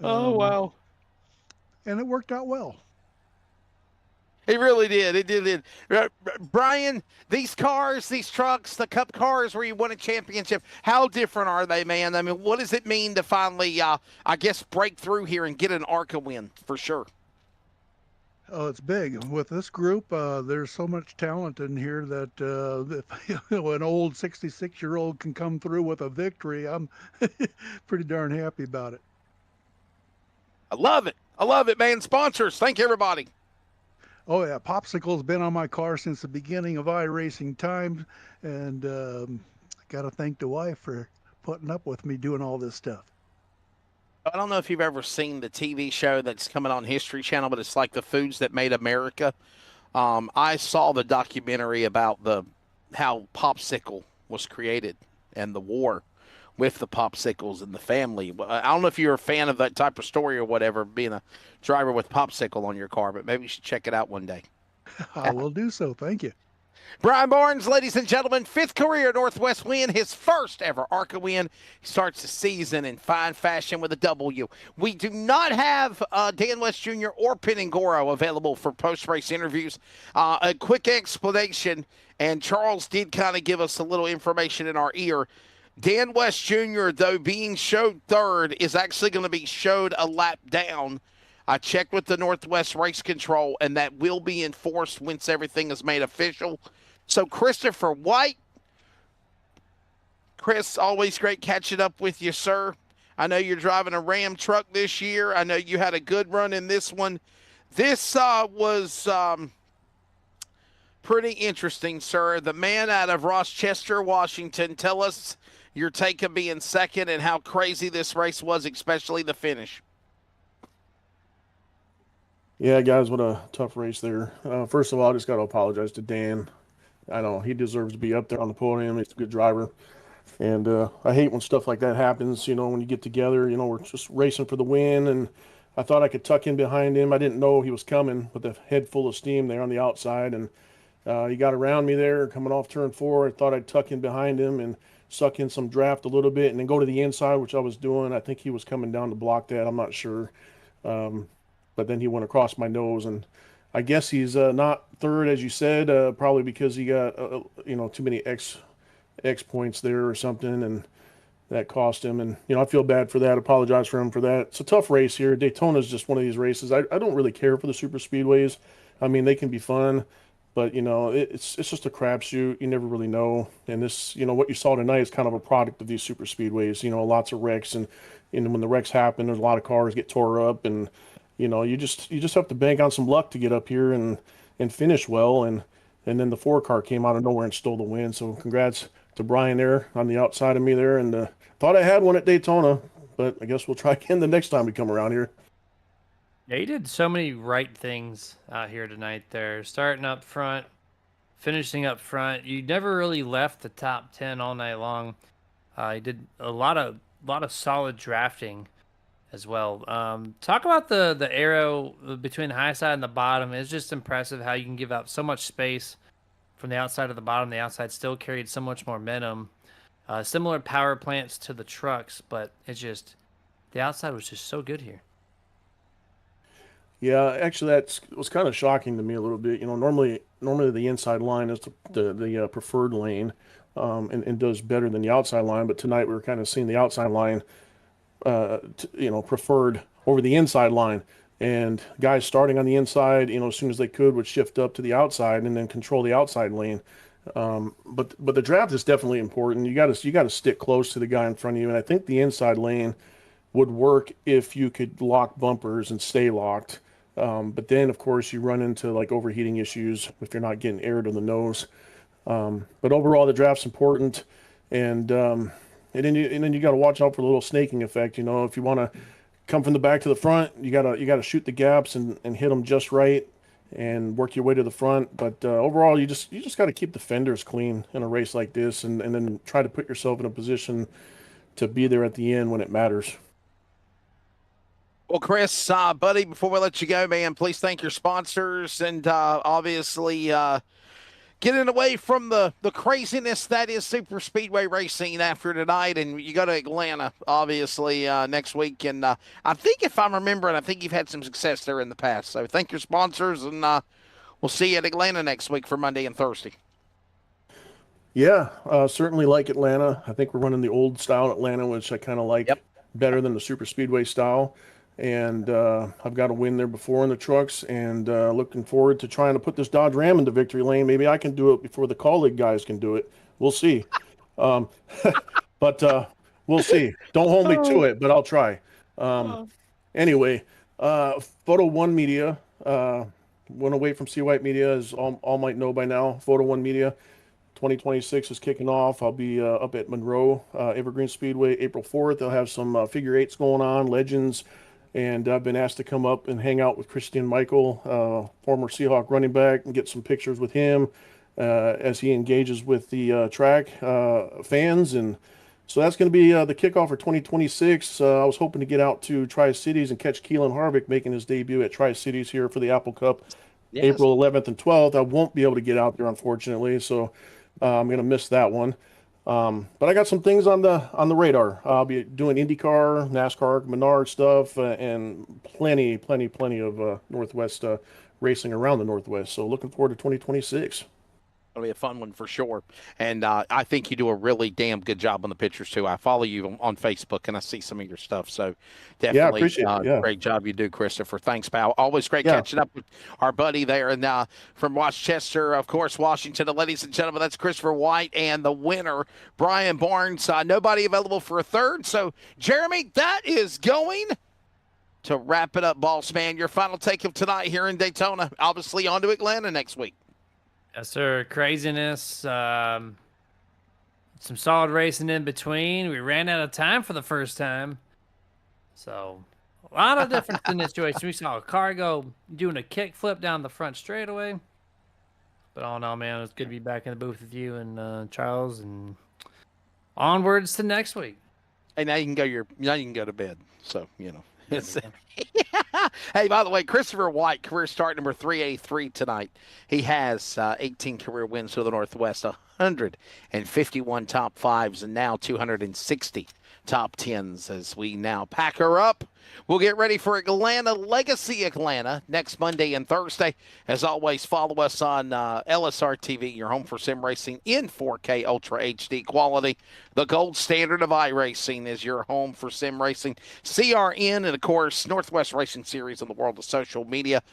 Oh, um, wow. and it worked out well. It really did. It did. Brian, these cars, these trucks, the Cup cars where you won a championship, how different are they, man? I mean, what does it mean to finally, I guess, break through here and get an ARCA win for sure? Oh, it's big. With this group, there's so much talent in here that if an old 66-year-old can come through with a victory, I'm pretty darn happy about it. I love it. I love it, man. Sponsors, thank you, everybody. Oh yeah, Popsicle's been on my car since the beginning of iRacing time, and got to thank the wife for putting up with me doing all this stuff. I don't know if you've ever seen the TV show that's coming on History Channel, but it's like the foods that made America. I saw the documentary about how Popsicle was created and the war with the Popsicles and the family. I don't know if you're a fan of that type of story or whatever, being a driver with Popsicle on your car, but maybe you should check it out one day. I will do so. Thank you. Brian Barnes, ladies and gentlemen, 5th career Northwest win, his first ever ARCA win. He starts the season in fine fashion with a W. We do not have Dan West Jr. or Peningoro available for post-race interviews. A quick explanation, and Charles did kind of give us a little information in our ear. Dan West Jr., though being showed third, is actually going to be showed a lap down. I checked with the Northwest Race Control, and that will be enforced once everything is made official. So, Christopher White, Chris, always great catching up with you, sir. I know you're driving a Ram truck this year. I know you had a good run in this one. This was pretty interesting, sir. The man out of Rochester, Washington, tell us your take of being second and how crazy this race was, especially the finish. Yeah, guys, what a tough race there. First of all, I just got to apologize to Dan. I know he deserves to be up there on the podium. He's a good driver. And I hate when stuff like that happens, when you get together, we're just racing for the win. And I thought I could tuck in behind him. I didn't know he was coming with a head full of steam there on the outside. And he got around me there coming off turn 4. I thought I'd tuck in behind him and suck in some draft a little bit and then go to the inside, which I was doing. I think he was coming down to block that. I'm not sure. But then he went across my nose, and I guess he's not third, as you said, probably because he got too many X points there or something, and that cost him. And I feel bad for that. Apologize for him for that. It's a tough race here. Daytona is just one of these races. I don't really care for the super speedways. I mean, they can be fun, but it's just a crapshoot. You never really know. And this, what you saw tonight is kind of a product of these super speedways. Lots of wrecks, and when the wrecks happen, there's a lot of cars get tore up, and you just have to bank on some luck to get up here and finish well. And then the 4 car came out of nowhere and stole the win. So congrats to Brian there on the outside of me there. And thought I had one at Daytona, but I guess we'll try again the next time we come around here. Yeah, you did so many right things out here tonight there. Starting up front, finishing up front. You never really left the top 10 all night long. You did a lot of solid drafting as well. Talk about the arrow between the high side and the bottom. It's just impressive how you can give up so much space from the outside to the bottom. The outside still carried so much momentum. Similar power plants to the trucks, but it's just the outside was just so good here. Yeah, actually, that was kind of shocking to me a little bit. Normally the inside line is the preferred lane, and does better than the outside line. But tonight we were kind of seeing the outside line preferred over the inside line, and guys starting on the inside, as soon as they could, would shift up to the outside and then control the outside lane. But the draft is definitely important. You got to stick close to the guy in front of you, and I think the inside lane would work if you could lock bumpers and stay locked. But then of course you run into like overheating issues if you're not getting air to the nose. But overall the draft's important, and then you got to watch out for the little snaking effect. If you want to come from the back to the front, you gotta shoot the gaps and hit them just right and work your way to the front. But overall, you just got to keep the fenders clean in a race like this, and then try to put yourself in a position to be there at the end when it matters. Well, Chris, buddy, before we let you go, man, please thank your sponsors and obviously getting away from the craziness that is super speedway racing after tonight. And you go to Atlanta, obviously, next week. And I think if I'm remembering, I think you've had some success there in the past. So thank your sponsors, and we'll see you at Atlanta next week for Monday and Thursday. Yeah, certainly like Atlanta. I think we're running the old style Atlanta, which I kind of like better than the super speedway style. And I've got a win there before in the trucks, and looking forward to trying to put this Dodge Ram into victory lane. Maybe I can do it before the colleague guys can do it. We'll see. But we'll see. Don't hold me to it, but I'll try. Anyway, Photo One Media went away from C White Media, as all might know by now. Photo One Media 2026 is kicking off. I'll be up at Monroe Evergreen Speedway April 4th. They'll have some figure eights going on, legends. And I've been asked to come up and hang out with Christian Michael, former Seahawk running back, and get some pictures with him as he engages with the track fans. And so that's going to be the kickoff for 2026. I was hoping to get out to Tri-Cities and catch Keelan Harvick making his debut at Tri-Cities here for the Apple Cup, April 11th and 12th. I won't be able to get out there, unfortunately, so I'm going to miss that one. But I got some things on the radar. I'll be doing IndyCar, NASCAR, Menard stuff, and plenty of Northwest racing around the Northwest. So looking forward to 2026. It'll be a fun one for sure. And I think you do a really damn good job on the pictures, too. I follow you on Facebook, and I see some of your stuff. So definitely great job you do, Christopher. Thanks, pal. Always great catching up with our buddy there. And from Westchester, of course, Washington. And ladies and gentlemen, that's Christopher White and the winner, Brian Barnes. Nobody available for a third. So, Jeremy, that is going to wrap it up, boss man. Your final take of tonight here in Daytona. Obviously on to Atlanta next week. Yes, sir. Craziness. Some solid racing in between. We ran out of time for the first time. So, a lot of difference in this situation. We saw a car go doing a kickflip down the front straightaway. But all in all, man, it's good to be back in the booth with you and Charles. And onwards to next week. Hey, now you can go to bed. So, you know. Hey, by the way, Christopher White, career start number 383 tonight. He has 18 career wins to the Northwest, 151 top fives, and now 260 top tens as we now pack her up. We'll get ready for Atlanta, Legacy Atlanta, next Monday and Thursday. As always, follow us on LSRTV, your home for sim racing in 4K Ultra HD quality. The gold standard of iRacing is your home for sim racing. CRN, and, of course, Northwest Racing Series in the world of social media.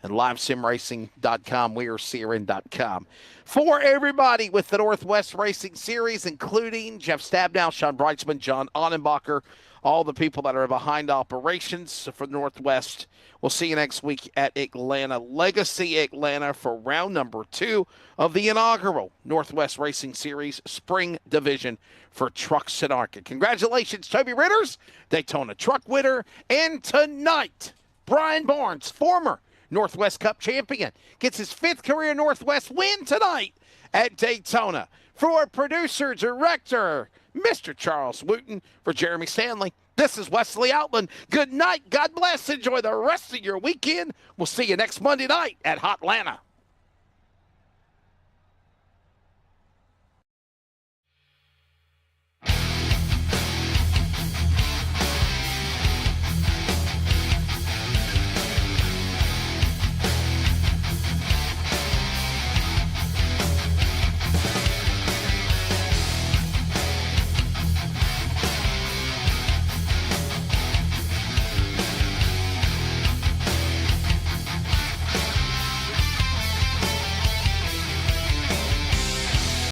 And livesimracing.com, we are CRN.com. For everybody with the Northwest Racing Series, including Jeff Stabnow, Sean Breitzman, John Annenbacher, all the people that are behind operations for Northwest. We'll see you next week at Atlanta, Legacy Atlanta, for round number 2 of the inaugural Northwest Racing Series Spring Division for Trucks and ARCA. Congratulations, Toby Ritters, Daytona Truck winner, and tonight, Brian Barnes, former Northwest Cup champion, gets his 5th career Northwest win tonight at Daytona. For producer, director, Mr. Charles Wooten, for Jeremy Stanley, this is Wesley Outland. Good night. God bless. Enjoy the rest of your weekend. We'll see you next Monday night at Hotlanta.